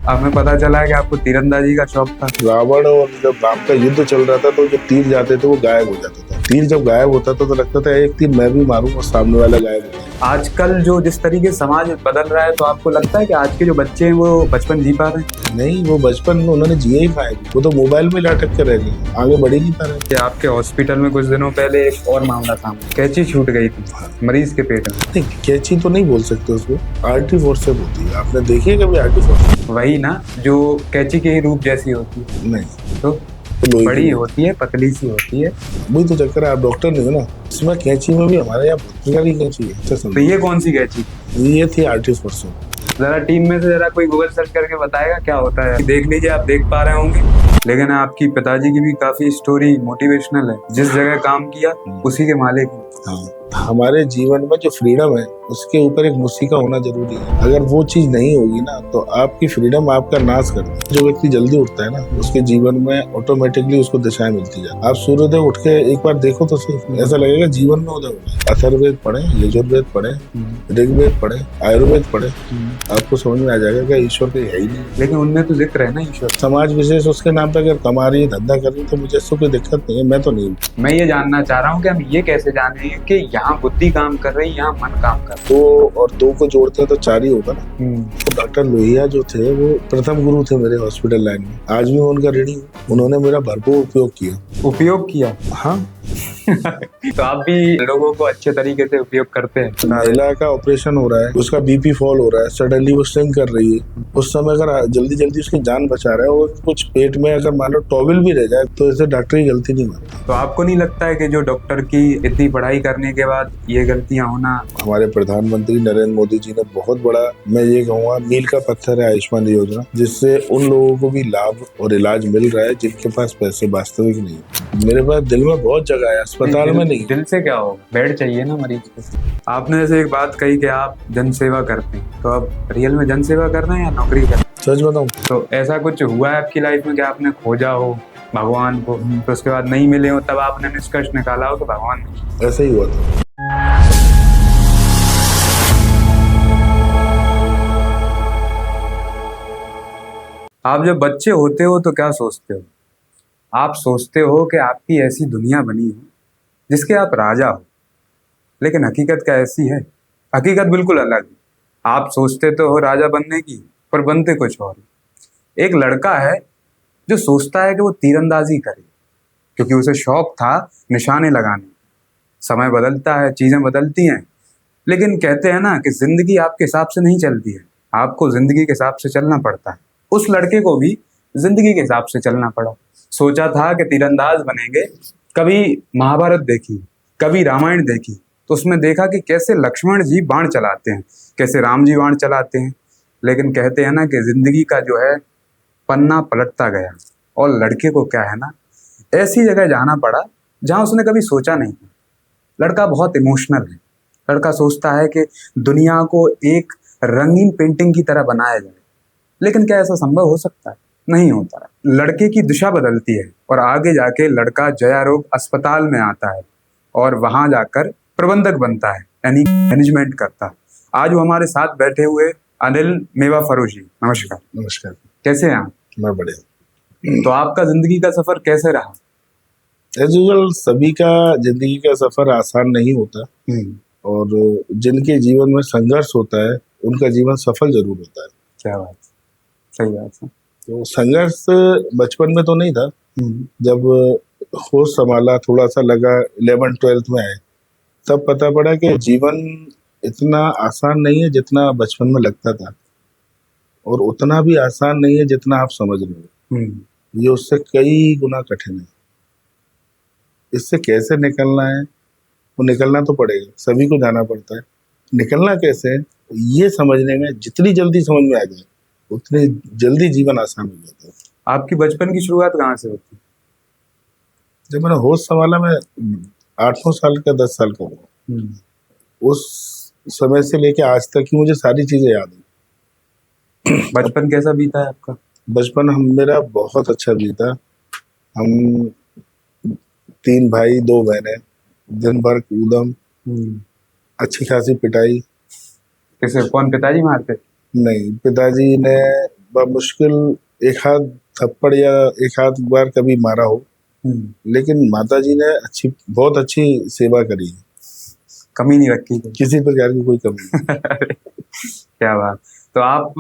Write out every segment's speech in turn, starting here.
हमें पता चला है कि आपको तीरंदाजी का शौक था। रावण और जब राम का युद्ध चल रहा था तो जब तीर जाते थे वो गायब हो जाता था। तीर जब गायब होता था तो लगता था एक तीर मैं भी मारूं और सामने वाला गायब हो जाए। आजकल जो जिस तरीके से समाज बदल रहा है, तो आपको लगता है कि आज के जो बच्चे हैं वो बचपन जी पा रहे हैं? नहीं, वो बचपन में उन्होंने जिए ही पाए, वो तो मोबाइल में लटक के रह गए, आगे बढ़ ही नहीं पा रहे। कि आपके हॉस्पिटल में कुछ दिनों पहले एक और मामला सामने, कैंची छूट गई थी मरीज के पेट में। नहीं, कैंची तो नहीं बोल सकते उसको, आर्टरी फोर्सेप होती है। आपने देखी है कभी आर्टरी फोर्सेप? वही ना, जो कैंची के ही रूप जैसी होती है। नहीं, तो लोहे बड़ी की होती है, पतली सी होती है। वही तो चक्कर है, आप डॉक्टर नहीं हो ना। इसमें कैंची में भी हमारे यहाँ बहुत प्रकार की कैंची है, अच्छा तो समझो। ये कौन सी कैंची? ये थी आर्टरी फोर्सेप। जरा टीम में से जरा कोई गूगल सर्च करके बताएगा क्या होता है। देख लीजिए, आप देख पा रहे होंगे। लेकिन आपकी पिताजी की भी काफी स्टोरी मोटिवेशनल है। जिस जगह काम किया उसी के मालिक हैं। हाँ, हमारे जीवन में जो फ्रीडम है उसके ऊपर एक मुसीका होना जरूरी है। अगर वो चीज नहीं होगी ना तो आपकी फ्रीडम आपका नाश कर देगी। जो व्यक्ति जल्दी उठता है ना उसके जीवन में ऑटोमेटिकली उसको दिशाएं मिलती जाती। आप सूर्योदय उठ के एक बार देखो तो सही, ऐसा लगेगा जीवन में उदय हुआ। अथर्ववेद पढ़े, यजुर्वेद पढ़े, ऋग्वेद पढ़े, आयुर्वेद पढ़े, आपको समझ में आ जाएगा कि ईश्वर कहीं है ही नहीं। लेकिन उनमें तो जिक्र है ना ईश्वर। समाज विशेष उसके नाम पे अगर कमा रही है, धंधा कर रही है, तो मुझे इससे कोई दिक्कत नहीं है, मैं तो नहीं। मैं ये जानना चाह रहा हूँ कि हम ये कैसे जानेंगे कि यहाँ बुद्धि काम कर रही है, यहाँ मन काम कर रहा दो और दो को जोड़ते हैं तो चार ही होगा ना। है। तो डॉक्टर लोहिया जो थे वो प्रथम गुरु थे मेरे हॉस्पिटल लाइन में। आज भी मैं उनका ऋणी हूँ। उन्होंने मेरा भरपूर उपयोग किया। उपयोग किया? हाँ, तो आप भी लोगों को अच्छे तरीके से उपयोग करते हैं। महिला का ऑपरेशन हो रहा है, उसका बीपी फॉल हो रहा है, सडनली वो स्ट्रिंग कर रही है। उस समय अगर जल्दी जल्दी उसकी जान बचा रहा है और कुछ पेट में अगर मान लो टॉवेल भी रह जाए तो इसे डॉक्टर की गलती नहीं मानता। तो आपको नहीं लगता है कि जो डॉक्टर की इतनी पढ़ाई करने के बाद ये गलतियां होना? हमारे प्रधानमंत्री नरेंद्र मोदी जी ने बहुत बड़ा, मैं ये कहूँगा, मील का पत्थर है आयुष्मान योजना, जिससे उन लोगों को भी लाभ और इलाज मिल रहा है जिनके पास पैसे वास्तविक नहीं। मेरे पास दिल में बहुत जगह है, अस्पताल में नहीं। दिल से क्या होगा, बेड चाहिए ना मरीज को। आपने जैसे एक बात कही कि आप जनसेवा करते हैं, तो अब रियल में जनसेवा कर रहे हैं या नौकरी कर रहे हैं? सच बताऊं तो ऐसा कुछ हुआ है आपकी लाइफ में कि आपने खोजा हो भगवान को, तो उसके बाद नहीं मिले हो, तब आपने निष्कर्ष निकाला हो तो भगवान नहीं? ऐसा ही हुआ था। आप जब बच्चे होते हो तो क्या सोचते हो? आप सोचते हो कि आपकी ऐसी दुनिया बनी हो जिसके आप राजा हो। लेकिन हकीकत क्या ऐसी है? हकीकत बिल्कुल अलग है। आप सोचते तो हो राजा बनने की, पर बनते कुछ और। एक लड़का है जो सोचता है कि वो तीरंदाजी करे, क्योंकि उसे शौक था निशाने लगाने। समय बदलता है, चीजें बदलती हैं, लेकिन कहते हैं ना कि जिंदगी आपके हिसाब से नहीं चलती है, आपको जिंदगी के हिसाब से चलना पड़ता है। उस लड़के को भी जिंदगी के हिसाब से चलना पड़ा। सोचा था कि तीरंदाज बनेंगे। कभी महाभारत देखी, कभी रामायण देखी, तो उसमें देखा कि कैसे लक्ष्मण जी बाण चलाते हैं, कैसे राम जी बाण चलाते हैं। लेकिन कहते हैं ना कि जिंदगी का जो है पन्ना पलटता गया, और लड़के को क्या है ना, ऐसी जगह जाना पड़ा जहां उसने कभी सोचा नहीं था। लड़का बहुत इमोशनल है। लड़का सोचता है कि दुनिया को एक रंगीन पेंटिंग की तरह बनाया जाए। लेकिन क्या ऐसा संभव हो सकता है? नहीं होता है। लड़के की दिशा बदलती है और आगे जाके लड़का जया रोग अस्पताल में आता है और वहां जाकर प्रबंधक बनता है, यानी मैनेजमेंट करता है। आज वो हमारे साथ बैठे हुए अनिल मेवा फरोशी। नमस्कार। नमस्कार। कैसे हैं आप? मैं बढ़िया। तो आपका जिंदगी का सफर कैसे रहा? एज यूजुअल सभी का जिंदगी का सफर आसान नहीं होता, और जिनके जीवन में संघर्ष होता है उनका जीवन सफल जरूर होता है। क्या बात, सही बात है। तो संघर्ष बचपन में तो नहीं था। जब होश संभाला, थोड़ा सा लगा, 11th-12th में आए, तब पता पड़ा कि जीवन इतना आसान नहीं है जितना बचपन में लगता था, और उतना भी आसान नहीं है जितना आप समझ रहे हो। ये उससे कई गुना कठिन है। इससे कैसे निकलना है, वो निकलना तो पड़ेगा, सभी को जाना पड़ता है। निकलना कैसे है ये समझने में जितनी जल्दी समझ में आ जाए उतनी जल्दी जीवन आसान हो जाता है। आपकी बचपन की शुरुआत कहाँ से होती? जब मैंने होश संभाला, मैं 8-9 साल का, 10 साल का हुआ। उस समय से लेके आज तक की मुझे सारी चीजें याद है। बचपन कैसा बीता है आपका? बचपन मेरा बहुत अच्छा बीता। हम 3 भाई 2 बहनें, दिन भर कूदम, अच्छी खासी पिटाई। कैसे, कौन पिताजी मारते? नहीं, पिताजी ने मुश्किल एक हाथ थप्पड़ या एक हाथ बार कभी मारा हो, लेकिन माता जी ने बहुत अच्छी सेवा करी है, कमी नहीं रखी कोई। किसी प्रकार की कोई कमी नहीं। क्या बात। तो आप,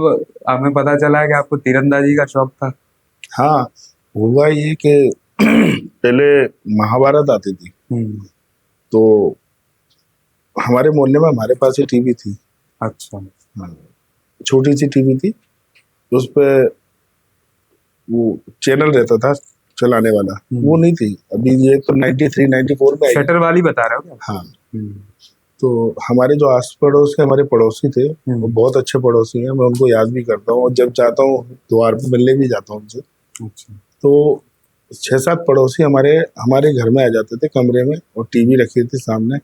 हमें पता चला है कि आपको तीरंदाजी का शौक था। हाँ, हुआ ये कि पहले महाभारत आती थी, तो हमारे मोहल्ले में हमारे पास ही टीवी थी। अच्छा। हाँ, छोटी सी टीवी थी, उस पे वो चैनल रहता था चलाने वाला, वो नहीं थी। अभी ये तो 93 94 में आई। शटर वाली बता रहे हो क्या? हाँ। तो हमारे जो आस पड़ोस के हमारे पड़ोसी थे, वो बहुत अच्छे पड़ोसी हैं, मैं उनको याद भी करता हूँ, और जब चाहता हूँ द्वार पे मिलने भी जाता हूँ उनसे। अच्छा। तो 6-7 पड़ोसी हमारे हमारे घर में आ जाते थे कमरे में, और टीवी रखी थी सामने,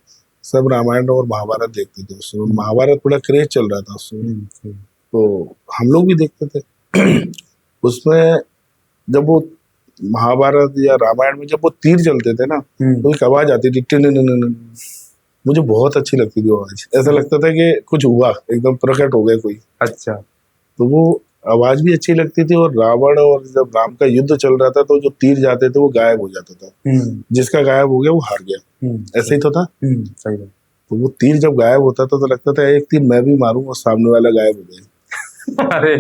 सब रामायण और महाभारत देखते थे। उस समय महाभारत बड़ा क्रेज चल रहा था उस समय, तो हम लोग भी देखते थे। उसमें जब वो महाभारत या रामायण में जब वो तीर चलते थे ना, तो एक आवाज आती थी, टिन, मुझे बहुत अच्छी लगती थी वो आवाज। ऐसा लगता था कि कुछ हुआ, एकदम प्रकट हो गया कोई। अच्छा। तो वो आवाज भी अच्छी लगती थी, और रावण और जब राम का युद्ध चल रहा था तो जो तीर जाते थे वो गायब हो जाता था, जिसका गायब हो गया वो हार गया, ऐसे ही तो था। सही है। तो वो तीर जब गायब होता था तो लगता था एक तीर मैं भी मारूं और सामने वाला गायब हो जाए। अरे,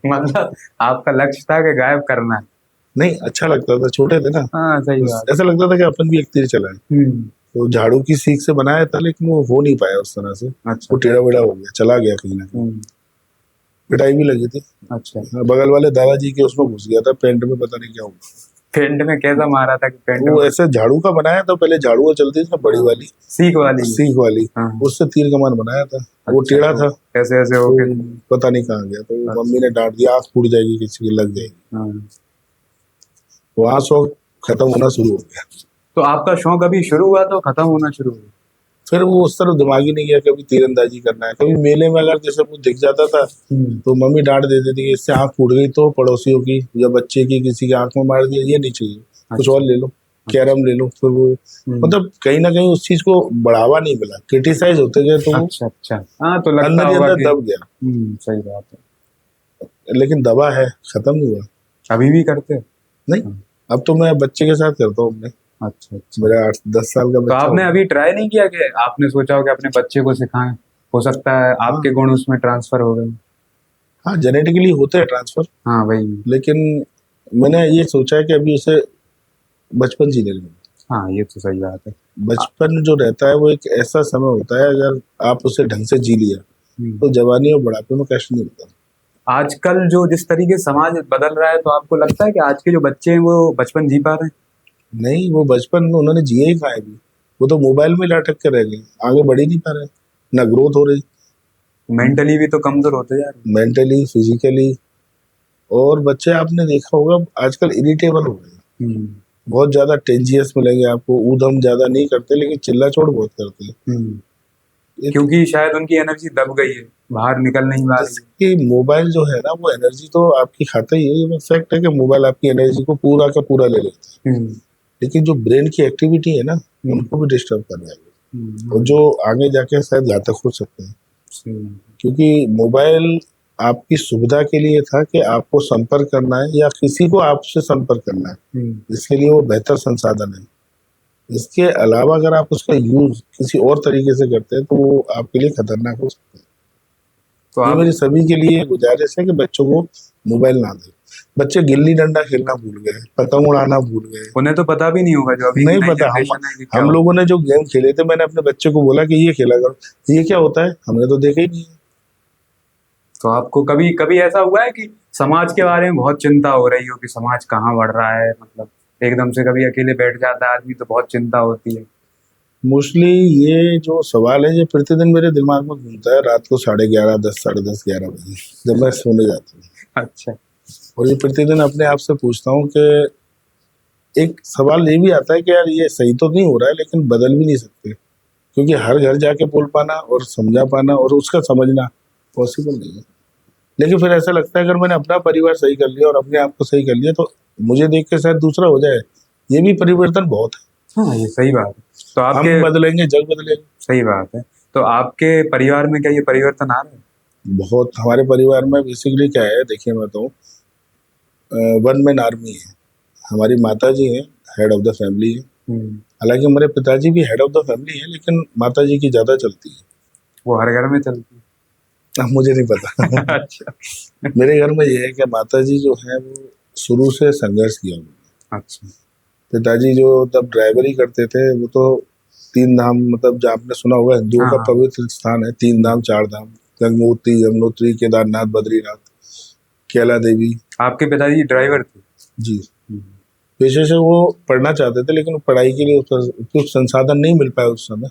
मतलब आपका लक्ष्य था कि गायब करना है। नहीं, अच्छा लगता था, छोटे थे ना। हाँ, सही बात। ऐसा लगता था कि अपन भी एक तीर चलाएं। तो झाड़ू की सीख से बनाया था, लेकिन वो हो नहीं पाया उस तरह से। अच्छा। वो टेढ़ा बेढ़ा हो गया, चला गया कहीं ना कहीं। पिटाई भी लगी थी। अच्छा। बगल वाले दादाजी के उसमें घुस गया था पेंट में, पता नहीं क्या हुआ। पेंट में कैसा मारा था कि पेंट वो ऐसे झाड़ू का बनाया था, पहले झाड़ू चलती थी ना बड़ी वाली, सीख वाली, उससे तीर कमान बनाया था। वो टेढ़ा था, कैसे ऐसे हो गया, पता नहीं कहाँ गया। तो मम्मी ने डांट दिया, आँख फूट जाएगी, किसी की लग जाएगी। वहाँ शौक खत्म होना शुरू हो गया। तो आपका शौक अभी शुरू हुआ तो खत्म होना शुरू हुआ? फिर वो उस तरफ दिमाग ही नहीं गया, कभी तीरंदाजी करना है। कभी मेले में अगर जैसे वो दिख जाता था तो मम्मी डांट देती थी कि इससे आँख फूट गई तो पड़ोसियों की या बच्चे की किसी की आँख में मार दिया, ये नहीं चाहिए, कुछ और ले लो, कैरम ले लो। फिर वो मतलब कहीं ना कहीं उस चीज को बढ़ावा नहीं मिला, क्रिटिसाइज होते गए तो अच्छा। हाँ, तो लगता अंदर ही होगा अंदर दब गया। सही बात है। लेकिन दबा है, खत्म नहीं हुआ। अभी भी करते हो? नहीं, अब तो मैं बच्चे के साथ करता हूँ अपने। अच्छा। मेरा 8-10 साल का तो बच्चा। आपने अभी ट्राई नहीं किया कि आपने सोचा हो कि अपने बच्चे को सिखाएं, हो सकता है आपके गुण उसमें ट्रांसफर हो गए? हाँ, जेनेटिकली होते हैं ट्रांसफर। हाँ वही। लेकिन मैंने ये सोचा है कि अभी उसे बचपन जीने लगे। हाँ, ये तो सही बात है। बचपन जो रहता है वो एक ऐसा समय होता है, अगर आप उसे ढंग से जी लिया तो जवानी और बुढ़ापे में कष्ट नहीं होता। आजकल जो जिस तरीके से समाज बदल रहा है, तो आपको लगता है कि आज के जो बच्चे हैं वो बचपन जी पा रहे हैं? नहीं, वो बचपन उन्होंने जिए ही कहाँ भी, वो तो मोबाइल में लटक के रह गए, आगे बढ़ ही नहीं पा रहे, ना ग्रोथ हो रही। मेंटली भी तो कमजोर होते जा रहे, मेंटली, फिजिकली। और बच्चे आपने देखा होगा आजकल इरिटेबल हो गए, बहुत ज्यादा टेंजियस मिलेंगे आपको। ऊधम ज्यादा नहीं करते, लेकिन चिल्ला चोट बहुत करते हैं, क्योंकि शायद उनकी एनर्जी दब गई है, बाहर निकल नहीं पा रही। कि मोबाइल जो है ना, वो एनर्जी तो आपकी खाता ही है। ये फैक्ट है कि मोबाइल आपकी एनर्जी को पूरा का पूरा ले लेता है, लेकिन जो ब्रेन की एक्टिविटी है ना, उनको भी डिस्टर्ब कर रहा है, और जो आगे जाके शायद घातक हो सकते हैं। क्योंकि मोबाइल आपकी सुविधा के लिए था कि आपको संपर्क करना है या किसी को आपसे संपर्क करना है, इसके लिए वो बेहतर संसाधन है। इसके अलावा अगर आप उसका यूज किसी और तरीके से करते हैं तो वो आपके लिए खतरनाक हो सकता है। तो मेरी सभी के लिए गुजारिश है कि बच्चों को मोबाइल ना दें। बच्चे गिल्ली डंडा खेलना भूल गए, पतंग उड़ाना भूल गए। उन्हें तो पता भी नहीं होगा, जो अभी नहीं पता। हम लोगों ने जो गेम खेले थे, मैंने अपने बच्चे को बोला कि ये खेला करो, ये क्या होता है, हमने तो देखा ही नहीं है। तो आपको कभी कभी ऐसा हुआ है कि समाज के बारे में बहुत चिंता हो रही हो कि समाज कहाँ बढ़ रहा है, मतलब एकदम से कभी अकेले बैठ जाता है आदमी तो बहुत चिंता होती है? मोस्टली ये जो सवाल है ये प्रतिदिन मेरे दिमाग में घूमता है, रात को 11:30, 10, 10:30, 11 बजे जब मैं सोने जाता हूँ। अच्छा। और ये प्रतिदिन अपने आप से पूछता हूँ कि एक सवाल ये भी आता है कि यार ये सही तो नहीं हो रहा है, लेकिन बदल भी नहीं सकते, क्योंकि हर घर जाके बोल पाना और समझा पाना और उसका समझना पॉसिबल नहीं है। लेकिन फिर ऐसा लगता है अगर मैंने अपना परिवार सही कर लिया और अपने आप को सही कर लिया तो मुझे देख के शायद दूसरा हो जाए। ये भी परिवर्तन बहुत है। हाँ, ये सही बात है। तो आपके हम बदलेंगे, जग बदलेंगे। सही बात है। तो आपके परिवार में क्या ये परिवर्तन आ रहा है? बहुत हमारे परिवार में बेसिकली क्या है, देखिए मैं तो वन मैन आर्मी है। हमारी माता जी हैं, हेड ऑफ द फैमिली है। हालांकि हमारे पिताजी भी हेड ऑफ द फैमिली है, लेकिन माता जी की ज्यादा चलती है। वो हर घर में चलती अब मुझे नहीं पता। है। अच्छा। मेरे घर में ये है कि माता जी जो है वो शुरू से संघर्ष किया उन्होंने। अच्छा। पिताजी जो तब ड्राइवरी करते थे, वो तो तीन धाम, मतलब जो आपने सुना होगा हिंदुओं हाँ का हाँ। पवित्र स्थान है, तीन धाम चार धाम, गंगोत्री यमुनोत्री केदारनाथ बद्रीनाथ कैला देवी। आपके पिताजी ड्राइवर थे? जी। पेशे से वो पढ़ना चाहते थे, लेकिन पढ़ाई के लिए कुछ संसाधन नहीं मिल पाए उस समय,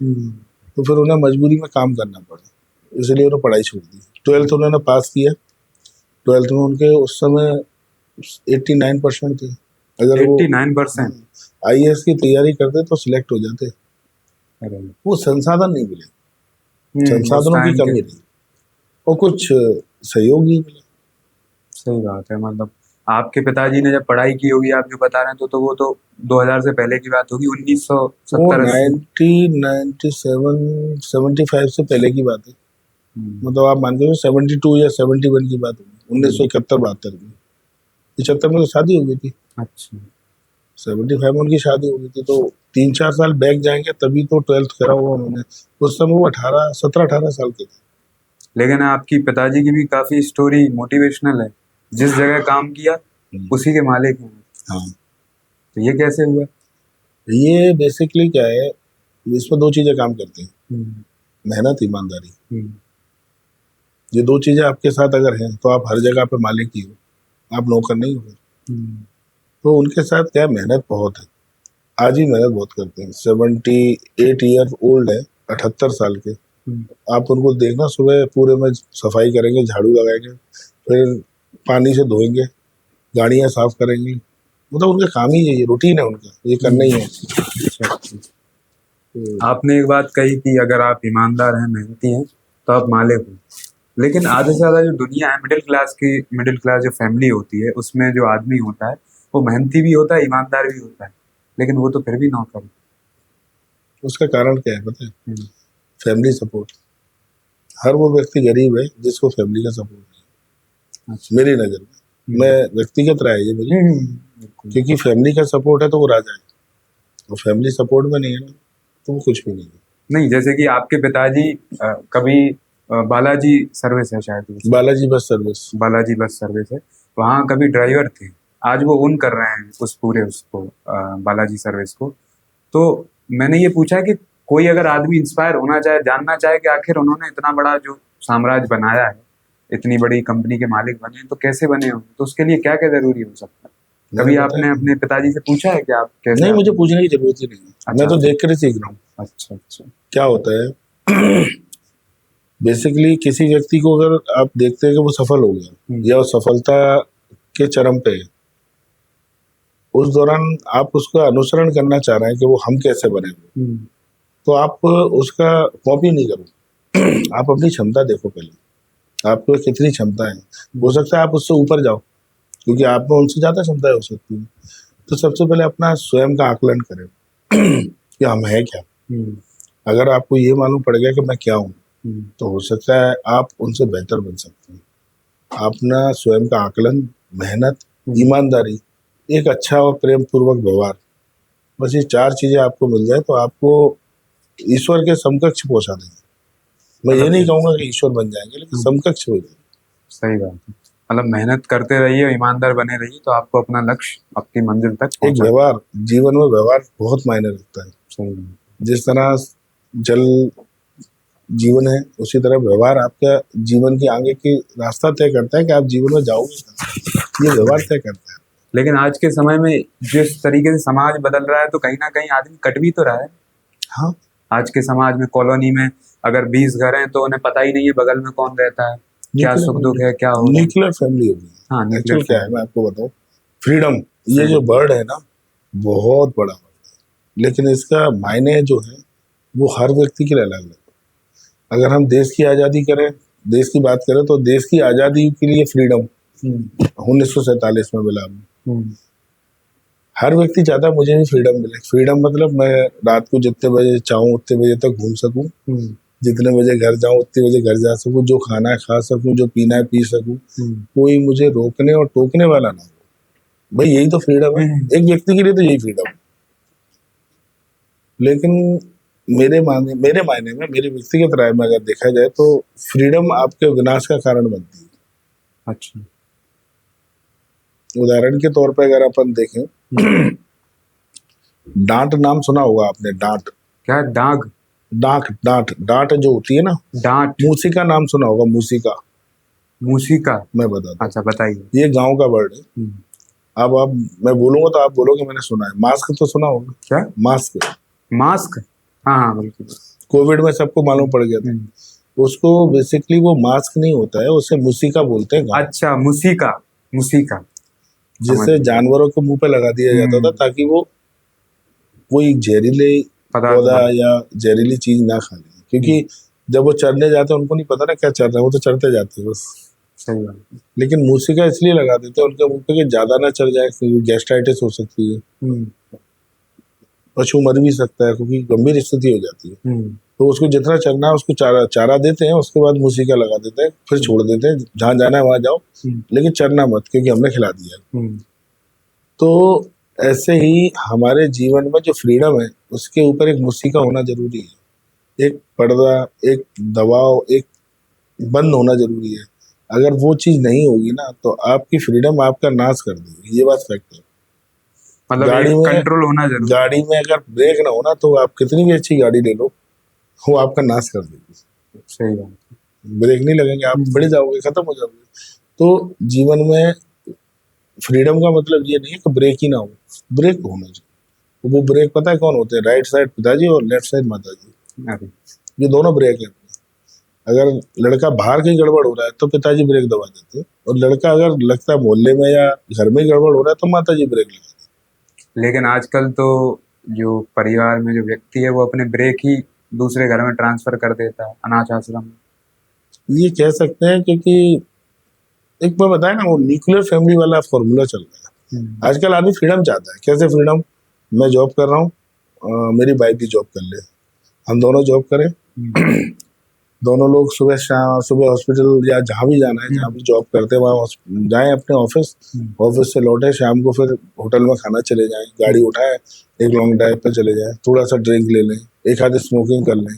तो फिर उन्हें मजबूरी में काम करना पड़ा, इसलिए उन्होंने पढ़ाई छोड़ दी। 12th उन्होंने पास किया। 12th में उनके उस समय 89% थे। अगर वो 89%? IAS की तैयारी करते तो सिलेक्ट हो जाते। अरे वो संसाधन नहीं मिले, उस संसाधनों की टाइम के। कमी रही और कुछ सहयोग नहीं मिला। सही बात है। मतलब आपके पिताजी ने जब पढ़ाई की होगी, आप जो बता रहे हैं, तो वो तो 2000 से पहले की बात होगी, वो 1970-80। 1997 75 से पहले की बात है। मतलब आप मान के 72 या 71 की बात होगी, 1971-72 की। 75 में तो शादी हो गई थी। अच्छा। 75 में उनकी शादी हो गई थी, तो 3-4 साल बैक जाएंगे तभी तो 12th करा हुआ उन्होंने। उस समय वो 17-18 साल के थे। लेकिन आपकी पिताजी की भी काफी स्टोरी मोटिवेशनल है। जिस जगह काम किया उसी के मालिक हैं। हाँ, तो ये कैसे हुआ? ये बेसिकली क्या है, इसमें दो चीजें काम करती हैं, मेहनत ईमानदारी। ये दो चीजें आपके साथ अगर हैं तो आप हर जगह पे मालिक ही हो, आप नौकर नहीं हो। तो उनके साथ क्या है, मेहनत बहुत है, आज भी मेहनत बहुत करते हैं। 78 ईयर ओल्ड है, 78 साल के। आप उनको देखना, सुबह पूरे में सफाई करेंगे, झाड़ू लगाएंगे, फिर पानी से धोएंगे, गाड़ियां साफ करेंगे। मतलब उनका काम ही ये रूटीन है उनका, ये करना ही है। आपने एक बात कही कि अगर आप ईमानदार हैं, मेहनती हैं, तो आप मालिक हो। लेकिन आधे से ज्यादा जो दुनिया है, मिडिल क्लास जो फैमिली होती है, उसमें जो आदमी होता है वो मेहनती भी होता है, ईमानदार भी होता है, लेकिन वो तो फिर भी नौकर है। उसका कारण क्या है पता है? Family support. हर वो व्यक्ति गरीब है जिसको फैमिली का सपोर्ट नहीं। अच्छा। मेरी नजर में, मैं व्यक्तिगत राय है ये मेरी, क्योंकि फैमिली का सपोर्ट है तो वो राजा है, और फैमिली सपोर्ट में नहीं है ना, तो वो कुछ भी नहीं है। नहीं, जैसे कि आपके पिताजी कभी बालाजी सर्विस है शायद, Balaji bus service, Balaji bus service है, वहाँ कभी ड्राइवर थे। आज वो ओन कर रहे हैं उस पूरे उसको, बालाजी सर्विस को। तो मैंने ये पूछा कि कोई अगर आदमी इंस्पायर होना चाहे, जानना चाहे कि आखिर उन्होंने इतना बड़ा जो साम्राज्य बनाया है, इतनी बड़ी कंपनी के मालिक बने, तो कैसे बने होंगे, तो उसके लिए क्या क्या जरूरी हो सकता है? कभी आपने अपने पिताजी से पूछा है कि आप कैसे? नहीं, मुझे पूछने की जरूरत ही नहीं है। अच्छा, मैं तो देख कर ही सीख रहा हूँ। अच्छा अच्छा। क्या होता है बेसिकली, किसी व्यक्ति को अगर आप देखते हैं कि वो सफल हो गया या वो सफलता के चरम पे है, उस दौरान आप उसका अनुसरण करना चाह रहे हैं कि वो हम कैसे बने, तो आप उसका कॉपी नहीं करो। आप अपनी क्षमता देखो पहले, आपको कितनी क्षमता है। हो सकता है आप उससे ऊपर जाओ, क्योंकि आप में उनसे ज्यादा क्षमता हो सकती है। तो सबसे पहले अपना स्वयं का आकलन करें कि हम हैं क्या। अगर आपको ये मालूम पड़ गया कि मैं क्या हूँ, तो हो सकता है आप उनसे बेहतर बन सकते हैं। अपना स्वयं का आकलन, मेहनत, ईमानदारी, एक अच्छा और प्रेम पूर्वक व्यवहार, बस ये 4 चीजें आपको मिल जाए तो आपको ईश्वर के समकक्ष पहुंचा देंगे। मैं ये नहीं कहूंगा कि ईश्वर बन जाएंगे, लेकिन समकक्ष हो जाएंगे। सही बात है। मतलब मेहनत करते रहिए, ईमानदार बने रहिए, तो आपको अपना लक्ष्य, अपनी मंजिल तक एक पहुंचा। व्यवहार, जीवन में व्यवहार बहुत मायने रखता है। सही बात। जिस तरह जल जीवन है, उसी तरह व्यवहार आपका जीवन की आगे की रास्ता तय करता है कि आप जीवन में जाओगे कहाँ। ये व्यवहार तय करता है। लेकिन आज के समय में जिस तरीके से समाज बदल रहा है, तो कहीं ना कहीं आदमी कट भी तो रहा है। हाँ, आज के समाज में कॉलोनी में अगर 20 घर हैं, तो उन्हें पता ही नहीं है बगल में कौन रहता है, क्या सुख दुख है, क्या हो। न्यूक्लियर फैमिली होगी। हाँ, एक्चुअल क्या है मैं आपको बताऊं, फ्रीडम, ये जो वर्ड है ना, बहुत बड़ा वर्ड है, लेकिन इसका मायने जो है वो हर व्यक्ति के लिए अलग अलग। अगर हम देश की आज़ादी करें, देश की बात करें, तो देश की आज़ादी के लिए फ्रीडम 1947 में मिला हमें। हर व्यक्ति चाहता है मुझे भी फ्रीडम मिले। फ्रीडम मतलब मैं रात को जितने बजे चाहूँ उतने बजे तक घूम सकूं, जितने बजे घर जाऊं उतने बजे घर जा सकूं, जो खाना है खा सकूं, जो पीना है पी सकूं, कोई मुझे रोकने और टोकने वाला ना हो। भाई यही तो फ्रीडम है, एक व्यक्ति के लिए तो यही फ्रीडम है। लेकिन मेरे मायने में, मेरी व्यक्तिगत राय में अगर देखा जाए तो फ्रीडम आपके विनाश का कारण बनती है। अच्छा। उदाहरण के तौर पे अगर अपन देखें, डांट नाम सुना होगा आपने, डांट। क्या? डांग? डांट डांट डांट जो होती है ना, डांट? मूसिका नाम सुना होगा, मूसिका। मूसिका? मैं बताता हूँ, अच्छा, बताइए। ये गांव का वर्ड है। अब आप, मैं बोलूंगा तो आप बोलोगे मैंने सुना है। मास्क तो सुना होगा। क्या? मास्क। मास्क? हाँ हाँ, बिल्कुल। कोविड में सबको मालूम पड़ गया था। उसको बेसिकली वो मास्क नहीं होता है, उसे मूसिका बोलते हैं गाँव। अच्छा, मूसिका। मूसिका जिसे जानवरों के मुंह पे लगा दिया जाता था ताकि वो कोई जहरीले पौधा या जहरीली चीज ना खा ले, क्योंकि जब वो चरने जाते हैं उनको नहीं पता ना क्या चर रहे हैं, वो तो चरते जाते हैं बस। सही बात। लेकिन मूसिका इसलिए लगा देते हैं उनके मुंह पे कि ज्यादा ना चर जाए, क्योंकि गैस्ट्राइटिस हो सकती है, पशु मर भी सकता है, क्योंकि गंभीर स्थिति हो जाती है। तो उसको जितना चरना है उसको चारा देते हैं, उसके बाद मूसिका लगा देते हैं, फिर छोड़ देते हैं, जहाँ जाना है वहां जाओ, लेकिन चरना मत, क्योंकि हमने खिला दिया। तो ऐसे ही हमारे जीवन में जो फ्रीडम है उसके ऊपर एक मूसिका होना जरूरी है, एक पर्दा, एक दबाव, एक बंद होना जरूरी है। अगर वो चीज नहीं होगी ना तो आपकी फ्रीडम आपका नाश कर देगी, ये बात फैक्ट है। मतलब गाड़ी एक में कंट्रोल होना जरूरी है। गाड़ी में अगर ब्रेक ना हो ना तो आप कितनी भी अच्छी गाड़ी ले लो, वो आपका नाश कर देगी। सही बात। ब्रेक नहीं लगेंगे, आप बढ़ जाओगे, खत्म हो जाओगे। तो जीवन में फ्रीडम का मतलब ये नहीं है कि ब्रेक ही ना हो, ब्रेक होना चाहिए। वो ब्रेक पता है कौन होते हैं? राइट साइड पिताजी और लेफ्ट साइड माताजी, ये दोनों ब्रेक है। अगर लड़का बाहर कहीं गड़बड़ हो रहा है तो पिताजी ब्रेक दबा देते हैं, और लड़का अगर लगता है मोहल्ले में या घर में गड़बड़ हो रहा है तो माताजी ब्रेक लगा देते। लेकिन आजकल तो जो परिवार में जो व्यक्ति है वो अपने ब्रेक ही दूसरे घर में ट्रांसफर कर देता है, अनाथ आश्रम में। ये कह सकते हैं, क्योंकि एक बार बताया ना, वो न्यूक्लियर फैमिली वाला फॉर्मूला चल रहा है। आजकल आदमी फ्रीडम चाहता है। कैसे फ्रीडम? मैं जॉब कर रहा हूँ, मेरी वाइफ भी जॉब कर ले, हम दोनों जॉब करें, दोनों लोग सुबह हॉस्पिटल या जहाँ भी जाना है, जहाँ भी जॉब करते हैं वहाँ जाएं अपने ऑफिस, ऑफिस से लौटे शाम को फिर होटल में खाना चले जाएं, गाड़ी उठाए एक लॉन्ग ड्राइव पे चले जाएं, थोड़ा सा ड्रिंक ले लें, एक आध स्मोकिंग कर लें।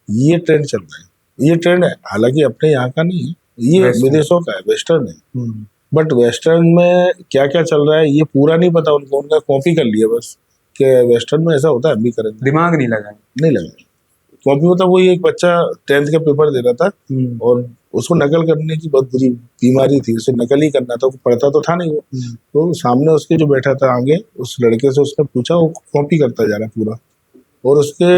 ये ट्रेंड चल रहा है, ये ट्रेंड है, हालांकि अपने यहाँ का नहीं है, ये विदेशों का है, वेस्टर्न है। बट वेस्टर्न में क्या क्या चल रहा है ये पूरा नहीं पता उनको, उनका कॉपी कर लिया बस कि वेस्टर्न में ऐसा होता है, हम भी करेंगे। दिमाग नहीं लगा। कॉपी होता, वो एक बच्चा 10th का पेपर दे रहा था और उसको नकल करने की बहुत बुरी बीमारी थी, उसे नकल ही करना था, पढ़ता तो था नहीं वो। तो सामने उसके जो बैठा था आगे, उस लड़के से उसने पूछा, वो कॉपी करता जा रहा पूरा, और उसके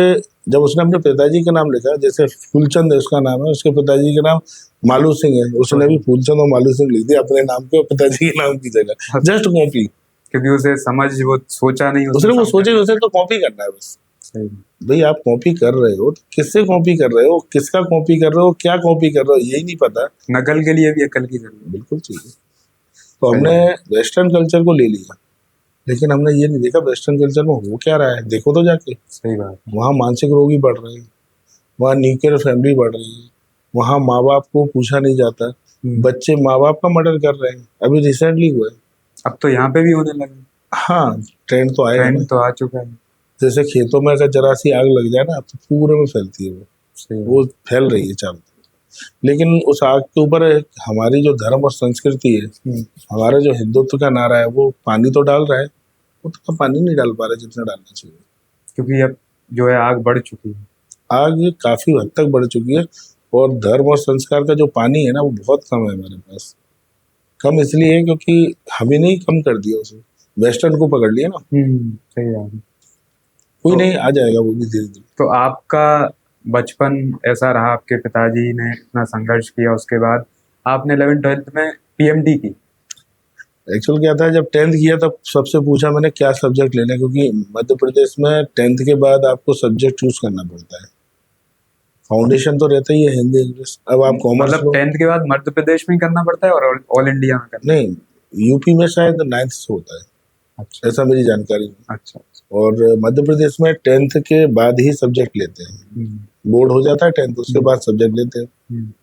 जब उसने अपने पिताजी का नाम लिखा, जैसे फूलचंद है उसका नाम है, उसके पिताजी का नाम मालू सिंह है, उसने भी फूलचंद और मालू सिंह लिख दिया अपने नाम पे पिताजी के नाम की जगह, जस्ट कॉपी। क्योंकि उसे समझ, वो सोचा नहीं, उसने वो सोचे उसे तो कॉपी करना है बस। भाई आप कॉपी कर रहे हो तो किससे कॉपी कर रहे हो, किसका कॉपी कर रहे हो, क्या कॉपी कर रहे हो, यही नहीं पता। नकल के लिए भी अकल की जरूरत। बिल्कुल चाहिए। तो हमने वेस्टर्न कल्चर को ले लिया, लेकिन हमने ये नहीं देखा वेस्टर्न कल्चर में हो क्या रहा है। देखो तो जाके, सही बात, वहाँ मानसिक रोगी बढ़ रहे हैं, वहाँ न्यूक्लियर फैमिली बढ़ रही है, वहाँ माँ बाप को पूछा नहीं जाता, बच्चे माँ बाप का मर्डर कर रहे हैं, अभी रिसेंटली हुआ है। अब तो यहाँ पे भी होने लगे। हाँ, ट्रेंड तो आया, ट्रेंड तो आ चुका है। जैसे खेतों में अगर जरा सी आग लग जाए ना तो पूरे में फैलती है, वो फैल रही है चारों तरफ। लेकिन उस आग के ऊपर हमारी जो धर्म और संस्कृति है, हमारा जो हिंदुत्व का नारा है, वो पानी तो डाल रहा है, उतना पानी नहीं डाल पा रहा जितना डालना चाहिए, क्योंकि अब जो है आग बढ़ चुकी है, आग काफी हद तक बढ़ चुकी है। और धर्म और संस्कार का जो पानी है ना वो बहुत कम है हमारे पास। कम इसलिए है क्योंकि हमें नहीं कम कर दिया, उसे वेस्टर्न को पकड़ लिया ना। सही बात है। कोई नहीं, आ जाएगा वो भी धीरे धीरे। तो आपका बचपन ऐसा रहा, आपके पिताजी ने इतना संघर्ष किया, उसके बाद आपने 11th-12th में पीएमटी की। एक्चुअल क्या था, जब 10th किया तब सबसे पूछा मैंने क्या सब्जेक्ट लेना है, क्योंकि मध्य प्रदेश में 10th के बाद आपको सब्जेक्ट चूज करना पड़ता है, फाउंडेशन तो रहता ही है हिंदी इंग्लिश। अब आप कॉमर्स, मतलब 10th के बाद मध्य प्रदेश में करना पड़ता है और ऑल इंडिया में करना? नहीं, यूपी में शायद 9th से होता है। अच्छा, ऐसा मेरी जानकारी है। अच्छा। और मध्य प्रदेश में 10th के बाद ही सब्जेक्ट लेते हैं, बोर्ड हो जाता है 10th, उसके बाद सब्जेक्ट लेते हैं।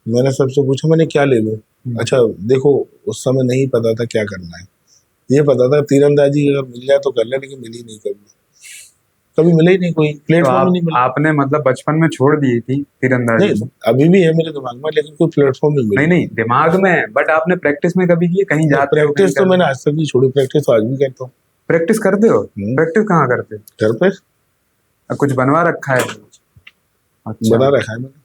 मैंने सबसे पूछा मैंने क्या ले लूं। अच्छा देखो, उस समय नहीं पता था क्या करना है, ये पता था तीरंदाजी अगर मिल जाए तो कर ले, लेकिन मिली नहीं कभी, कभी मिला ही नहीं, कोई तो प्लेटफॉर्म ही नहीं मिला। आपने मतलब बचपन में छोड़ दी थी तीरंदाजी नहीं, को? अभी भी है मेरे दिमाग में, लेकिन कोई प्लेटफॉर्म नहीं नहीं मिला। नहीं, दिमाग में है, बट आपने प्रैक्टिस में कभी की है? कहीं जाते हो, कहीं प्रैक्टिस तो मैंने आज तक नहीं छोड़ी, प्रैक्टिस तो आज भी करता हूँ। प्रैक्टिस करते हो? प्रैक्टिस कहाँ करते हो? घर पे कुछ बनवा रखा है? अच्छा, बना रखा है मैंने।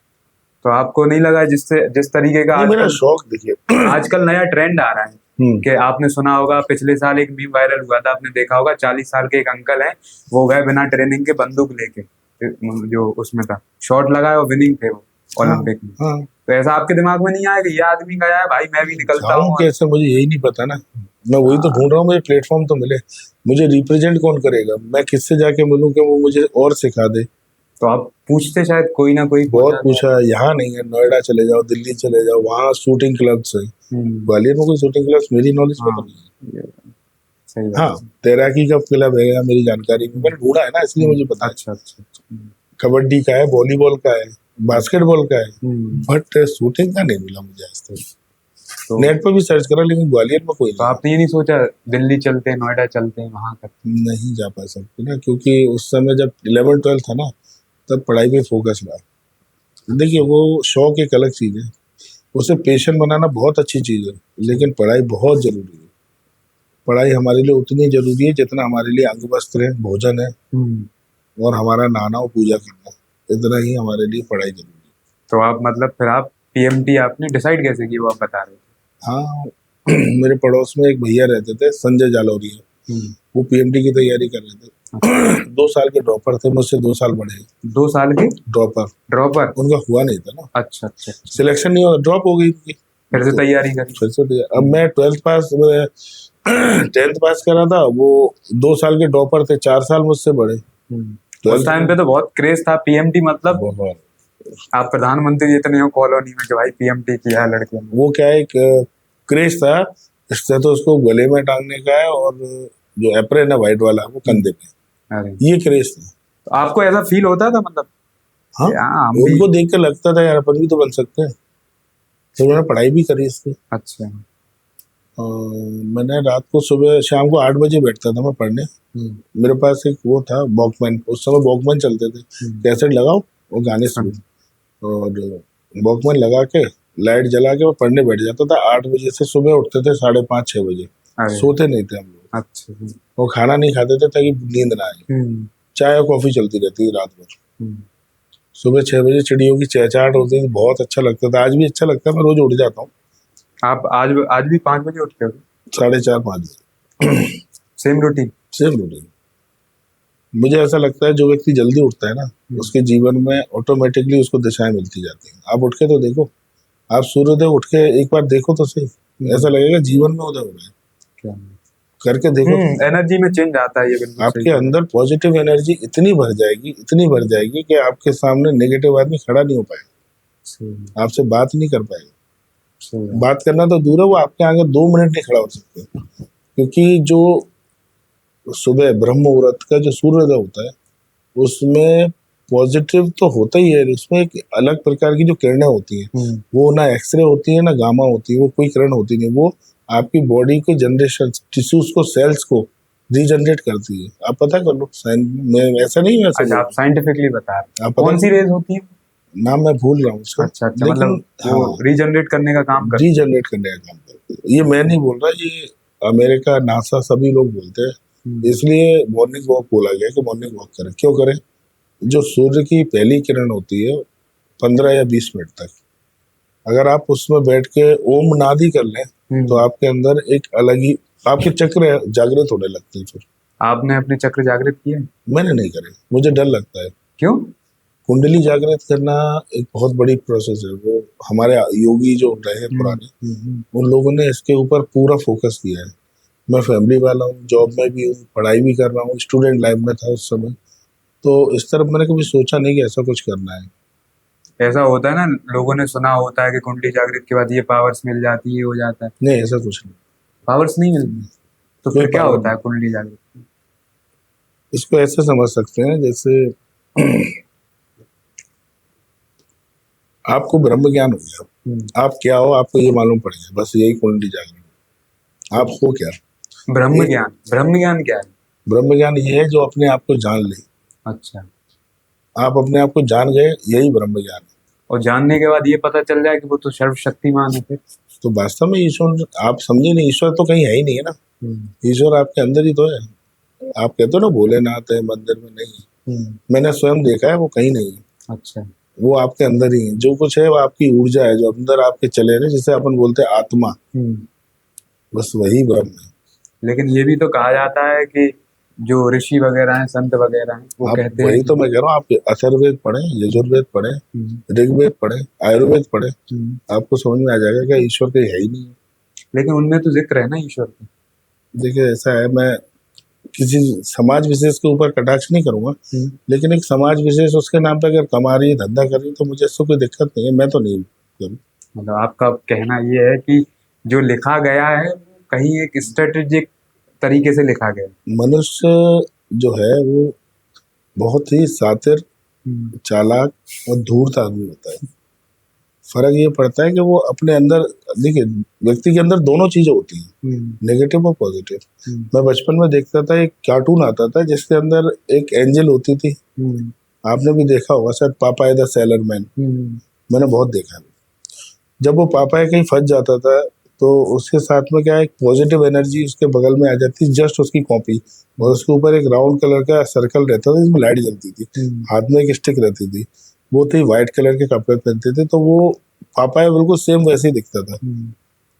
तो आपको नहीं लगा जिस तरीके का नहीं, मेरा आजकल शौक देखिए आजकल नया ट्रेंड आ रहा है कि आपने सुना होगा, पिछले साल एक मीम वायरल हुआ था, आपने देखा होगा, 40 साल के एक अंकल हैं, वो गए बिना ट्रेनिंग के बंदूक लेके, जो उसमें था, शॉट लगाया और विनिंग थे वो ओलंपिक में। हाँ, तो ऐसा आपके दिमाग में नहीं आया कि ये आदमी गया है भाई, मैं भी निकलता जाऊं हूँ? कैसे, मुझे यही नहीं पता ना। मैं वही तो ढूंढ रहा हूँ, मुझे प्लेटफॉर्म तो मिले, मुझे रिप्रेजेंट कौन करेगा, मैं किससे जाके मिलूं कि वो मुझे और सिखा दे। तो आप पूछते, शायद कोई ना कोई बहुत पूछा, यहाँ नहीं है, नोएडा चले जाओ, दिल्ली चले जाओ, वहाँ शूटिंग क्लब्स है। ग्वालियर में कोई शूटिंग क्लब्स मेरी नॉलेज में तो नहीं है। सही हाँ, बात है। तैराकी का क्लब है मेरी जानकारी में, मैंने ढूंढा है ना, इसलिए मुझे पता है। अच्छा अच्छा अच्छा। कबड्डी का है, वॉलीबॉल का है, बास्केटबॉल का है, बट शूटिंग का नहीं मिला मुझे आज तक। तो नेट पर भी सर्च करा, लेकिन ग्वालियर में कोई तो नहीं। आपने ये नहीं सोचा दिल्ली चलते हैं, नोएडा चलते हैं, वहां करते हैं? नहीं जा पा सकते ना, क्योंकि उस समय जब 11th 12th था ना, तब पढ़ाई पे फोकस रहा। देखिए, वो शौक एक अलग चीज है, उसे पेशन बनाना बहुत अच्छी चीज है, लेकिन पढ़ाई बहुत जरूरी है। पढ़ाई हमारे लिए उतनी जरूरी है जितना हमारे लिए अंग वस्त्र है, भोजन है, और हमारा नहाना और पूजा करना, इतना ही हमारे लिए पढ़ाई जरूरी है। तो आप मतलब फिर आप पीएमटी आपने डिसाइड कैसे की, वो आप बता रहे थे? हाँ मेरे पड़ोस में एक भैया रहते थे, संजय जालौरिया, वो पीएमटी की तैयारी कर रहे थे। 2 साल के ड्रॉपर थे, मुझसे 2 साल बड़े। 2 साल के ड्रॉपर? ड्रॉपर। उनका हुआ नहीं था ना, अच्छा अच्छा अच्छा। सिलेक्शन नहीं हुआ, ड्रॉप हो गई उनकी, फिर से तैयारी करी? फिर से अब मैं 12th पास 10th पास करा था, वो 2 साल के ड्रॉपर थे, 4 साल मुझसे बड़े। उस टाइम पे तो बहुत क्रेज था पीएमटी, मतलब बहुत। आप प्रधानमंत्री इतने हो कॉलोनी में कि भाई पीएमटी किया है लड़के ने। वो क्या है, एक क्रेज था, इससे तो उसको गले में टांगने का है, और जो एप्रेन है व्हाइट वाला वो कंधे पे, अरे, ये क्रेज था। तो आपको ऐसा फील होता था मतलब? हाँ, हम भी। उनको देख के लगता था यार अपन भी तो बन सकते हैं। फिर मैंने पढ़ाई भी करी इसकी। अच्छा। मैंने रात को, सुबह शाम को 8 बजे बैठता था मैं पढ़ने। मेरे पास एक वो था वॉकमैन, उस समय वॉकमैन चलते थे, कैसेट लगाओ और गाने सुनो, और वॉकमैन लगा के लाइट जला के मैं पढ़ने बैठ जाता था। 8 बजे से सुबह उठते थे 5:30 6 बजे, सोते नहीं थे हम लोग। अच्छा। वो खाना नहीं खाते थे ताकि नींद ना आए, चाय और कॉफी चलती रहती थी रात भर। सुबह 6 बजे चिड़ियों की चहचहाट होती थी, बहुत अच्छा लगता था, आज भी अच्छा लगता है, मैं रोज उठ जाता हूँ। आप आज भी 5 बजे उठते हो? 4:30 5 बजे। Same routine? Same routine. मुझे ऐसा लगता है जो व्यक्ति जल्दी उठता है ना, उसके जीवन में ऑटोमेटिकली उसको दिशाएं मिलती जाती हैं। आप उठ के तो देखो, आप सूर्योदय उठ के एक बार देखो तो सही, ऐसा लगेगा जीवन में उदय हो रहा है। क्या करके देखो, एनर्जी में चेंज आता है, ये बिल्कुल आपके अंदर पॉजिटिव एनर्जी इतनी भर जाएगी, इतनी भर जाएगी कि आपके सामने नेगेटिव आदमी खड़ा नहीं हो पाएगा, आपसे बात नहीं कर पाएगा। बात करना तो दूर है, वो आपके आगे 2 मिनट नहीं खड़ा हो सकते, क्योंकि जो सुबह ब्रह्म मुहूर्त का जो सूर्योदय होता है, उसमें पॉजिटिव तो होता ही है, उसमें एक अलग प्रकार की जो किरणें होती हैं, वो ना एक्सरे होती है ना गामा होती है, वो कोई किरण होती नहीं, वो आपकी बॉडी के जनरेशन, टिश्यूज को, सेल्स को रीजनरेट करती है। आप पता कर लो, मैं ऐसा नहीं है। अच्छा, आप साइंटिफिकली बता रहे हैं। कौन सी रेज होती है? नाम मैं भूल रहा हूँ उसका। अच्छा अच्छा, लेकिन मतलब वो रीजनरेट करने का काम करती है। रीजनरेट करने का काम करती है, ये मैं नहीं बोल रहा, ये अमेरिका, नासा, सभी लोग बोलते हैं। इसलिए मॉर्निंग वॉक बोला गया कि मॉर्निंग वॉक करें। क्यों करें? जो सूर्य की पहली किरण होती है 15 या 20 मिनट तक, अगर आप उसमें बैठ के ओम नादी कर लें तो आपके अंदर एक अलग ही, आपके चक्र जागृत होने लगते हैं। फिर आपने अपने चक्र जागृत किए? मैंने नहीं करे, मुझे डर लगता है। क्यों? कुंडली जागृत करना एक बहुत बड़ी प्रोसेस है, वो हमारे योगी जो रहे हैं पुराने, उन लोगों ने इसके ऊपर पूरा फोकस किया है। मैं फैमिली वाला हूँ, जॉब में भी हूँ, पढ़ाई भी कर रहा हूँ, स्टूडेंट लाइफ में था उस समय, तो इस तरफ मैंने कभी सोचा नहीं कि ऐसा कुछ करना है। ऐसा होता है ना, लोगों ने सुना होता है कि कुंडली जागृत के बाद ये पावर्स मिल जाती है, हो जाता है। नहीं, ऐसा कुछ नहीं, पावर्स नहीं मिलती। तो फिर क्या होता है कुंडली जागृत? इसको ऐसे समझ सकते हैं जैसे आपको ब्रह्म ज्ञान हो गया, आप क्या हो आपको ये मालूम पड़ गया, बस यही कुंडली जाग रही, आप हो क्या। ब्रह्म ज्ञान क्या है? ब्रह्म ज्ञान ये है जो अपने आप को जान ले, अच्छा, आप अपने आप को जान गए, यही ब्रह्म ज्ञान है। और जानने के बाद ये पता चल जाए कि वो तो सर्वशक्तिमान है फिर? तो वास्तव में ईश्वर आप समझे नहीं, ईश्वर तो कहीं है ही नहीं है ना, ईश्वर आपके अंदर ही तो है। आप कहते हो ना भोलेनाथ है मंदिर में, नहीं, मैंने स्वयं देखा है वो कहीं नहीं है। अच्छा। वो आपके अंदर ही है, जो कुछ है वो आपकी ऊर्जा है जो अंदर आपके चले रहे, जिसे अपन बोलते हैं आत्मा, बस वही ब्रह्म है। लेकिन ये भी तो कहा जाता है कि जो ऋषि वगैरह हैं, संत वगैरह हैं, वो आप कहते वही हैं तो मैं कह रहा हूँ, आप अथर्ववेद पढ़े, यजुर्वेद पढ़े, ऋग्वेद पढ़े, आयुर्वेद पढ़े, आपको समझ में आ जाएगा कि ईश्वर कहीं है ही नहीं है। लेकिन उनमें तो जिक्र है ना ईश्वर का। देखिए ऐसा है, मैं किसी समाज विशेष के ऊपर कटाक्ष नहीं करूंगा, लेकिन एक समाज विशेष उसके नाम पे अगर कमा रही है, धंधा कर रही है, तो मुझे इससे कोई दिक्कत नहीं है, मैं तो नहीं करूँ। मतलब आपका कहना ये है कि जो लिखा गया है वो कहीं एक स्ट्रेटेजिक तरीके से लिखा गया है। मनुष्य जो है वो बहुत ही शातिर, चालाक और धूर्त आदमी होता है। फर्क ये पड़ता है कि वो अपने अंदर, देखिए व्यक्ति के अंदर दोनों चीजें होती हैं, नेगेटिव और पॉजिटिव। मैं बचपन में देखता था, एक कार्टून आता था जिसके अंदर एक एंजल होती थी, आपने भी देखा होगा शायद, पापाया द सेलर मैन, मैंने बहुत देखा है। जब वो पापाया कहीं फंस जाता था तो उसके साथ में क्या, एक पॉजिटिव एनर्जी उसके बगल में आ जाती, जस्ट उसकी कॉपी, और उसके ऊपर एक राउंड कलर का सर्कल रहता था जिसमें लाइट जलती थी, हाथ में एक स्टिक रहती थी, वो थे व्हाइट कलर के कपड़े पहनते थे, तो वो पापाया बिल्कुल सेम वैसे ही दिखता था।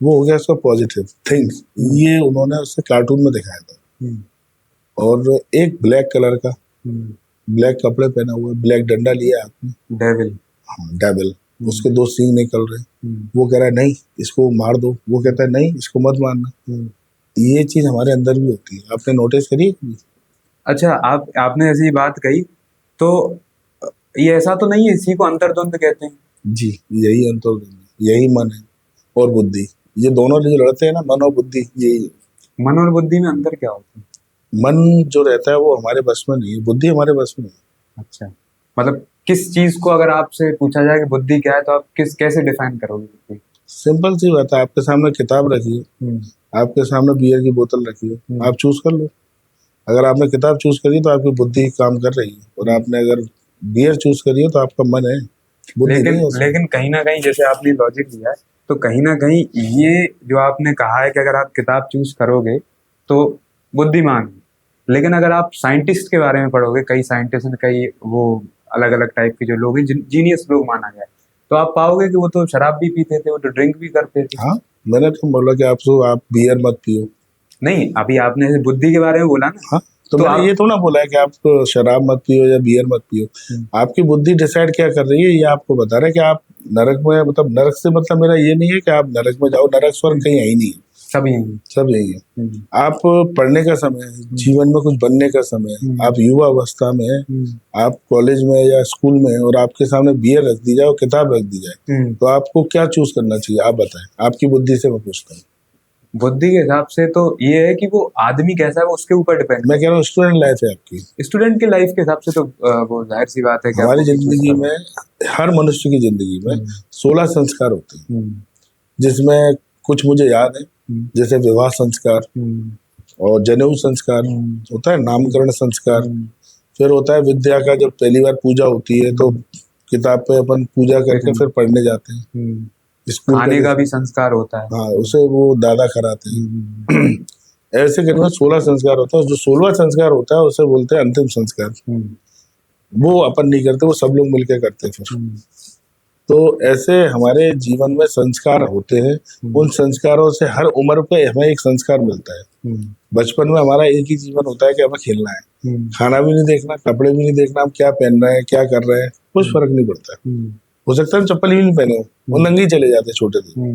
वो हो गया उसका पॉजिटिव थिंग, ये उन्होंने उससे कार्टून में दिखाया था। और एक ब्लैक कलर का, ब्लैक कपड़े पहना हुआ, ब्लैक डंडा लिया हाथ में, डेविल। हाँ डेविल, उसके दो सींग निकल रहे, वो कह रहा है नहीं इसको मार दो, वो कहता है नहीं इसको मत मारना। ये चीज हमारे अंदर भी होती है, आपने नोटिस करी है? अच्छा, आपने ऐसी बात कही तो ये ऐसा तो नहीं है इसी को अंतर्द्वंद कहते हैं? जी, यही अंतर्द्वंद, यही मन है और बुद्धि, ये दोनों जो लड़ते हैं ना, मन और बुद्धि, यही है। मन और बुद्धि में अंतर क्या होता है? मन जो रहता है वो हमारे बस में नहीं है, बुद्धि हमारे बस में है। अच्छा, मतलब किस चीज को अगर आपसे पूछा जाए कि बुद्धि क्या है तो आप कैसे डिफाइन करोगे बुद्धि? सिंपल सी बात है, आपके सामने किताब रखी है, आपके सामने बियर की बोतल रखी है, आप चूज कर लो। अगर आपने किताब चूज करी तो आपकी बुद्धि काम कर रही है, और आपने अगर बियर चूज करी है तो आपका मन है, बुद्धि नहीं है। लेकिन कहीं ना कहीं जैसे आपने लॉजिक दिया है, तो कहीं ना कहीं ये जो आपने कहा है कि अगर आप किताब चूज करोगे तो बुद्धिमान है, लेकिन अगर आप साइंटिस्ट के बारे में पढ़ोगे, कई साइंटिस्ट, कई वो अलग अलग टाइप के जो लोग हैं, जीनियस लोग माना गया है, तो आप पाओगे कि वो तो शराब भी पीते थे, वो तो ड्रिंक भी करते थे। हाँ, मैंने तो बोला कि आप बियर मत पियो। नहीं, अभी आपने बुद्धि के बारे में बोला ना। हाँ, तो मैंने ये थोड़ा बोला है कि आप शराब मत पियो या बियर मत पियो। आपकी बुद्धि डिसाइड क्या कर रही है, ये आपको बता रहा है कि आप नरक में, मतलब नरक से मतलब मेरा ये नहीं है कि आप नरक में जाओ, नरक स्वर्ग कहीं है ही नहीं है, सब यही है। आप पढ़ने का समय है, जीवन में कुछ बनने का समय है, आप युवा अवस्था में है, आप कॉलेज में या स्कूल में, और आपके सामने बियर रख दी जाए और किताब रख दी जाए, तो आपको क्या चूज करना चाहिए, आप बताएं। आपकी बुद्धि से मैं पूछता हूँ। बुद्धि के हिसाब से तो ये है कि वो आदमी कैसा है वो उसके ऊपर डिपेंड। मैं कह रहा हूँ स्टूडेंट लाइफ है आपकी, स्टूडेंट की लाइफ के हिसाब से तो वो जाहिर सी बात है कि हमारी जिंदगी में, हर मनुष्य की जिंदगी में 16 संस्कार होते हैं, जिसमें कुछ मुझे याद है, जैसे विवाह संस्कार और जनेऊ संस्कार होता है, नामकरण संस्कार, फिर होता है विद्या का, जब पहली बार पूजा होती है तो किताब पे अपन पूजा करके फिर पढ़ने जाते हैं, खाने का भी संस्कार होता है, हाँ उसे वो दादा कराते हैं। ऐसे करके 16 संस्कार होता है, जो 16वां संस्कार होता है उसे बोलते हैं अंतिम संस्कार। वो अपन नहीं करते, वो सब लोग मिलकर करते हैं फिर। तो ऐसे हमारे जीवन में संस्कार होते हैं, उन संस्कारों से हर उम्र पे हमें एक संस्कार मिलता है। बचपन में हमारा एक ही जीवन होता है कि हमें खेलना है, खाना भी नहीं देखना, कपड़े भी नहीं देखना, हम क्या पहन रहे हैं, क्या कर रहे हैं, कुछ फर्क नहीं पड़ता। हो सकता है चप्पल ही नहीं पहने हो, वो नंगे ही चले जाते छोटे थे।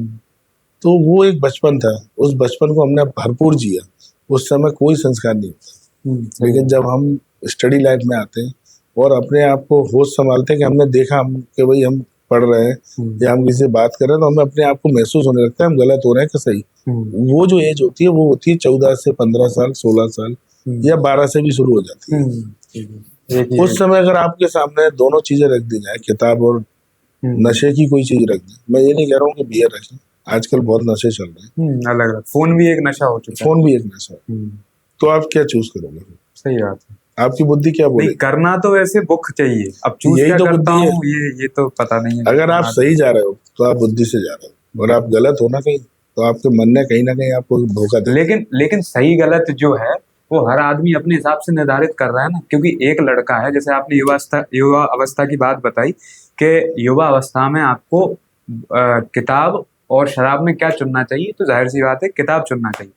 तो वो एक बचपन था, उस बचपन को हमने भरपूर जिया, उस समय कोई संस्कार नहीं होता। लेकिन जब हम स्टडी लाइफ में आते हैं और अपने आप को होश संभालते हैं कि हमने देखा हम कि भाई हम पढ़ रहे हैं या हम किसी से बात कर रहे हैं, तो हमें अपने आप को महसूस होने लगता है हम गलत हो रहे हैं कि सही। वो जो एज होती है वो होती है 14 से 15 साल, 16 साल या 12 से भी शुरू हो जाती है। उस समय अगर आपके सामने दोनों चीजें रख दी जाए, किताब और नशे की कोई चीज रख दें। मैं ये नहीं कह रहा हूँ कि बियर रखें, आजकल बहुत नशे चल रहे हैं, अलग अलग, फोन भी एक नशा हो चुका है। फोन भी एक नशा है। तो आप क्या चूज करोगे? सही बात है। आपकी बुद्धि क्या नहीं, बोलेगी? करना तो वैसे बुक चाहिए, अब चूज यही क्या तो करता बुद्धि है। हूँ ये तो पता नहीं है। अगर आप सही जा रहे हो तो आप बुद्धि से जा रहे हो, और आप गलत हो ना कहीं, तो आपके मन ने कहीं ना कहीं आपको धोखा दे। लेकिन सही गलत जो है वो हर आदमी अपने हिसाब से निर्धारित कर रहा है ना, क्योंकि एक लड़का है, जैसे आपने युवा अवस्था की बात बताई कि युवा अवस्था में आपको किताब और शराब में क्या चुनना चाहिए, तो जाहिर सी बात है किताब चुनना चाहिए।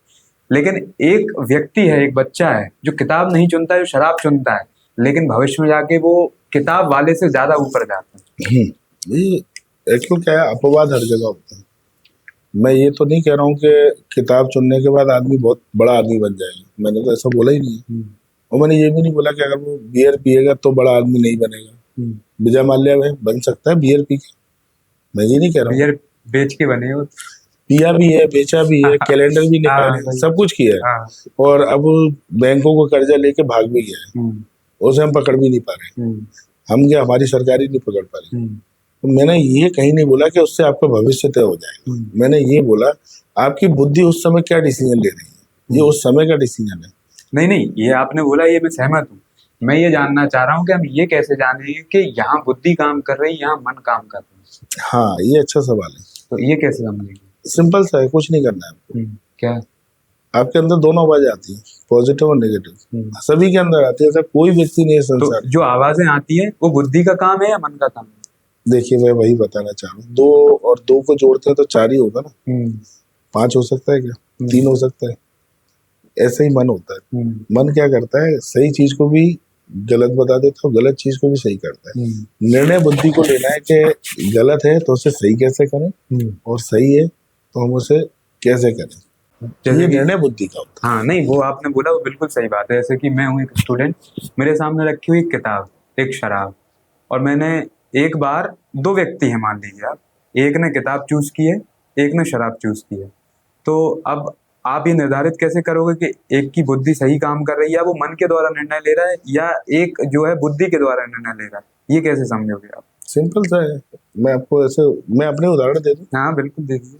लेकिन एक व्यक्ति है, एक बच्चा है जो किताब नहीं चुनता है, जो शराब चुनता है, लेकिन भविष्य में जाके वो किताब वाले से ज्यादा ऊपर जाता है। ये एक्चुअल क्या है, अपवाद हर जगह होता है। मैं ये तो नहीं कह रहा हूँ कि किताब चुनने के बाद आदमी बहुत बड़ा आदमी बन जाएगा, मैंने तो ऐसा बोला ही नहीं है। और मैंने ये भी नहीं बोला कि अगर वो बियर पिएगा तो बड़ा आदमी नहीं बनेगा। विजय माल्या में बन सकता है बियर पी के, मैं ये नहीं कह रहा हूँ। बियर बेच के बने हो, पिया भी है, बेचा भी है, कैलेंडर भी निकाले, सब कुछ किया है, और अब बैंकों को कर्जा लेके भाग भी गया है, उसे हम पकड़ भी नहीं पा रहे। हम क्या, हमारी सरकार ही नहीं पकड़ पा रही। तो मैंने ये कहीं नहीं बोला कि उससे आपका भविष्य तय हो जाएगा। मैंने ये बोला आपकी बुद्धि उस समय क्या डिसीजन ले रही है, ये उस समय का डिसीजन है। नहीं, ये आपने बोला, ये मैं सहमत हूँ। मैं ये जानना चाह रहा हूँ कि हम ये कैसे जाने कि यहाँ बुद्धि काम कर रही है, यहाँ मन काम कर रही है। हाँ, ये अच्छा सवाल है। तो ये कैसे समझेंगे? सिंपल सा है, कुछ नहीं करना है आपको। क्या? आपके अंदर दोनों आवाजें आती हैं, पॉजिटिव और नेगेटिव, सभी के अंदर आती है। ऐसा कोई व्यक्ति नहीं है संसार। तो जो आवाजें आती है वो बुद्धि का काम है या मन का काम है? देखिए, मैं वही बताना चाह रहा हूँ, 2 और 2 को जोड़ते हैं तो 4 ही होगा ना। 5 हो सकता है क्या? 3 हो सकता है। ऐसे ही मन होता है। मन क्या करता है, सही चीज को भी गलत बता देता है, गलत चीज को भी सही करता है। निर्णय बुद्धि को लेना है कि गलत है तो उसे सही कैसे करें, और सही है तो हम उसे कैसे करें, ये निर्णय बुद्धि का होता है। हाँ, नहीं, वो आपने बोला वो बिल्कुल सही बात है। जैसे कि मैं हूँ एक स्टूडेंट, मेरे सामने रखी हुई किताब, एक शराब, और मैंने एक बार 2 व्यक्ति हैं मान लीजिए आप, एक ने किताब चूज की है, एक ने शराब चूज की है। तो अब आप ये निर्धारित कैसे करोगे कि एक की बुद्धि सही काम कर रही है, या वो मन के द्वारा निर्णय ले रहा है, या एक जो है बुद्धि के द्वारा निर्णय ले रहा है, ये कैसे समझोगे आप? सिंपल सा है, मैं आपको ऐसे, मैं अपने उदाहरण दे दूं। हाँ, बिल्कुल दीजिए।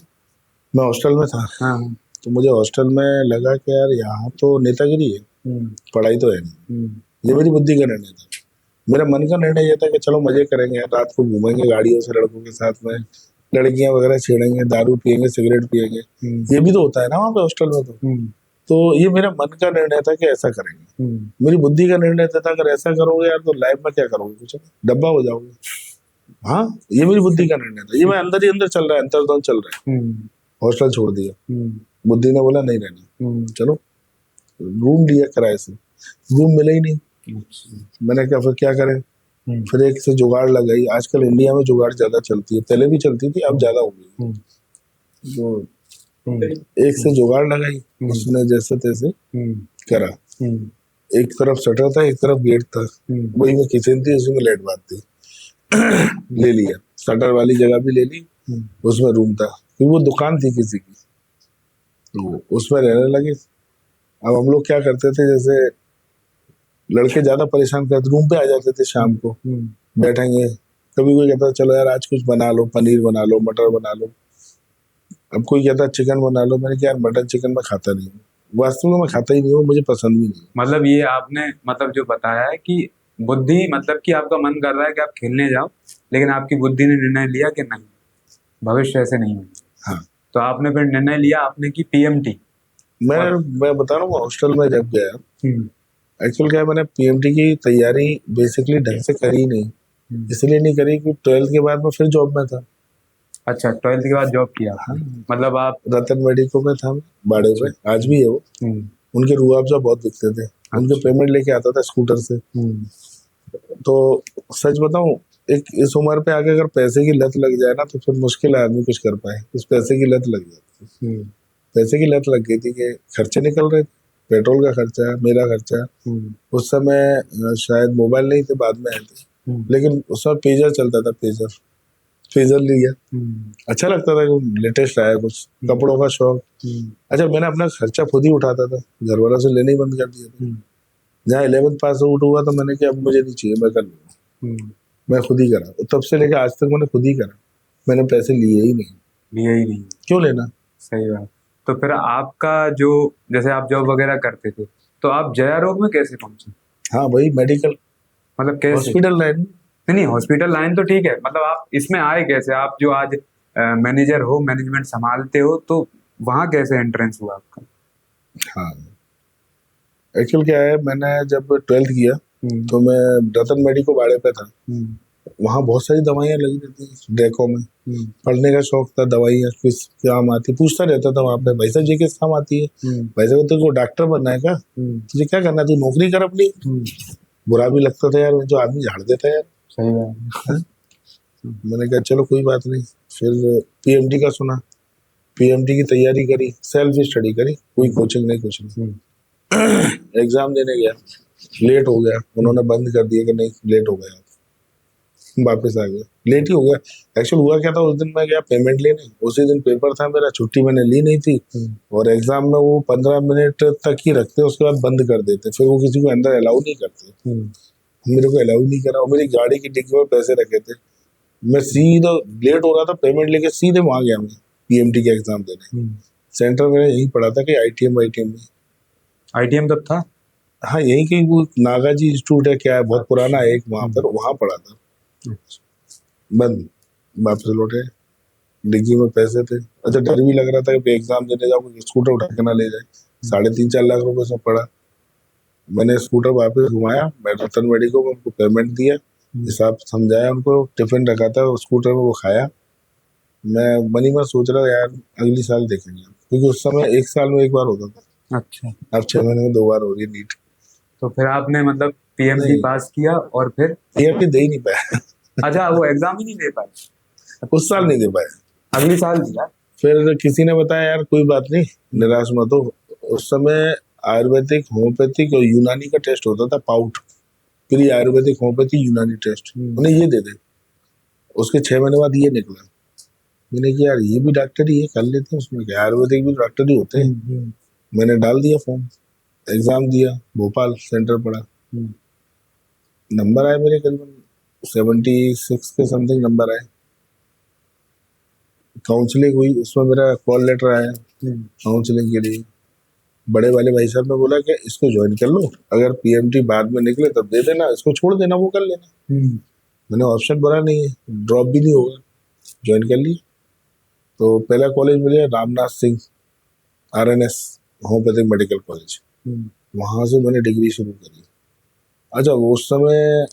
मैं हॉस्टल में था। हाँ। तो मुझे हॉस्टल में लगा कि यार यहाँ तो नेतागिरी है, पढ़ाई तो है नहीं। ये मेरी बुद्धि का निर्णय था। मेरा मन का निर्णय ये था कि चलो मजे करेंगे, रात को घूमेंगे गाड़ियों से लड़कों के साथ में, लड़कियां वगैरह छेड़ेंगे, दारू पियेंगे, सिगरेट पियेंगे। ये भी तो होता है ना वहाँ पे हॉस्टल में। तो ये मेरा मन का निर्णय था कि ऐसा करेंगे। मेरी बुद्धि का निर्णय था अगर ऐसा करोगे यार तो लाइफ में क्या करोगे, कुछ डब्बा हो जाओगे। हाँ, ये मेरी बुद्धि का निर्णय था। ये मैं अंदर ही अंदर चल रहा है, अंतर्द्वंद चल रहा है। हॉस्टल छोड़ दिया, बुद्धि ने बोला नहीं रहना, चलो। रूम लिया किराए से, रूम मिला ही नहीं। मैंने कहा फिर क्या करें, फिर एक से जुगाड़ लगाई। आजकल इंडिया में जुगाड़ ज्यादा चलती है, पहले भी चलती थी, अब ज्यादा हो गई। तो एक से जुगाड़ लगाई, उसने जैसे तैसे करा। एक तरफ शटर था, एक तरफ गेट था, वही में किचन थी, उसमें लाइट बात थी। ले लिया, शटर वाली जगह भी ले ली, उसमें रूम था, क्योंकि वो दुकान थी किसी की, तो उसमें रहने लगे। अब हम लोग क्या करते थे, जैसे लड़के ज्यादा परेशान करते, रूम पे आ जाते थे शाम को, बैठेंगे। कभी कोई कहता चलो यार आज कुछ बना लो, पनीर बना लो, मटर बना लो। अब कोई कहता चिकन बना लो। मैंने कहा यार मटन चिकन मैं खाता नहीं हूँ, वास्तव में मैं खाता ही नहीं हूँ, मुझे पसंद भी नहीं। मतलब ये आपने मतलब जो बताया है कि बुद्धि, मतलब कि आपका मन कर रहा है कि आप खेलने जाओ, लेकिन आपकी बुद्धि ने निर्णय लिया कि नहीं, भविष्य ऐसे नहीं होगा। हाँ, तो आपने फिर निर्णय लिया, आपने की PMT। मैं बता रहा हूँ, हॉस्टल में जब गया, एक्चुअल क्या है, मैंने PMT की तैयारी बेसिकली ढंग से करी नहीं, इसलिए नहीं करी कि 12th के बाद मैं फिर जॉब में था। अच्छा, 12th के बाद जॉब किया? हाँ, मतलब आप रतन मेडिको में था, बाड़े में, आज भी है वो। उनके रूआबजा बहुत बिकते थे, उनके पेमेंट लेके आता था स्कूटर से। तो सच बताऊं, एक इस उम्र पे आके अगर पैसे की लत लग जाए ना तो फिर मुश्किल है आदमी कुछ कर पाए। उस पैसे की लत लग जाती है। पैसे की लत लग गई थी कि खर्चे निकल रहे थे, पेट्रोल का खर्चा, मेरा खर्चा। उस समय शायद मोबाइल नहीं थे, बाद में आए थे, लेकिन उस समय पेजर चलता था, पेजर लिया, अच्छा लगता था, लेटेस्ट आया कुछ। कपड़ों का शौक, अच्छा मैंने अपना खर्चा खुद ही उठाता था, घर वालों से लेने ही बंद कर दिया था। जहाँ 11th पास आउट हुआ तो मैंने कहा अब मुझे नहीं चाहिए, मैं कर लूंगा। मैं खुद ही करा, तब से लेकर आज तक मैंने खुद ही करा, मैंने पैसे लिए ही नहीं। लिए ही नहीं। क्यों लेना। सही बात। तो फिर आपका जो, जैसे आप जॉब वगैरह करते थे, तो आप जया रोग में कैसे पहुंचे? हाँ भाई, मेडिकल, मतलब कैसे? Hospital line. नहीं नहीं, हॉस्पिटल लाइन तो ठीक है, मतलब आप इसमें आए कैसे? आप जो आज मैनेजर हो, मैनेजमेंट संभालते हो, तो वहां कैसे एंट्रेंस हुआ आपका? हाँ, एक्चुअल क्या है, मैंने जब 12th किया तो मैं रतन मेडिको बाड़े पे था। वहाँ बहुत सारी दवाइयाँ लगी रहती हैं डेको में। पढ़ने का शौक था, दवाइयाँ किस काम आती, पूछता रहता था वहाँ पे, भाई साहब ये किस काम आती है, भाई साहब तेरे को डॉक्टर बनना है क्या, तुझे क्या करना है, तू नौकरी कर अपनी। बुरा भी लगता था यार, जो आदमी झाड़ देता है यार। सही बात है। मैंने कहा चलो कोई बात नहीं, फिर पीएमटी का सुना, पीएमटी की तैयारी करी, सेल्फ स्टडी करी, कोई कोचिंग नहीं, कुछ नहीं। एग्जाम देने गया, लेट हो गया, उन्होंने बंद कर दिया कि नहीं लेट हो गया, वापस आ गया, लेट ही हो गया। एक्चुअल हुआ क्या था, उस दिन मैं गया पेमेंट लेने, उसी दिन पेपर था मेरा, छुट्टी मैंने ली नहीं थी, और एग्जाम में वो 15 मिनट तक ही रखते, उसके बाद बंद कर देते, फिर वो किसी को अंदर अलाउ नहीं करते। मेरे को अलाउ नहीं करा, और मेरी गाड़ी की डिक्की में पैसे रखे थे, मैं सीधा लेट हो रहा था, पेमेंट लेके सीधे वहां गया मैं पीएमटी के एग्जाम देने। सेंटर मेरा यही पड़ा था कि आईटीएम में। आईटीएम तब था? हाँ, यही कहीं वो नागाजी इंस्टीट्यूट है क्या है, बहुत पुराना है एक, वहां पर, वहां पड़ा था। बंद, वापस लौटे, डिग्गी में पैसे थे। अच्छा, डर भी लग रहा था कि एग्जाम देने जाओ स्कूटर उठा के ना ले जाए, 3.5-4 लाख रुपए सब पड़ा। मैंने स्कूटर वापस घुमाया, मैं रतन मेडी को उनको पेमेंट दिया, हिसाब समझाया उनको, टिफिन रखा था स्कूटर में, वो खाया। मैं मनी में सोच रहा यार अगली साल देखेंगे, क्योंकि उस समय 1 साल में 1 बार होता था। अच्छा। अब 6 महीने में 2 बार हो रही है नीट। तो फिर आपने मतलब पीएमटी पास किया और फिर? पीएमटी दे ही नहीं पाया। अच्छा, वो एग्जाम ही नहीं दे पाए? उस साल नहीं दे पाया, अगली साल दिया। फिर किसी ने बताया यार कोई बात नहीं, निराश मत हो। उस समय आयुर्वेदिक, होम्योपैथिक और यूनानी का टेस्ट होता था, पाउट, प्री आयुर्वेदिक, होम्योपैथी, यूनानी टेस्ट, उन्हें ये दे दे। उसके 6 महीने बाद ये निकला। मैंने कहा यार ये भी डॉक्टर ही है, कर लेते हैं, उसमें क्या, आयुर्वेदिक भी डॉक्टर ही होते हैं। मैंने डाल दिया फॉर्म, एग्जाम दिया, भोपाल सेंटर पड़ा। नंबर आए मेरे करीबन 76 के समथिंग नंबर आए। काउंसलिंग हुई, उसमें मेरा कॉल लेटर आया काउंसलिंग के लिए। बड़े वाले भाई साहब ने बोला कि इसको ज्वाइन कर लो, अगर पीएमटी बाद में निकले तब दे देना, इसको छोड़ देना, वो कर लेना। मैंने ऑप्शन भरा नहीं है, ड्रॉप भी नहीं होगा, ज्वाइन कर लिया। तो पहला कॉलेज मिले Ramnath Singh RNS homeopathic medical college, वहां से मैंने डिग्री शुरू करी। अच्छा, वो उस समय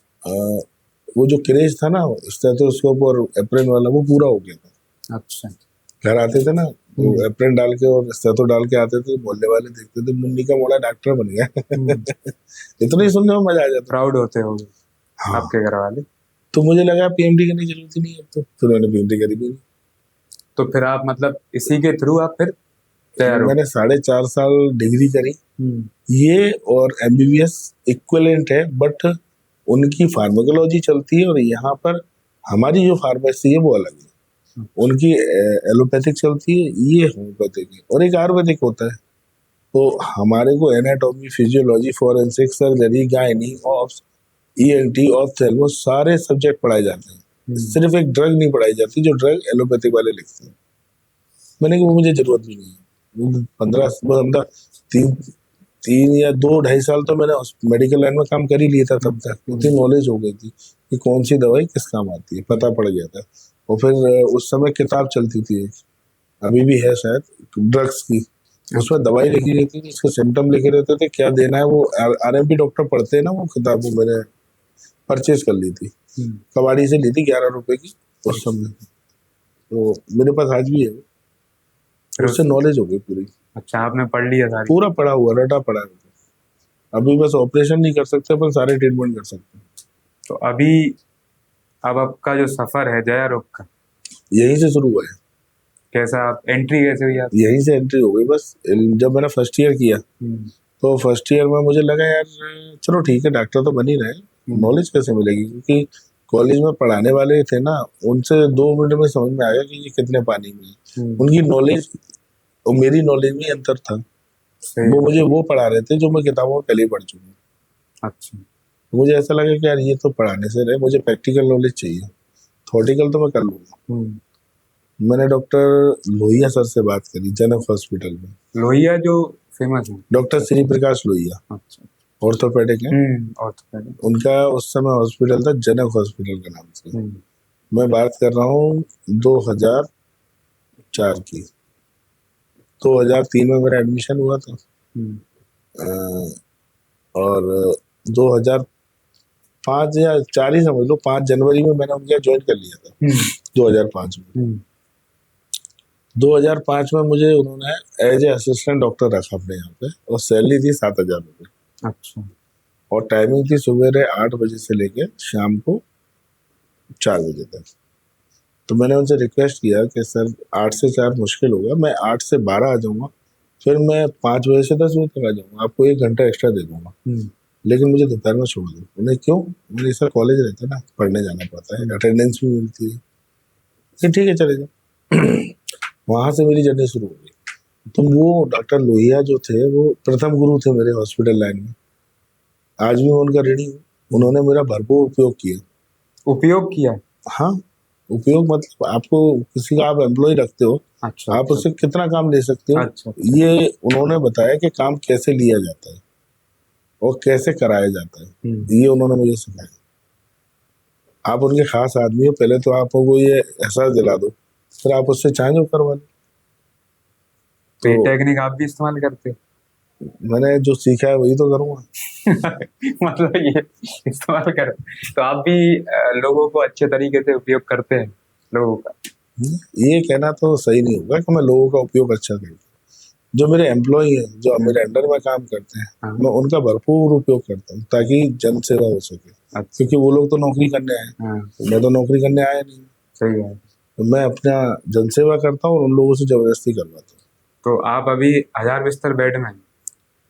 वो जो क्रेज था ना स्टेथोस्कोप और एप्रेन वाला, वो पूरा हो गया था। अच्छा। घर आते थे ना, वो एप्रेन डाल के और स्टेथो डाल के आते थे, मोहल्ले वाले देखते थे, मुन्नी का मोड़ा डॉक्टर बन गया। इतना ही सुनने में मजा आ जाता। प्राउड होते होंगे। हाँ। आपके घर वाले। तो मुझे लगा पीएमडी करने की जरूरत ही नहीं है, तो फिर मैंने पीएमडी करी भी नहीं। तो फिर आप मतलब इसी के थ्रू आप फिर तैयार हो? मैंने 4.5 साल डिग्री करी, ये और एमबीबीएस इक्विवेलेंट है, बट उनकी फार्माकोलॉजी चलती है, और यहाँ पर हमारी जो फार्मेसी है वो अलग है। उनकी एलोपैथिक चलती है, ये होम्योपैथिक है, और एक आयुर्वेदिक होता है। तो हमारे को anatomy, physiology, forensic, surgery, gynae, ops, ENT, ophthalmo, सारे सब्जेक्ट पढ़ाए जाते हैं। सिर्फ एक ड्रग नहीं पढ़ाई जाती जो ड्रग एलोपैथिक वाले लिखते हैं। मैंने कहा वो मुझे जरूरत भी नहीं है। 3 या 2-2.5 साल तो मैंने मेडिकल लाइन में काम कर ही लिया था, तब तक उतनी नॉलेज हो गई थी कि कौन सी दवाई किस काम आती है, पता पड़ गया था। और फिर उस समय किताब चलती थी, अभी भी है शायद, ड्रग्स की, उसमें दवाई लिखी रहती थी, उसके सिम्टम लिखे रहते थे, क्या देना है, वो आरएमपी डॉक्टर पढ़ते हैं ना, वो किताब वो मैंने परचेज कर ली थी, कबाड़ी से ली थी 11 रुपए की उस समय। तो मेरे पास आज भी है, उससे नॉलेज हो गई पूरी। अच्छा, आपने पढ़ लिया सारी? पूरा पढ़ा हुआ, रटा पड़ा है। अभी बस ऑपरेशन नहीं कर सकते, पर सारे ट्रीटमेंट कर सकते हैं। तो अभी अब आपका जो सफर है जया रोग का, यहीं से शुरू हुआ है। कैसा, आप एंट्री कैसे हुई? यहीं से एंट्री हो गई। बस जब मैंने फर्स्ट ईयर किया, तो फर्स्ट ईयर में मुझे लगा यार चलो ठीक है, डॉक्टर तो बन ही रहे, नॉलेज कैसे मिलेगी, क्योंकि कॉलेज में पढ़ाने वाले थे ना, उनसे 2 मिनट में समझ में आया कि ये कितने पानी में। उनकी नॉलेज और मेरी नॉलेज में अंतर था। वो मुझे वो पढ़ा रहे थे जो मैं किताबों में पहले ही पढ़ चुका हूँ। अच्छा। मुझे ऐसा लगा कि यार ये तो पढ़ाने से रहे, मुझे प्रैक्टिकल नॉलेज चाहिए। थॉटिकल तो मैं कर लूंगा। मैंने डॉक्टर लोहिया सर से बात करी जनक हॉस्पिटल में। लोहिया जो फेमस है? डॉक्टर श्री प्रकाश लोहिया, अच्छा। ऑर्थोपेडिक है। ऑर्थोपेडिक। उनका उस समय हॉस्पिटल था जनक हॉस्पिटल के नाम से। मैं बात कर रहा हूँ 2004 की। 2003 में मेरा एडमिशन हुआ था। और 2005 या 4 ही समझ लो, 5 जनवरी में मैंने उनके ज्वाइन कर लिया था 2005 में। 2005 में मुझे उन्होंने एज ए असिस्टेंट डॉक्टर रखा अपने यहाँ पे, और सैलरी थी 7,000 रुपये। अच्छा। और टाइमिंग थी सुबह 8 बजे से लेके शाम को 4 बजे तक। तो मैंने उनसे रिक्वेस्ट किया कि सर 8 से 4 मुश्किल होगा, मैं 8 से 12 आ जाऊँगा, फिर मैं 5 बजे से 10 बजे तक आ जाऊँगा, आपको 1 घंटा एक्स्ट्रा दे दूँगा, लेकिन मुझे दोपहर में छोड़ दो। उन्हें क्यों? मेरे सर कॉलेज रहता है ना, पढ़ने जाना पड़ता है, अटेंडेंस भी मिलती है। फिर ठीक है चले जाओ। वहाँ से मेरी जर्नी शुरू हो गई। तो वो डॉक्टर लोहिया जो थे वो प्रथम गुरु थे मेरे हॉस्पिटल लाइन में। आज भी मैं उनका ऋणी हूँ। उन्होंने मेरा भरपूर उपयोग किया। उपयोग किया? हाँ, उपयोग मतलब आपको किसी का आप एम्प्लॉय रखते हो, अच्छा, आप उससे कितना काम ले सकते हो। अच्छा। ये उन्होंने बताया कि काम कैसे लिया जाता है और कैसे कराया जाता है, ये उन्होंने मुझे सिखाया। आप उनके खास आदमी हो, पहले तो आपको ये एहसास दिला दो, फिर आप उससे चाहें जो करवा लो। तो ये टेक्निक आप भी इस्तेमाल करते हो? मैंने जो सीखा है वही तो करूँगा। मतलब ये इस्तेमाल कर, तो आप भी लोगों को अच्छे तरीके से उपयोग करते हैं लोगों का? ये कहना तो सही नहीं होगा कि मैं लोगों का उपयोग अच्छा करता हूँ। जो मेरे एम्प्लॉय हैं, जो मेरे अंडर में काम करते हैं, मैं उनका भरपूर उपयोग करता हूँ ताकि जन सेवा हो सके। अच्छा। क्योंकि वो लोग तो नौकरी करने आए, मैं तो नौकरी करने आया नहीं। सही है। तो मैं अपना जन सेवा करता हूँ और उन लोगों से जबरदस्ती करवाता हूँ। तो आप अभी 1000 बिस्तर बेड में?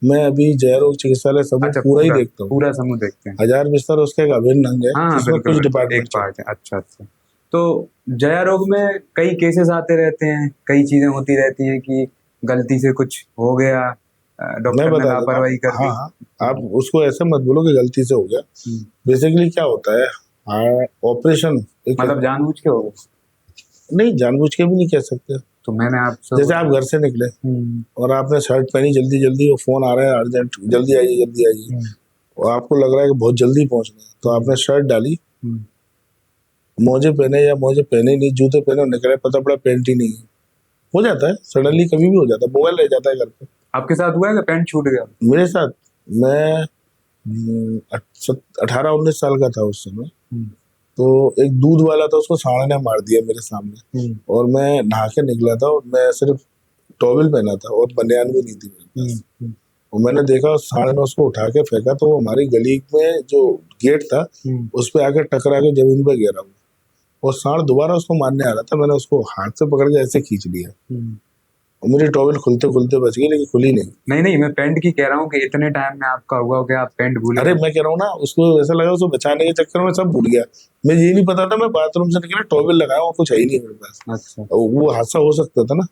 मैं अभी जय रोग चिकित्सालय समूह पूरा ही देखता हूँ। पूरा समूह देखते हैं? 1000 बिस्तर उसका एक अभिन्न अंग है। हाँ, इसमें कुछ डिपार्टमेंट पार्ट है। अच्छा अच्छा। तो जया रोग में कई केसेस आते रहते हैं, कई चीजें होती रहती हैं कि गलती से कुछ हो गया, डॉक्टर ने लापरवाही कर दी। हाँ, आप उसको ऐसे मत बोलो कि गलती से हो गया। बेसिकली क्या होता है, ऑपरेशन मतलब जानबूझ के हो गया? नहीं, जानबूझ के भी नहीं कह सकते। तो मैंने आपसे, जैसे आप घर से निकले और आपने शर्ट पहनी जल्दी जल्दी, वो फोन आ रहा है अर्जेंट, जल्दी आइए जल्दी आइए, और आपको लग रहा है कि बहुत जल्दी पहुंचना है, तो आपने शर्ट डाली, मोजे पहने या मोजे पहने नहीं, जूते पहने और निकले, पता पड़ा पैंट ही नहीं है। हो जाता है, सडनली कभी भी हो जाता है। मोबाइल रह जाता है घर पे। आपके साथ हुआ है कि पैंट छूट गया? मेरे साथ, मैं 18-19 साल का था उस समय। तो एक दूध वाला था, उसको सांड ने मार दिया मेरे सामने, और मैं नहा के निकला था, और मैं सिर्फ टॉवल पहना था और बनियान भी नहीं थी मेरे पास। और मैंने देखा सांड ने उसको उठा के फेंका, तो वो हमारी गली में जो गेट था उस पे आके टकरा के जमीन पे गिरा, और सांड दोबारा उसको मारने आ रहा था। मैंने उसको हाथ से पकड़ के ऐसे खींच लिया, और मेरी टॉवल खुलते खुलते बच गई, लेकिन खुली नहीं। नहीं, मैं पैंट की कह रहा हूँ कि इतने टाइम में आपका हुआ कि आप पैंट भूल? अरे मैं कह रहा हूँ ना, उसको ऐसा लगा, उसको बचाने के चक्कर में सब भूल गया। मैं ये नहीं पता था, मैं बाथरूम से निकला, टॉवल लगाया, और कुछ है ही नहीं मेरे पास। अच्छा। वो हादसा हो सकता था ना,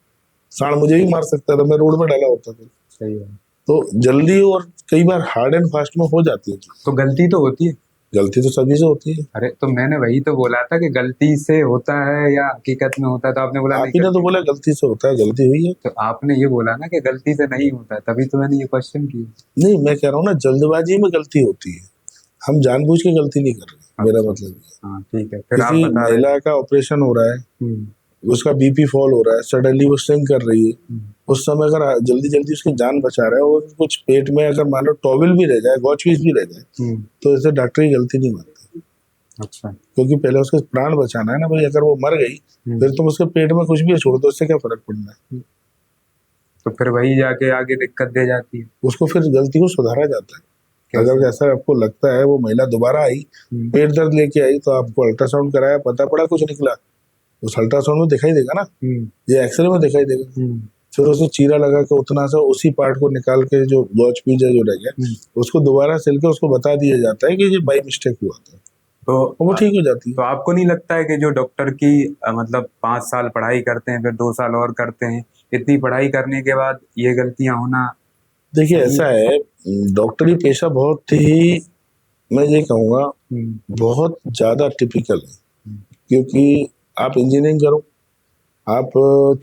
सांड मुझे ही मार सकता था, मैं रोड में डाला होता था। सही है। तो जल्दी और कई बार हार्ड एंड फास्ट में हो जाती है। तो गलती तो होती है? गलती तो सभी से होती है। अरे तो मैंने वही तो बोला था कि गलती से होता है या हकीकत में होता है, तो आपने बोला आप ही ने तो बोला गलती से होता है, गलती हुई है। तो आपने ये बोला ना कि गलती से नहीं होता है, तभी तो मैंने ये क्वेश्चन किया। नहीं, मैं कह रहा हूँ ना, जल्दबाजी में गलती होती है, हम जानबूझ के गलती नहीं कर रहे। मेरा मतलब हाँ, ठीक है। फिर किसी महिला का ऑपरेशन हो रहा है, उसका बीपी फॉल हो रहा है, सडनली वो स्विंग कर रही है, उस समय अगर जल्दी जल्दी उसकी जान बचा रहा है, और कुछ पेट में अगर मान लो टॉवल भी रह जाए, गॉच पीस भी रह जाए, तो इसे डॉक्टर की गलती नहीं मानते। अच्छा। क्योंकि पहले उसके प्राण बचाना है ना भाई। अगर वो मर गई, फिर तुम उसके पेट में कुछ भी छोड़ दो, उससे क्या फर्क पड़ना है? तो फिर वही जाके आगे दिक्कत दे जाती है। उसको फिर गलती को सुधारा जाता है। अगर ऐसा आपको लगता है वो महिला दोबारा आई, पेट दर्द लेके आई, तो आपको अल्ट्रासाउंड कराया, पता पड़ा कुछ निकला, उस अल्ट्रासाउंड में दिखाई देगा ना, ये एक्सरे में दिखाई देगा। फिर उसे चीरा लगा के उतना सा उसी पार्ट को निकाल के, जो गॉच पीस है जो रह गया, उसको दोबारा सिल के उसको बता दिया जाता है कि ये बाई मिस्टेक हुआ था, तो वो ठीक हो जाती है। तो आपको नहीं लगता है कि जो डॉक्टर की मतलब 5 साल पढ़ाई करते हैं, फिर 2 साल और करते हैं, इतनी पढ़ाई करने के बाद ये गलतियां होना? देखिए ऐसा है, डॉक्टरी पेशा बहुत ही मैं ये कहूँगा बहुत ज़्यादा टिपिकल है, क्योंकि आप इंजीनियरिंग करो, आप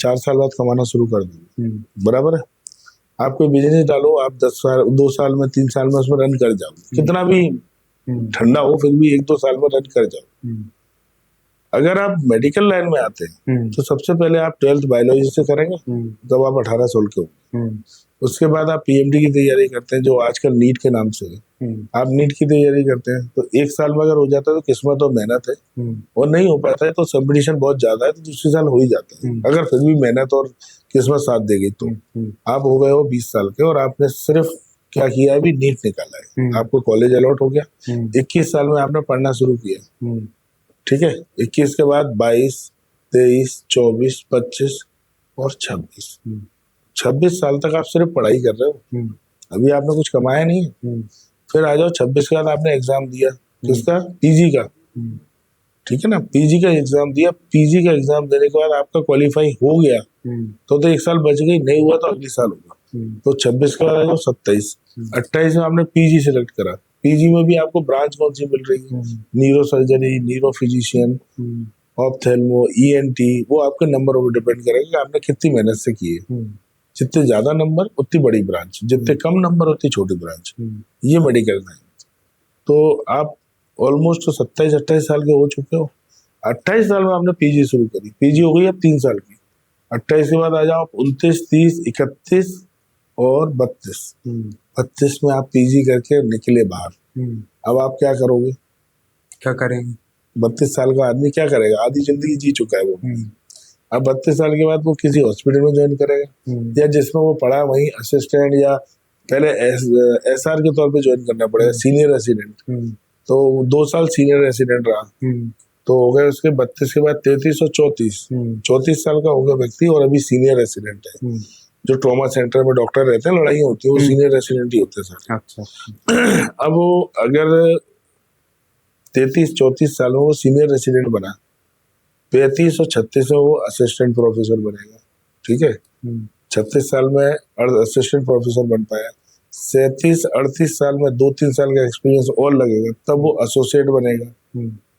4 साल बाद कमाना शुरू कर दोगे, बराबर है। आप कोई बिजनेस डालो, आप 10 साल 2 साल में 3 साल में उसमें रन कर जाओ, कितना भी ठंडा हो फिर भी 1-2 साल में रन कर जाओ। अगर आप मेडिकल लाइन में आते हैं तो सबसे पहले आप 12th बायोलॉजी से करेंगे, जब आप 18 साल के हो। उसके बाद आप पीएमडी की तैयारी करते हैं, जो आजकल नीट के नाम से है। आप नीट की तैयारी करते हैं तो 1 साल में अगर हो जाता है तो किस्मत और मेहनत है, और नहीं हो पाता है तो कंपटीशन बहुत ज्यादा है तो दूसरे साल हो ही जाता है। अगर फिर भी मेहनत और किस्मत साथ देगी तो आप हो गए हो 20 साल के, और आपने सिर्फ क्या किया है, अभी नीट निकाला है, आपको कॉलेज अलॉट हो गया। 21 साल में आपने पढ़ना शुरू किया, ठीक है। 21 के बाद 22, 23, 24, 25 और 26, 26 साल तक आप सिर्फ पढ़ाई कर रहे हो, अभी आपने कुछ कमाया नहीं है। फिर आ जाओ 26 के बाद आपने एग्जाम दिया, किसका? पीजी का, ठीक है ना। पीजी का एग्जाम दिया, पीजी का एग्जाम देने के बाद आपका क्वालिफाई हो गया तो 1 साल बच गई, नहीं हुआ तो अगले साल होगा। तो 26 के बाद आ जाओ 27, 28 में आपने पीजी सिलेक्ट करा, पीजी में भी आपको ब्रांच कौन सी मिल रही है? Neuro surgery, neuro physician, ophthalmo, ENT, वो आपके नंबर पर डिपेंड करेगा कि आपने कितनी मेहनत से की है। जितने ज्यादा नंबर उतनी बड़ी ब्रांच, जितने कम नंबर उतनी छोटी ब्रांच, ये मेडिकल है। तो आप ऑलमोस्ट तो 27-28 साल के हो चुके हो। 28 साल में आपने पीजी शुरू करी, पीजी हो गई अब 3 साल की। 28 के बाद आ जाओ आप 29, 30, 31 और 32। 32 में आप पीजी करके निकले बाहर। अब आप क्या करोगे? क्या करेंगे? 32 साल का आदमी क्या करेगा? आधी जिंदगी जी चुका है वो। अब 32 साल के बाद वो किसी हॉस्पिटल में ज्वाइन करेगा, या जिसमें वो पढ़ा वहीं असिस्टेंट, या पहले एसआर के तौर पे ज्वाइन करना पड़ेगा, सीनियर रेसिडेंट। तो 2 साल सीनियर रेसिडेंट रहा, तो हो गए उसके 32 के बाद 33 और 34, 34 साल का हो गया व्यक्ति, और अभी सीनियर रेसिडेंट है। जो ट्रॉमा सेंटर में डॉक्टर रहते हैं, लड़ाई होती है, वो सीनियर रेसिडेंट ही होते हैं सारे। अच्छा। अब वो अगर 33-34 साल में वो सीनियर रेसिडेंट बना, 35 और 36 में वो असिस्टेंट प्रोफेसर बनेगा, ठीक है। 36 साल में असिस्टेंट प्रोफेसर बन पाया, 37-38 साल में 2-3 साल का एक्सपीरियंस और लगेगा, तब वो एसोसिएट बनेगा।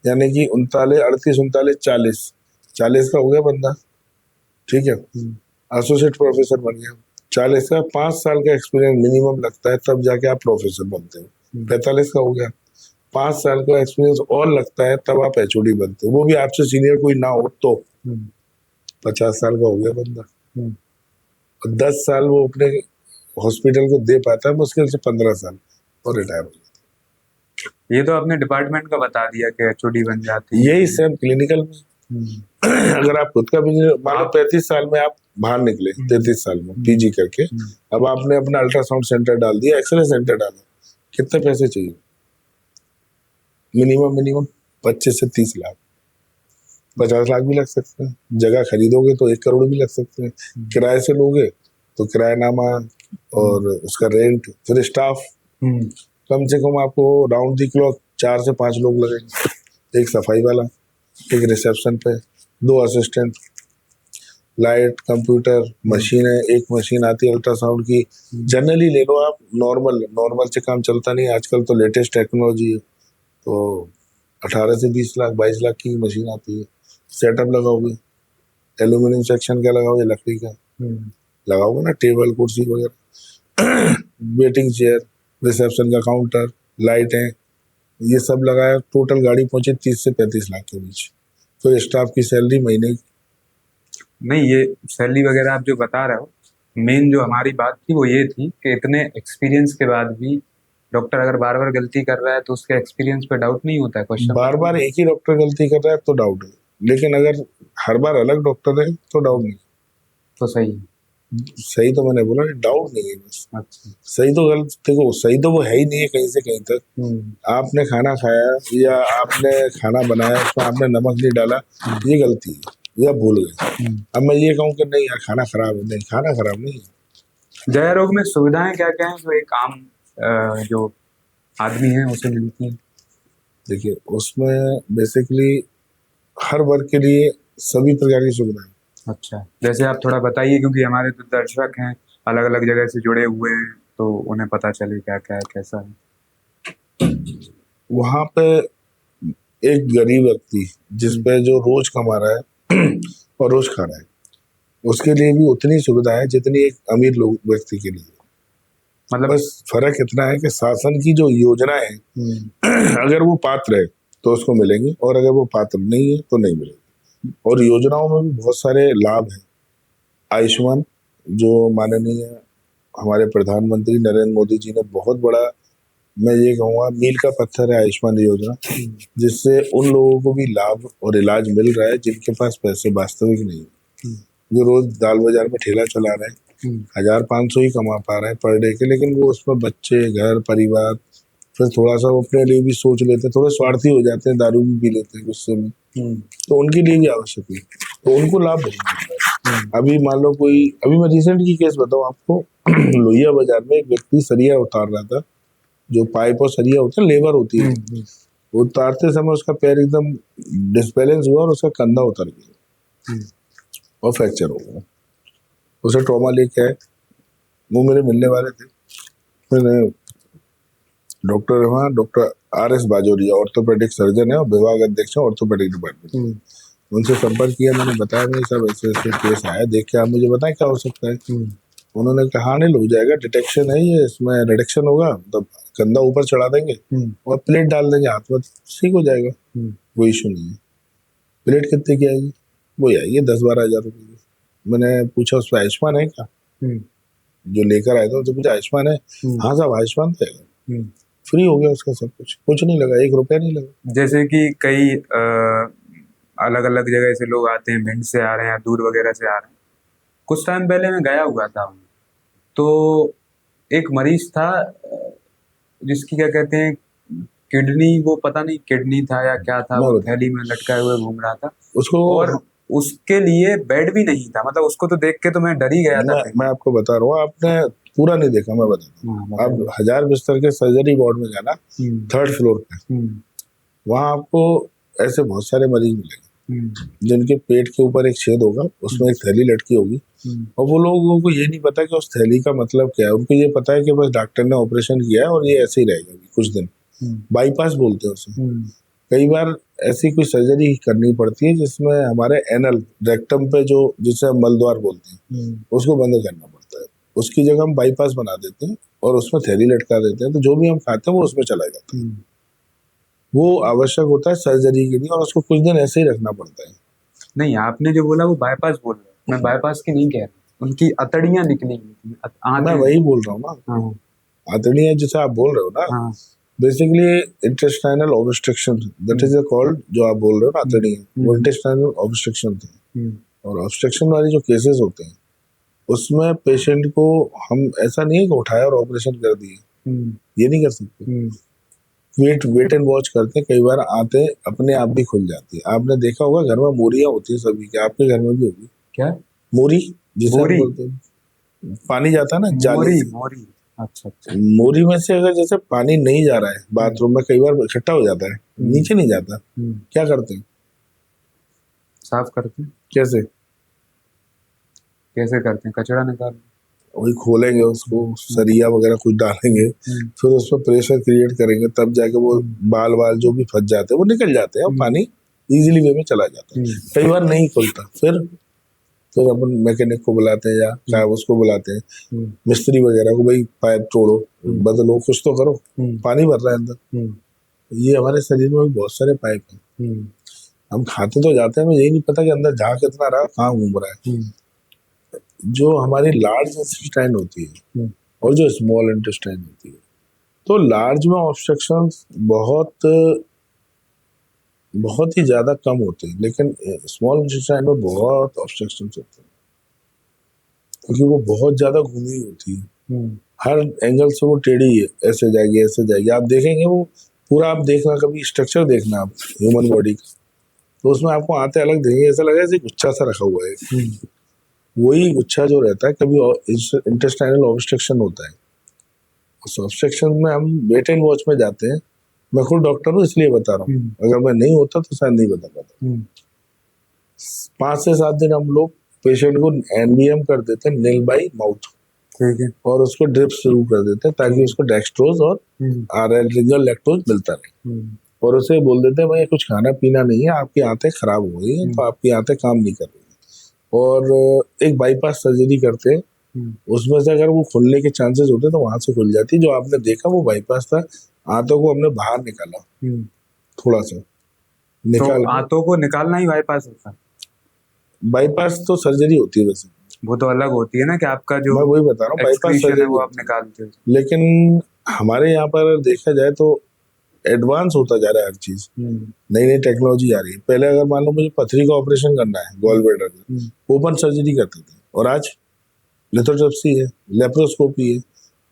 यानी कि 39, 38, 39, 40, 40 का हो गया बंदा, ठीक है, एसोसिएट प्रोफेसर बन गया। 40 का 5 साल का एक्सपीरियंस मिनिमम लगता है, तब जाके आप प्रोफेसर बनते हो। 45 का हो गया, 5 साल का एक्सपीरियंस और लगता है, तब आप एचओडी बनते हो, वो भी आपसे सीनियर कोई ना हो तो। 50 साल का हो गया बंदा, और 10 साल वो अपने हॉस्पिटल को दे पाता है, मुश्किल से 15 साल, और रिटायर हो जाता। ये तो आपने डिपार्टमेंट का बता दिया कि एचओडी बन जाती है, यही सेम क्लिनिकल में। अगर आप खुद का बिजनेस, मान लो 35 साल में आप बाहर निकले, 33 साल में पीजी करके, अब आपने अपना अल्ट्रासाउंड सेंटर डाल दिया, एक्सरे सेंटर डाला, कितने पैसे चाहिए? मिनिमम 25 से 30 लाख, 50 लाख भी लग सकते हैं। जगह खरीदोगे तो 1 करोड़ भी लग सकते हैं। किराए से लोगे तो किरायानामा और उसका रेंट, फिर स्टाफ, कम से कम आपको राउंड दी क्लॉक 4 से 5 लोग लगेंगे। एक सफाई वाला, एक रिसेप्शन पे, 2 असिस्टेंट, लाइट, कंप्यूटर, मशीनें, एक मशीन आती है अल्ट्रासाउंड की। जनरली ले लो आप, नॉर्मल से काम चलता नहीं, आजकल तो लेटेस्ट टेक्नोलॉजी है, तो 18 से 20 लाख, 22 लाख की मशीन आती है। सेटअप लगाओगे, एल्यूमिनियम सेक्शन का लगाओगे, लकड़ी का लगाओगे ना, टेबल कुर्सी वगैरह, वेटिंग चेयर, रिसेप्शन का काउंटर, लाइटें, ये सब लगाया, टोटल गाड़ी पहुंची 30 से 35 लाख के बीच। तो स्टाफ की सैलरी महीने की। नहीं, ये सैलरी वगैरह आप जो बता रहे हो, मेन जो हमारी बात थी वो ये थी कि इतने एक्सपीरियंस के बाद भी डॉक्टर अगर बार बार गलती कर रहा है तो उसके एक्सपीरियंस पे डाउट नहीं होता है? क्वेश्चन बार बार एक ही डॉक्टर गलती कर रहा है तो डाउट है, लेकिन अगर हर बार अलग डॉक्टर है तो डाउट नहीं। तो सही है। सही तो मैंने बोला, डाउट नहीं है बस। अच्छा। सही तो गलत, देखो सही तो वो है ही नहीं है कहीं से कहीं तक। आपने खाना खाया या आपने खाना बनाया, उसमें आपने नमक नहीं डाला, ये गलती है, या भूल गए। अब मैं ये कहूँ कि नहीं यार खाना खराब है, नहीं, खाना खराब नहीं है। जया रोग में सुविधाएं क्या क्या हैं जो एक आम जो आदमी है उसे मिलती है? देखिए उसमें बेसिकली हर वर्ग के लिए सभी प्रकार की सुविधाएं। अच्छा, जैसे आप थोड़ा बताइए, क्योंकि हमारे जो दर्शक हैं अलग अलग जगह से जुड़े हुए हैं, तो उन्हें पता चले क्या क्या है, कैसा है। वहां पे एक गरीब व्यक्ति जिस पे जो रोज कमा रहा है और रोज खा रहा है, उसके लिए भी उतनी सुविधा है जितनी एक अमीर लोग व्यक्ति के लिए। मतलब बस फर्क इतना है कि शासन की जो योजना है अगर वो पात्र है तो उसको मिलेंगे, और अगर वो पात्र नहीं है तो नहीं मिलेंगे। और योजनाओं में भी बहुत सारे लाभ हैं। आयुष्मान, जो माननीय हमारे प्रधानमंत्री नरेंद्र मोदी जी ने बहुत बड़ा, मैं ये कहूँगा मील का पत्थर है आयुष्मान योजना, जिससे उन लोगों को भी लाभ और इलाज मिल रहा है जिनके पास पैसे वास्तविक नहीं है, जो रोज दाल बाजार में ठेला चला रहे हैं, 1500 ही कमा पा रहे हैं पर डे के, लेकिन वो उसमें बच्चे, घर परिवार, फिर थोड़ा सा वो अपने लिए भी सोच लेते हैं, थोड़े स्वार्थी हो जाते हैं, दारू भी पी लेते हैं गुस्से में, तो उनके लिए भी आवश्यक है, तो उनको लाभ नहीं मिलता है। अभी मान लो कोई, अभी मैं रिसेंट की केस बताऊँ आपको, लोहिया बाजार में एक व्यक्ति सरिया उतार रहा था, जो पाइप और सरिया होता है, लेबर होती है, वो उतारते समय उसका पैर एकदम डिसबैलेंस हुआ और उसका कंधा उतर गया और फ्रैक्चर हो गया। उसे ट्रॉमा लेके आए, वो मेरे मिलने वाले थे, मैंने डॉक्टर वहाँ doctor RS Bajoria orthopaedic surgeon है और विभाग अध्यक्ष है ऑर्थोपेडिक डिपार्टमेंट, उनसे संपर्क किया, मैंने बताया मेरे सब ऐसे ऐसे केस आया, देख के आप मुझे बताएं क्या हो सकता है। उन्होंने कहा नहीं, हो जाएगा, डिटेक्शन है ये, इसमें रिडक्शन होगा, तो कंधा ऊपर चढ़ा देंगे और प्लेट डाल देंगे हाथ में, ठीक हो जाएगा, कोई इशू नहीं है। प्लेट कितने की आएगी? वो आएगी 10-12 हज़ार रुपये की। मैंने पूछा उस पर आयुष्मान है क्या? जो लेकर आए थे उनसे पूछा आयुष्मान है? हाँ साहब आयुष्मान तो है। फ्री हो गया उसका सब कुछ नहीं लगा, 1 रुपया नहीं लगा। जैसे कि कई अलग अलग जगह से लोग आते हैं, भिंड से आ रहे हैं या दूर वगैरह से आ रहे हैं। कुछ टाइम पहले मैं गया हुआ था, तो एक मरीज था जिसकी क्या कहते हैं किडनी, वो पता नहीं किडनी था या क्या था, वो थैली में लटकाए हुए घूम रहा था उसको, और उसके लिए बेड भी नहीं था। मतलब उसको तो देख के तो मैं डर ही गया था। मैं आपको बता रहा हूँ, आपने पूरा नहीं देखा, मैं बताता हूँ। आप 1000 बिस्तर के सर्जरी वार्ड में जाना, 3rd फ्लोर पे, वहाँ आपको ऐसे बहुत सारे मरीज मिलेंगे जिनके पेट के ऊपर एक छेद होगा, उसमें एक थैली लटकी होगी, और वो लोगों को ये नहीं पता कि उस थैली का मतलब क्या है। उनको ये पता है कि बस डॉक्टर ने ऑपरेशन किया है और ये ऐसे ही रहेगा कुछ दिन, बाईपास बोलते हैं उसे। कई बार ऐसी कोई सर्जरी करनी पड़ती है जिसमें हमारे एनल रेक्टम पे, जो जिसे हम मलद्वार बोलते हैं, उसको बंद करना पड़ता है। उसकी जगह हम बाईपास बना देते हैं और उसमें थैली लटका देते हैं, तो जो भी हम खाते हैं वो उसमें चला जाता है। वो आवश्यक होता है सर्जरी के लिए, और उसको कुछ दिन ऐसे ही रखना पड़ता है। नहीं, आपने जो बोला वो बाईपास बोल रहे हो, मैं बाईपास की नहीं कह रहा, उनकी अतड़ियां निकली थी। मैं वही बोल रहा हूँ ना, अतड़ियां जिसे आप बोल रहे हो ना, basically intestinal obstruction, that is called, जो आप बोल रहे हो ना अतड़ियां, वो इंटेस्टाइनल ऑब्स्ट्रक्शन थे। और ऑब्स्ट्रक्शन वाले जो केसेस होते हैं उसमें पेशेंट को हम ऐसा नहीं है कि उठाया और ऑपरेशन कर दिए, ये नहीं कर सकते। वेट एंड वॉच करते हैं, कई बार आते अपने आप भी खुल जाती है। आपने देखा होगा घर में मोरियां होती है सभी के, आपके घर में भी होगी क्या? मोरी, जिसे हम बोलते हैं, पानी जाता है ना जाली, मोरी। अच्छा। मोरी में से अगर जैसे पानी नहीं जा रहा है बाथरूम में, कई बार इकट्ठा हो जाता है, नीचे नहीं जाता, क्या करते हैं? साफ करते हैं। कैसे करते हैं? कचरा निकाल, वही खोलेंगे उसको, सरिया वगैरह कुछ डालेंगे, फिर उस पर प्रेशर क्रिएट करेंगे, तब जाके वो बाल जो भी फंस जाते हैं वो निकल जाते हैं, पानी इजीली वे में चला जाता है। कई बार नहीं खुलता, फिर अपन मैकेनिक को बुलाते हैं या क्या उसको बुलाते हैं, मिस्त्री वगैरह को, भाई पाइप तोड़ो, बदलो, कुछ तो करो, पानी भर रहा है अंदर। ये हमारे शरीर में भी बहुत सारे पाइप हैं, हम खाते तो जाते हैं, हमें यही नहीं पता कि अंदर जा कितना रहा, कहाँ घूम रहा है। जो हमारी लार्ज इंटेस्टाइन होती है और जो स्मॉल इंटेस्टाइन होती है, तो लार्ज में ऑब्स्ट्रक्शन बहुत ही ज्यादा कम होते हैं, लेकिन स्मॉल इंटेस्टाइन में बहुत ऑब्स्ट्रक्शन होते हैं, क्योंकि वो बहुत ज्यादा घूमी होती है, हर एंगल से वो टेढ़ी है, ऐसे जाएगी ऐसे जाएगी। आप देखेंगे वो पूरा, आप देखना कभी स्ट्रक्चर देखना आप ह्यूमन बॉडी का, तो उसमें आपको आते अलग देंगे, ऐसा लगा जैसे गुच्छा सा रखा हुआ है, वही गुच्छा जो रहता है, कभी इंटेस्टाइनल ऑब्स्ट्रक्शन होता है। उस ऑब्स्ट्रक्शन में हम वेट एंड वॉच में जाते हैं, मैं खुद डॉक्टर हूँ इसलिए बता रहा हूँ, अगर मैं नहीं होता तो शायद नहीं बता पाता। 5 से 7 दिन हम लोग पेशेंट को NBM कर देते हैं, नील बाई माउथ, ठीक है। और उसको ड्रिप शुरू कर देते हैं ताकि उसको डेक्सट्रोज और रिंगल लैक्टोज मिलता रहे। और उसे बोल देते हैं भाई कुछ खाना पीना नहीं है, आपकी आंतें खराब हो गई हैं, तो आपकी आंतें काम नहीं कर रही हैं। और एक बाईपास सर्जरी करते हैं, उसमें से अगर वो खुलने के चांसेस होते हैं तो वहां से खुल जाती है। जो आपने देखा वो बाईपास था, आंतों को हमने बाहर निकाला थोड़ा सा तो निकाल के। आंतों को निकालना ही बाईपास होता है? बाईपास तो सर्जरी होती है वैसे, वो तो अलग होती है ना, कि आपका जो मैं वही बता रहा हूँ, बाईपास एक्सक्रीशन है सर्जरी वो आप होती है। निकालते हो। लेकिन हमारे यहाँ पर देखा जाए तो एडवांस होता जा रहा है हर चीज, नई नई टेक्नोलॉजी आ रही है। पहले अगर मान लो मुझे पथरी का ऑपरेशन करना है गॉल ब्लैडर का, ओपन सर्जरी करते थे, और आज लिथोट्रिप्सी है, लेप्रोस्कोपी है,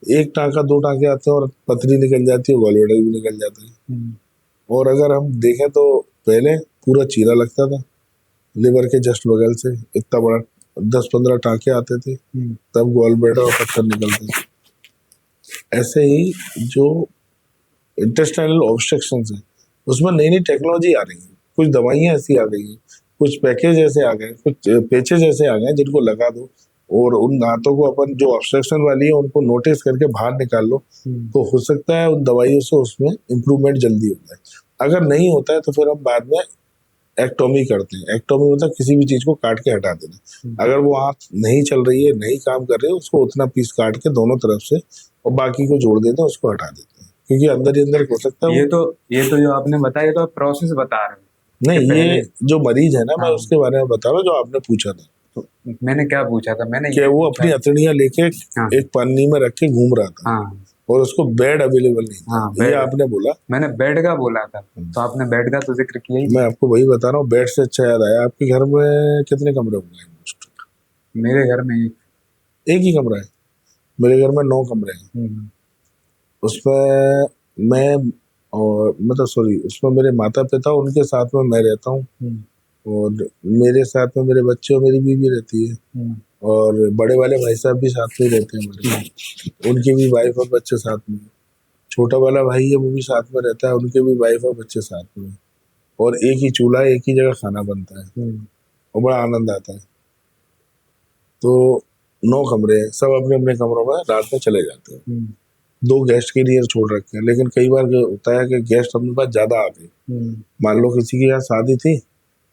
एक टांका दो टांके आते हैं और पथरी निकल जाती है, गॉल ब्लैडर भी निकल जाता है। और अगर हम देखें तो पहले पूरा चीरा लगता था लिवर के जस्ट बगल से, इतना बड़ा 10-15 टांके आते थे, तब गॉल ब्लैडर और पत्थर निकलते थे। ऐसे ही जो इंटेस्टाइनल ऑब्स्ट्रक्शन है उसमें नई नई टेक्नोलॉजी आ रही है, कुछ दवाइयाँ ऐसी आ गई हैं, कुछ पैकेज ऐसे आ गए, कुछ पेचेज ऐसे आ गए जिनको लगा दो और उन दांतों को अपन जो ऑब्स्ट्रक्शन वाली है उनको नोटिस करके बाहर निकाल लो, तो हो सकता है उन दवाइयों से उसमें इम्प्रूवमेंट जल्दी हो जाए। अगर नहीं होता है तो फिर हम बाद में एक्टोमी करते हैं। एक्टोमी मतलब किसी भी चीज को काट के हटा देना। अगर वो आंत नहीं चल रही है, नहीं काम कर रही है, उसको उतना पीस काट के दोनों तरफ से और बाकी को जोड़ देते हैं, उसको हटा देते हैं, क्योंकि अंदर ही अंदर हो सकता है। ये तो जो आपने बताया, ये तो आप प्रोसेस बता रहे हो। नहीं, कि ये जो मरीज है ना, मैं हाँ। उसके बारे में बता रहा हूँ जो आपने पूछा था तो मैंने क्या पूछा था? मैंने कि ये वो पूछा। अपनी अतड़ियां लेके हाँ। एक पन्नी में रख के घूम रहा था, हाँ। और उसको बेड अवेलेबल नहीं था। हाँ, ये बेड। आपने बोला, मैंने बेड का बोला था, तो आपने बेड का तो जिक्र किया ही मैं नहीं। आपको वही बता रहा हूँ। बेड से अच्छा याद आया, आपके घर में कितने कमरे होंगे? मेरे घर में एक ही कमरा है। मेरे घर में 9 कमरे हैं। उसमें मैं और मतलब सॉरी, उसमें मेरे माता पिता, उनके साथ में मैं रहता हूँ, और मेरे साथ में मेरे बच्चे और मेरी बीवी रहती है, और बड़े वाले भाई साहब भी साथ में रहते हैं हमारे, उनकी भी वाइफ और बच्चे साथ में। छोटा वाला भाई है वो भी साथ में रहता है, उनके भी वाइफ और बच्चे साथ में, और एक ही चूल्हा, एक ही जगह खाना बनता है, और बड़ा आनंद आता है। तो 9 कमरे हैं, सब अपने अपने कमरों में रात में चले जाते हैं। 2 गेस्ट के लिए छोड़ रखे हैं, लेकिन कई बार होता है कि गेस्ट अपने पास ज्यादा आ गए। मान लो किसी की यहाँ शादी थी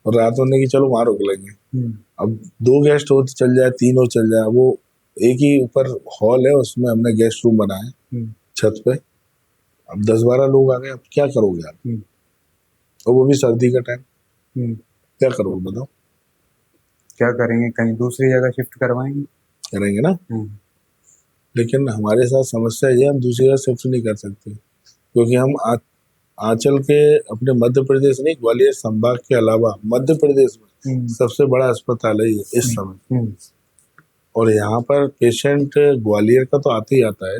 और रात होने की, चलो वहां रुक लेंगे। अब 2 गेस्ट हो चल जाए, 3 हो चल जाए, वो एक ही ऊपर हॉल है, उसमें हमने गेस्ट रूम बनाया छत पे। अब 10-12 लोग आ गए, अब क्या करोगे आप? और वो भी सर्दी का टाइम, क्या करोगे बताओ? क्या करेंगे? कहीं दूसरी जगह शिफ्ट करवाएंगे। करेंगे ना। लेकिन हमारे साथ समस्या ये, हम दूसरी जगह शिफ्ट नहीं कर सकते, क्योंकि हम आंचल के अपने मध्य प्रदेश नहीं, ग्वालियर संभाग के अलावा मध्य प्रदेश में सबसे बड़ा अस्पताल है ये इस समय। और यहाँ पर पेशेंट ग्वालियर का तो आते ही आता है,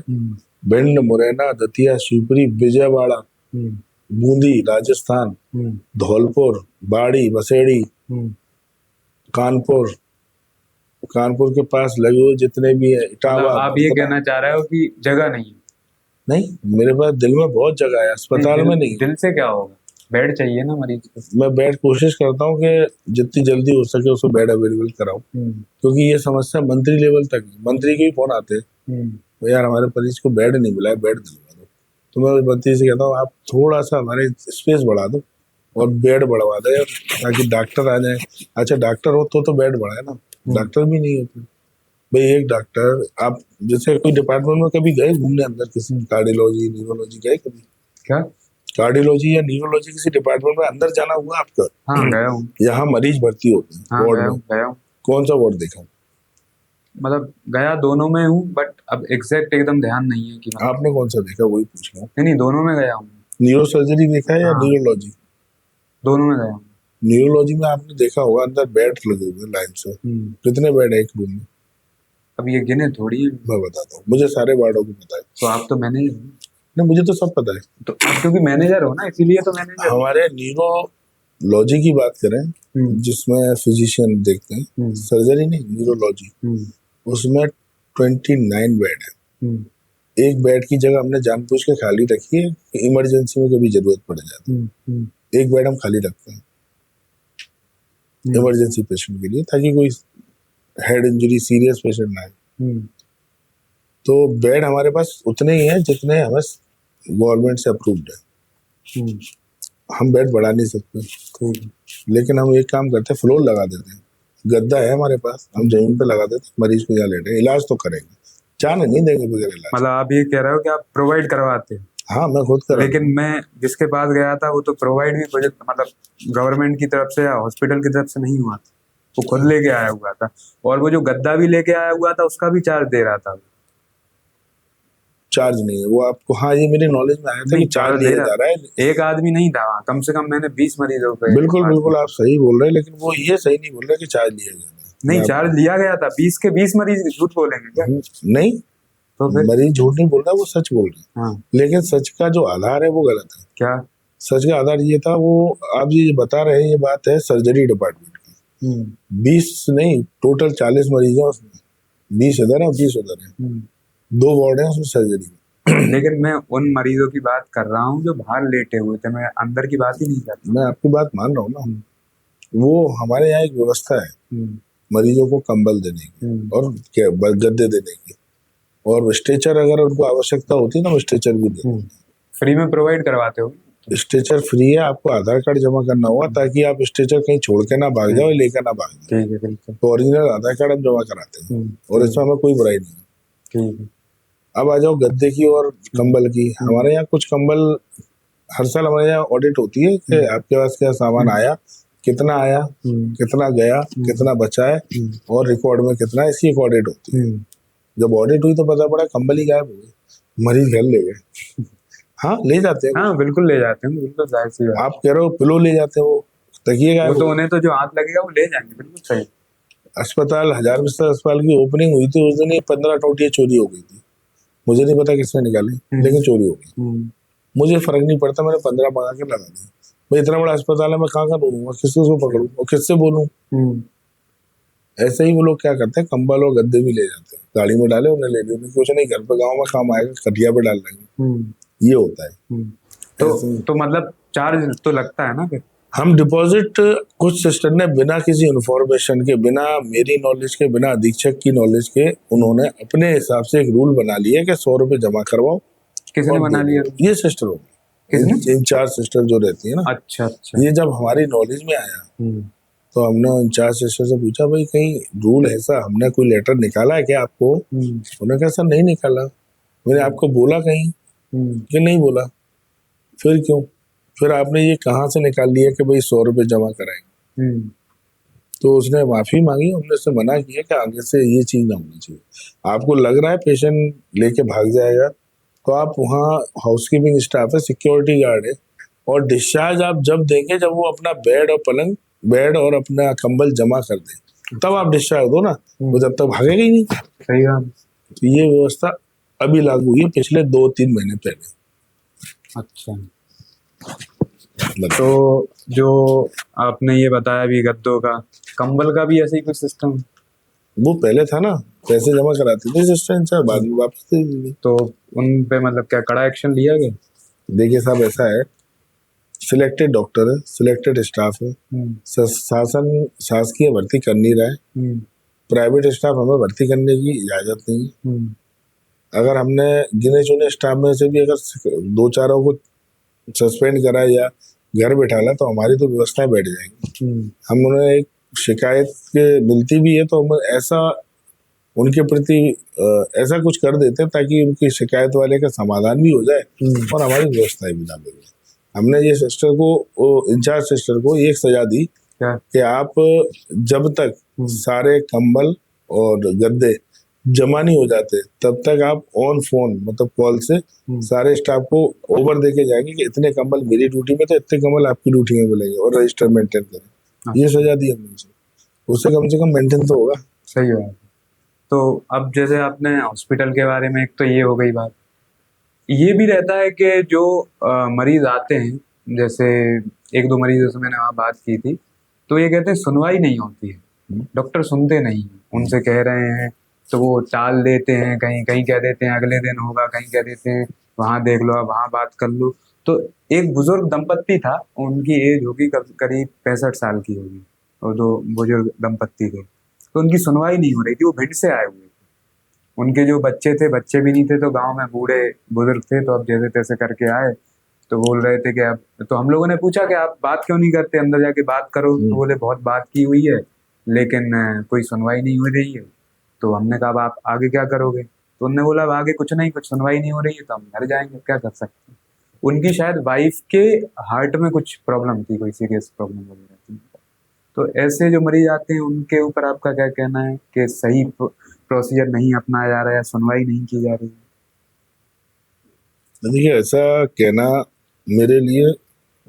भिंड, मुरैना, दतिया, शिवपुरी, विजयवाड़ा, बूंदी, राजस्थान, धौलपुर, बाड़ी, बसेड़ी, कानपुर, कानपुर के पास लगे हुए जितने भी है, इटावा। मतलब आप ये कहना चाह रहे हो कि जगह नहीं है? नहीं, मेरे पास दिल में बहुत जगह है, अस्पताल में नहीं। दिल से क्या होगा? बेड चाहिए ना मरीज को। मैं बेड कोशिश करता हूँ कि जितनी जल्दी हो सके उसको बेड अवेलेबल कराऊं, क्योंकि ये समस्या मंत्री लेवल तक है। मंत्री के भी फोन आते हैं, तो यार हमारे मरीज को बेड नहीं मिला है, बेड दिलवा दो। तो मैं मंत्री से कहता हूँ आप थोड़ा सा हमारे स्पेस बढ़ा दो और बेड बढ़वा दे, ताकि डॉक्टर आ जाए। अच्छा, डॉक्टर हो तो बेड बढ़ाए ना, डॉक्टर भी नहीं होते भाई। एक डॉक्टर, आप जैसे कोई डिपार्टमेंट में कभी गए घूमने अंदर, किसी कार्डियोलॉजी, न्यूरोलॉजी गए कभी? क्या? कार्डियोलॉजी या न्यूरोलॉजी किसी डिपार्टमेंट में अंदर जाना हुआ आपका? हाँ, गया हूँ। यहाँ मरीज भर्ती होते हैं वार्ड में। गया हूँ। कौन सा वार्ड देखा? मतलब गया दोनों में हूँ, बट अब एग्जैक्ट एकदम ध्यान नहीं है कि आपने कौन सा देखा, वही पूछ रहा हूँ। नहीं, दोनों में गया हूँ। न्यूरो सर्जरी देखा है या न्यूरोलॉजी? दोनों में गया हूँ। न्यूरोलॉजी में आपने देखा होगा अंदर बेड लगे हुए लाइन से, कितने बेड है एक रूम में? अब ये गिने थोड़ी है। मैं बताता हूँ, मुझे सारे वार्डों को पता है। तो आप तो मैनेजर हो। नहीं, मुझे तो सब पता है। तो आप क्योंकि मैनेजर हो ना, इसीलिए तो मैनेजर। हमारे न्यूरोलॉजी की बात करें, जिसमें फिजिशियन देखते हैं, सर्जरी नहीं, न्यूरोलॉजी, उसमें 29 बेड है। एक बेड की जगह हमने जानबूझ के खाली रखी है, इमरजेंसी में कभी जरूरत पड़ जाती है। एक बेड हम खाली रखते हैं इमरजेंसी पेशेंट के लिए, ताकि कोई हेड इंजरी सीरियस पेशेंट ना आए। तो बेड हमारे पास उतने ही हैं जितने हमें गवर्नमेंट से अप्रूव्ड है। हम बेड बढ़ा नहीं सकते, ठीक। लेकिन हम एक काम करते हैं, फ्लोर लगा देते हैं। गद्दा है हमारे पास, हम जमीन पे लगा देते हैं, मरीज को यहाँ लेटे, इलाज तो करेंगे, जाने नहीं देंगे बगैर इलाज। मतलब आप ये कह रहे हो कि आप प्रोवाइड करवाते हैं? हाँ, मैं खुद करा। लेकिन मैं जिसके पास गया था वो तो प्रोवाइड भी मतलब गवर्नमेंट की तरफ से या हॉस्पिटल की तरफ से नहीं हुआ था, वो खुद लेके आया हुआ था। और वो जो गद्दा भी लेके आया हुआ था उसका भी चार्ज दे रहा था? चार्ज नहीं है वो आपको, हाँ ये मेरी नॉलेज में आया था कि चार्ज लिया जा रहा है। एक आदमी नहीं था वहाँ, कम से कम मैंने 20 मरीजों पे बिल्कुल बिल्कुल आप सही बोल रहे हैं, लेकिन वो ये सही नहीं बोल रहे कि चार्ज लिया जा रहा है। नहीं, चार्ज लिया गया था। 20 के 20 मरीज झूठ बोलेंगे क्या? नहीं, तो फिर मरीज झूठ नहीं बोल रहा, वो सच बोल रहे हैं। हाँ। लेकिन सच का जो आधार है वो गलत है। क्या? सच का आधार ये था, वो आप ये बता रहे हैं, ये बात है सर्जरी डिपार्टमेंट की। 20 नहीं, टोटल 40 मरीज हैं उसमें, 20 इधर है और 20 उधर है, 2 वार्ड है उसमें सर्जरी। लेकिन मैं उन मरीजों की बात कर रहा हूँ जो बाहर लेटे हुए थे, मैं अंदर की बात ही नहीं कर रहा। मैं आपकी बात मान रहा हूँ ना, वो हमारे यहाँ एक व्यवस्था है मरीजों को कंबल देने की और गद्दे देने की, और स्ट्रेचर अगर उनको आवश्यकता होती है तो हम स्ट्रेचर भी देते हैं। फ्री में प्रोवाइड करवाते हो? स्ट्रेचर फ्री है, आपको आधार कार्ड जमा करना होगा ताकि आप स्ट्रेचर कहीं छोड़ के ना भाग जाओ, लेकर ना भाग जाओ। ठीक है, बिल्कुल। तो ओरिजिनल आधार कार्ड हम जमा कराते हैं और इसमें हमें कोई बुराई नहीं है। ठीक है। अब आ जाओ गद्दे की और कंबल की। हमारे यहाँ कुछ कंबल हर साल हमारे यहाँ ऑडिट होती है कि आपके पास क्या सामान आया, कितना आया, कितना गया, कितना बचा है और रिकॉर्ड में कितना है, इसकी एक ऑडिट होती है। जब ऑडिट हुई तो पता पड़ा कंबल ही गायब हो गए, मरीज घर ले गए। हाँ, ले जाते हैं। हाँ, बिल्कुल ले जाते हैं, बिल्कुल जाहिर सी बात। आप कह रहे हो पिलो ले जाते हैं, वो तकिए गायब वो तो उन्हें तो जो हाथ लगेगा वो ले जाएंगे, बिल्कुल सही। अस्पताल 1000 बिस्तर अस्पताल की ओपनिंग हुई थी, उस दिन ही 15 टोटियां चोरी हो गई थी। मुझे नहीं पता किसने निकाली, लेकिन चोरी हो गई। मुझे फर्क नहीं पड़ता, मैंने 15 मंगा के लगा दी। भाई इतना बड़ा अस्पताल है, मैं कहाँ का ढूंढूंगा, किसको पकड़ूं और किससे बोलूं? ऐसे ही वो लोग क्या करते हैं, कंबल और गद्दे भी ले जाते हैं, गाड़ी में डाले उन्हें ले लिया, कुछ नहीं, घर पे गाँव में काम आएगा, खटिया पे डाल देंगे। ये होता है। तो मतलब चार्ज तो लगता है ना फिर? हम डिपॉजिट, कुछ सिस्टर ने बिना किसी इन्फॉर्मेशन के, बिना मेरी नॉलेज के, बिना अधीक्षक की नॉलेज के, उन्होंने अपने हिसाब से एक रूल बना लिया कि 100 रुपए जमा करवाओ। किसने बना लिया? ये सिस्टर हो, इंचार्ज सिस्टर जो रहती है ना। अच्छा। ये जब हमारी नॉलेज में आया तो हमने इंचार्ज सिस्टर से पूछा, भाई कहीं रूल ऐसा, हमने कोई लेटर निकाला है क्या आपको? उन्होंने कहा सर नहीं निकाला। मैंने आपको बोला कहीं? कि नहीं बोला। फिर क्यों? फिर आपने ये कहाँ से निकाल लिया कि भाई 100 रुपए जमा कराएंगे? तो उसने माफी मांगी, हमने उससे मना किया कि आगे से ये चीज ना होनी चाहिए। आपको लग रहा है पेशेंट लेके भाग जाएगा, तो आप वहाँ हाउसकीपिंग स्टाफ है, सिक्योरिटी गार्ड है, और डिस्चार्ज आप जब देंगे, जब वो अपना बेड और अपना कंबल जमा कर दे, तब आप डिस्चार्ज दो ना, वो जब तक भागेगा ही नहीं। सही बात। तो ये व्यवस्था अभी लागू हुई है पिछले 2-3 महीने पहले। अच्छा। तो जो आपने ये बताया अभी गद्दों का, कंबल का भी ऐसे ही कुछ सिस्टम? वो पहले था ना, पैसे जमा कराते थे सिस्टर, बाद में वापस दे दीजिए। तो उन पे मतलब क्या कड़ा एक्शन लिया गया? देखिए साहब, ऐसा है, सिलेक्टेड डॉक्टर है, सिलेक्टेड स्टाफ है, शासकीय भर्ती कर नहीं रहा है, प्राइवेट स्टाफ हमें भर्ती करने की इजाजत नहीं है। अगर हमने गिने चुने स्टाफ में से भी अगर 2-4 को सस्पेंड करा या घर बैठाला तो हमारी तो व्यवस्थाएं बैठ जाएंगी। हम उन्हें एक शिकायत मिलती भी है तो हम ऐसा उनके प्रति ऐसा कुछ कर देते हैं ताकि उनकी शिकायत वाले का समाधान भी हो जाए और हमारी व्यवस्थाएं भी ना बिगड़े। हमने ये सिस्टर को, इंचार्ज सिस्टर को एक सजा दी कि आप जब तक सारे कंबल और गद्दे जमा नहीं हो जाते तब तक आप ऑन फोन, मतलब कॉल से सारे स्टाफ को ओवर दे के जाएंगे कि इतने कंबल मेरी ड्यूटी में, तो इतने कंबल आपकी ड्यूटी में मिलेंगे, और रजिस्टर मेंटेन करें। ये सजा दी हमने उसे, उससे कम से कम मेंटेन तो होगा। सही बात। तो अब जैसे आपने हॉस्पिटल के बारे में, एक तो ये हो गई बात, ये भी रहता है कि जो मरीज आते हैं, जैसे 1-2 मरीजों से मैंने वहाँ बात की थी, तो ये कहते हैं सुनवाई नहीं होती है, डॉक्टर सुनते नहीं हैं, उनसे कह रहे हैं तो वो टाल देते हैं, कहीं कहीं कह देते हैं अगले दिन होगा, कहीं कह देते हैं वहाँ देख लो, अब वहाँ बात कर लो। तो एक बुजुर्ग दंपत्ति था, उनकी एज होगी करीब 65 साल की होगी, और 2 बुजुर्ग दंपत्ति थे, तो उनकी सुनवाई नहीं हो रही थी, वो भिंड से आए हुए थे। उनके जो बच्चे थे, बच्चे भी नहीं थे, तो गांव में बूढ़े बुजुर्ग थे, तो अब जैसे तैसे करके आए, तो बोल रहे थे कि अब, तो हम लोगों ने पूछा कि आप बात क्यों नहीं करते, अंदर जाके बात करो, तो बोले बहुत बात की हुई है, लेकिन कोई सुनवाई नहीं हो रही है। तो हमने कहा अब आप आगे क्या करोगे, तो उनने बोला अब आगे कुछ नहीं, कुछ सुनवाई नहीं हो रही है तो हम घर जाएंगे, क्या कर सकते हैं। उनकी शायद वाइफ के हार्ट में कुछ प्रॉब्लम थी, कोई सीरियस प्रॉब्लम वगैरह थी। तो ऐसे जो मरीज आते हैं उनके ऊपर आपका क्या कहना है कि सही प्रोसीजर नहीं अपनाया जा रहा है, सुनवाई नहीं की जा रही है? देखिए, ऐसा कहना मेरे लिए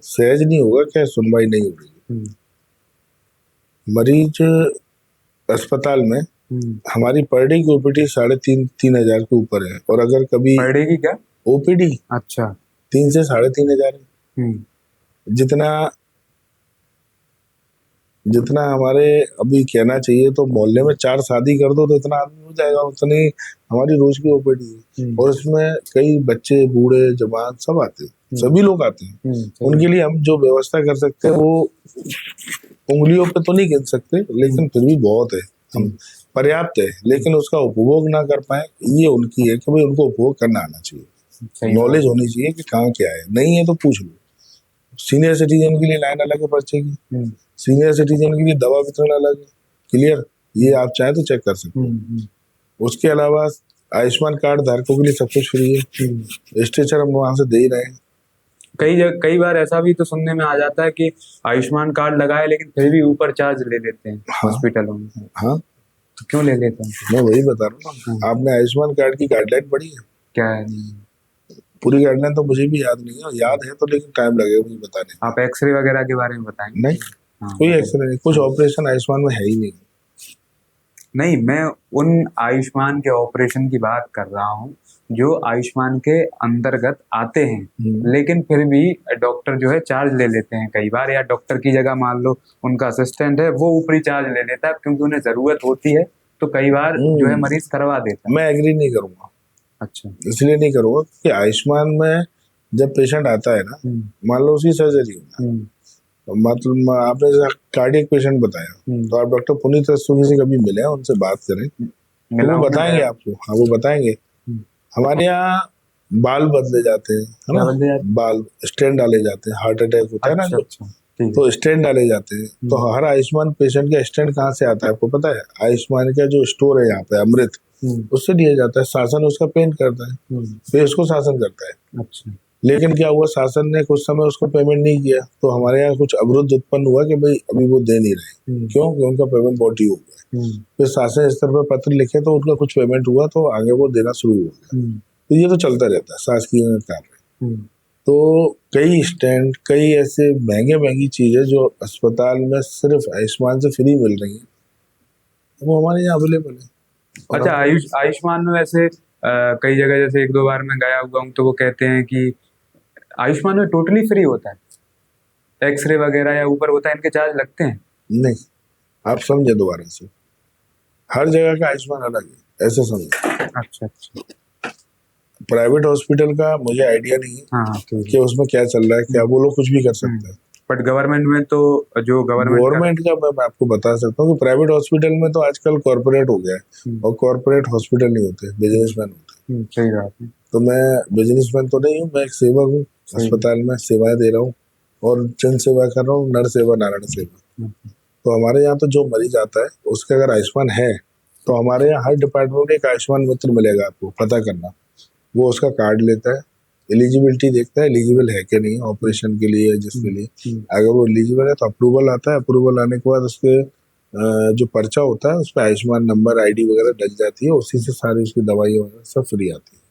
सहज नहीं होगा क्या सुनवाई नहीं हो रही है। मरीज अस्पताल में हमारी पर डे की ओपीडी 3,500 के ऊपर है, और अगर कभी पर डे की क्या? ओपीडी अच्छा। 3 से 3,500 है। जितना जितना हमारे अभी कहना चाहिए तो मोहल्ले में 4 शादी कर दो तो इतना आदमी हो जाएगा, उतनी हमारी रोज की ओपीडी है। और इसमें कई बच्चे, बूढ़े, जवान सब आते हैं, सभी लोग आते हैं। उनके लिए हम जो व्यवस्था कर सकते हैं वो उंगलियों पे तो नहीं गिन सकते, लेकिन फिर भी बहुत है, हम पर्याप्त है। लेकिन उसका उपभोग ना कर पाए, ये उनकी है कि भाई उनको उपभोग करना आना चाहिए, नॉलेज होनी चाहिए कि कहाँ क्या है। नहीं है तो पूछ लो। सीनियर सिटीजन के लिए लाइन अलग है पर्चे की, सीनियर सिटीजन के लिए दवा वितरण अलग है, क्लियर, ये आप चाहे तो चेक कर सकते हैं। उसके अलावा आयुष्मान कार्ड धारकों के लिए सब कुछ फ्री है, स्ट्रेचर हम वहां से दे ही रहे हैं। कई बार ऐसा भी तो सुनने में आ जाता है कि आयुष्मान कार्ड लगाए लेकिन फिर भी ऊपर चार्ज ले लेते हैं हॉस्पिटलों में। हाँ, तो क्यों ले लेते हैं? मैं वही बता रहा हूँ। आपने आयुष्मान कार्ड की गाइडलाइन पढ़ी है? क्या है? पूरी गाइडलाइन तो मुझे भी याद नहीं है, याद है तो लेकिन टाइम लगेगा मुझे बताने। आप एक्सरे वगैरह के बारे में बताएंगे? नहीं, कोई एक्सरे नहीं, कुछ ऑपरेशन आयुष्मान में है ही नहीं। नहीं, मैं उन आयुष्मान के ऑपरेशन की बात कर रहा हूँ जो आयुष्मान के अंतर्गत आते हैं, लेकिन फिर भी डॉक्टर जो है चार्ज ले लेते हैं कई बार, या डॉक्टर की जगह मान लो उनका असिस्टेंट है वो ऊपरी चार्ज ले लेता है क्योंकि उन्हें जरूरत होती है, तो कई बार जो है मरीज करवा देता है। मैं एग्री नहीं करूंगा। अच्छा, इसलिए नहीं करूंगा कि आयुष्मान में जब पेशेंट आता है ना, मान लो उसकी सर्जरी होना, मतलब आपने जैसा कार्डियक पेशेंट बताया, तो आप डॉक्टर पुनीत रस्तोगी से कभी मिले हैं, उनसे बात करें, तो वो बताएंगे आपको। हाँ, वो बताएंगे। हमारे यहाँ बाल बदले जाते हैं, है ना, बाल स्टेंट डाले जाते हैं, हार्ट अटैक होता है ना जो, तो स्टेंट डाले जाते हैं। तो हर आयुष्मान पेशेंट का स्टेंट कहाँ से आता है आपको पता है? आयुष्मान का जो स्टोर है यहाँ पे अमृत, उससे दिया जाता है। शासन उसका पेमेंट करता है, फिर उसको शासन करता है। अच्छा। लेकिन क्या हुआ, शासन ने कुछ समय उसको पेमेंट नहीं किया, तो हमारे यहाँ कुछ अवरुद्ध उत्पन्न हुआ कि भाई अभी वो दे नहीं रहे। क्यों? कि उनका पेमेंट बहुत ड्यू हो गया। फिर शासन स्तर पर पत्र लिखे तो उनका कुछ पेमेंट हुआ, तो आगे वो देना शुरू हो गया। तो ये तो चलता रहता है, शासकीय कार्य। तो कई स्टैंड, कई ऐसे महंगी चीजें जो अस्पताल में सिर्फ आयुष्मान से फ्री मिल रही है, वो हमारे यहाँ अवेलेबल है। अच्छा, आयुष्मान में वैसे कई जगह, जैसे 1-2 बार मैं गया हुआ हूँ, तो वो कहते हैं कि आयुष्मान में टोटली फ्री होता है, एक्सरे वगैरह या ऊपर होता है, इनके चार्ज लगते हैं? नहीं, आप समझे दोबारा से, हर जगह का आयुष्मान अलग है, ऐसे समझे। अच्छा। प्राइवेट हॉस्पिटल का मुझे आइडिया नहीं है। हाँ, कि उसमें क्या चल रहा है, क्या वो लोग कुछ भी कर सकते हैं। बट गवर्नमेंट में तो जो गवर्नमेंट का मैं आपको बता सकता हूँ कि प्राइवेट हॉस्पिटल में तो आजकल कॉर्पोरेट हो गया है, और कॉर्पोरेट हॉस्पिटल नहीं होते, बिजनेसमैन होते हैं। सही बात है। तो मैं बिजनेसमैन तो नहीं हूँ, मैं एक सेवक हूँ, अस्पताल में सेवाएं दे रहा हूँ और जन सेवा कर रहा हूँ, नर सेवा नारायण सेवा। तो हमारे यहाँ तो जो मरीज आता है उसके अगर आयुष्मान है, तो हमारे यहाँ हर डिपार्टमेंट में एक आयुष्मान मित्र मिलेगा, आपको पता करना। वो उसका कार्ड लेता है, एलिजिबिलिटी देखता है, एलिजिबल है कि नहीं ऑपरेशन के लिए, जिसके लिए। अगर वो एलिजिबल है तो अप्रूवल आता है, अप्रूवल आने के बाद उसके जो पर्चा होता है उस पर आयुष्मान नंबर, आईडी वगैरह डल जाती है, उसी से सारी उसकी दवाइयाँ वगैरह सब फ्री आती है।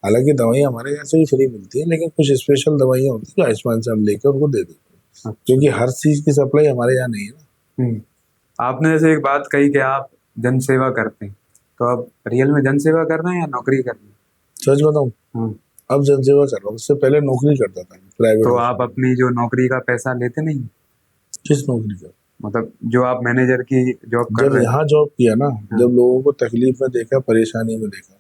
हालांकि दवाइयाँ हमारे यहाँ से भी फ्री मिलती है, लेकिन कुछ स्पेशल दवाइयाँ होती है जो आयुष्मान से हम लेकर उनको दे देते हैं, क्योंकि हर चीज की सप्लाई हमारे यहाँ नहीं है ना। आपने जैसे एक बात कही कि आप जन सेवा करते हैं, तो आप रियल में जन सेवा कर रहे हैं या नौकरी कर रहे हैं? सच बताऊं, अब जन सेवा कर रहा हूँ, उससे पहले नौकरी करता था प्राइवेट। तो आप अपनी जो नौकरी का पैसा लेते नहीं? किस नौकरी का? मतलब जो आप मैनेजर की जॉब कर रहे हैं। जब यहाँ जॉब किया ना, जब लोगों को तकलीफ में देखा, परेशानी में देखा,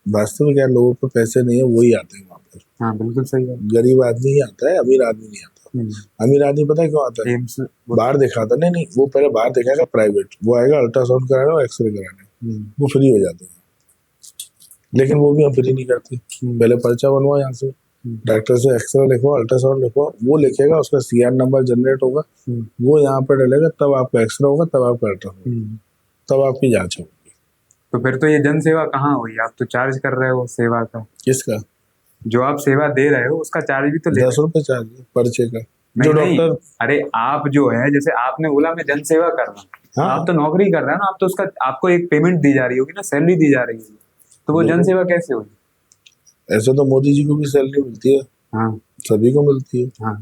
वास्तविक यार लोगों को पैसे नहीं है, वही आते हैं वहाँ पर। हाँ, बिल्कुल सही है। गरीब आदमी ही आता है, अमीर आदमी नहीं आता। अमीर आदमी पता है क्यों आता है? बाहर दिखाता नहीं, वो पहले बाहर दिखाएगा प्राइवेट, वो आएगा अल्ट्रासाउंड कराने और एक्सरे कराने, वो फ्री हो जाते हैं, लेकिन वो भी हम फ्री नहीं करते। पहले पर्चा बनवाओ यहाँ से, डॉक्टर से एक्सरे लिखवाओ, अल्ट्रासाउंड लिखवाओ, वो लिखेगा, उसका CR नंबर जनरेट होगा, वो यहाँ पर डलेगा, तब आपका एक्सरे होगा, तब आपका अल्ट्रासाउंड, तब आपकी जांच होगी। तो फिर तो ये जन सेवा कहाँ हुई? आप तो चार्ज कर रहे हो सेवा का। किसका? जो आप सेवा दे रहे हो उसका चार्ज भी तो ले 10 रुपए चार्ज है पर्चे का। नहीं, जो नहीं, डॉक्टर, अरे आप जो है, जैसे आपने बोला मैं जन सेवा कर रहा हूँ, हाँ, आप तो नौकरी कर रहे हैं ना, आप तो उसका आपको एक पेमेंट दी जा रही होगी ना, सैलरी दी जा रही होगी, तो वो जन सेवा कैसे हुई? ऐसे तो मोदी जी को भी सैलरी मिलती है, हाँ, सभी को मिलती है। हाँ,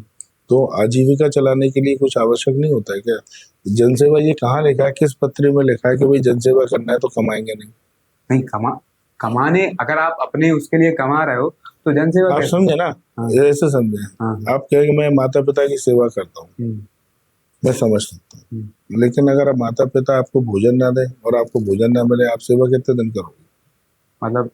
तो आजीविका चलाने के लिए कुछ आवश्यक नहीं होता है क्या? जनसेवा ये कहाँ लिखा है, किस पत्र में लिखा है कि भाई जनसेवा करना है तो कमाएंगे नहीं? नहीं कमाने, अगर आप अपने उसके लिए कमा रहे हो तो जन सेवा आप कैसे? समझे ना, हाँ, ऐसे समझे। हाँ, आप कहें कि मैं माता पिता की सेवा करता हूँ, मैं समझ सकता हूँ, लेकिन अगर आप माता पिता आपको भोजन ना दे और आपको भोजन ना मिले, आप सेवा कितने दिन करोगे? मतलब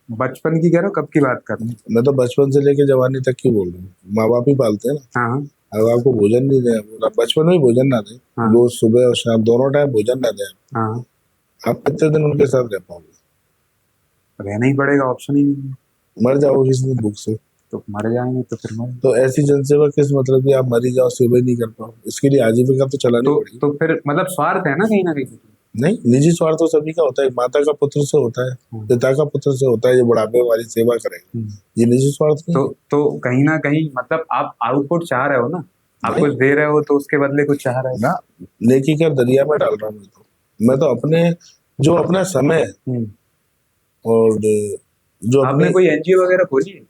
बचपन की कह रहे हो, कब की बात कर रहे हो? मैं तो बचपन से लेके जवानी तक की बोल रहा हूँ, माँ बाप ही पालते हैं ना। हाँ, अगर आपको भोजन नहीं दे, बचपन में ही भोजन ना दे, हाँ, रोज सुबह और शाम दोनों टाइम भोजन ना दे, हाँ, आप कितने दिन उनके साथ रह पाओगे? रहना ही पड़ेगा, ऑप्शन ही नहीं है। मर जाओगे किसी दिन भूख से। तो मर जाएंगे तो फिर मर। तो ऐसी जनसेवा किस मतलब की आप मरी जाओ, सेवा ही नहीं कर पाओ? इसके लिए आजीविका तो चलानी पड़ेगी। तो फिर मतलब स्वार्थ है ना कहीं ना कहीं। नहीं, निजी स्वार्थ तो सभी का होता है, माता का पुत्र से होता है, पिता का पुत्र से होता है, ये बुढ़ापे वाली सेवा करेगा, ये निजी स्वार्थ नहीं है। तो कहीं ना कहीं मतलब आप आउटपुट चाह रहे हो ना, आप कुछ दे रहे हो तो उसके बदले कुछ चाह रहे हो ना। नेकी का दरिया में डाल रहा हूँ मैं तो अपने जो अपना समय और जो आपने अपने, कोई NGO वगैरह खोली है?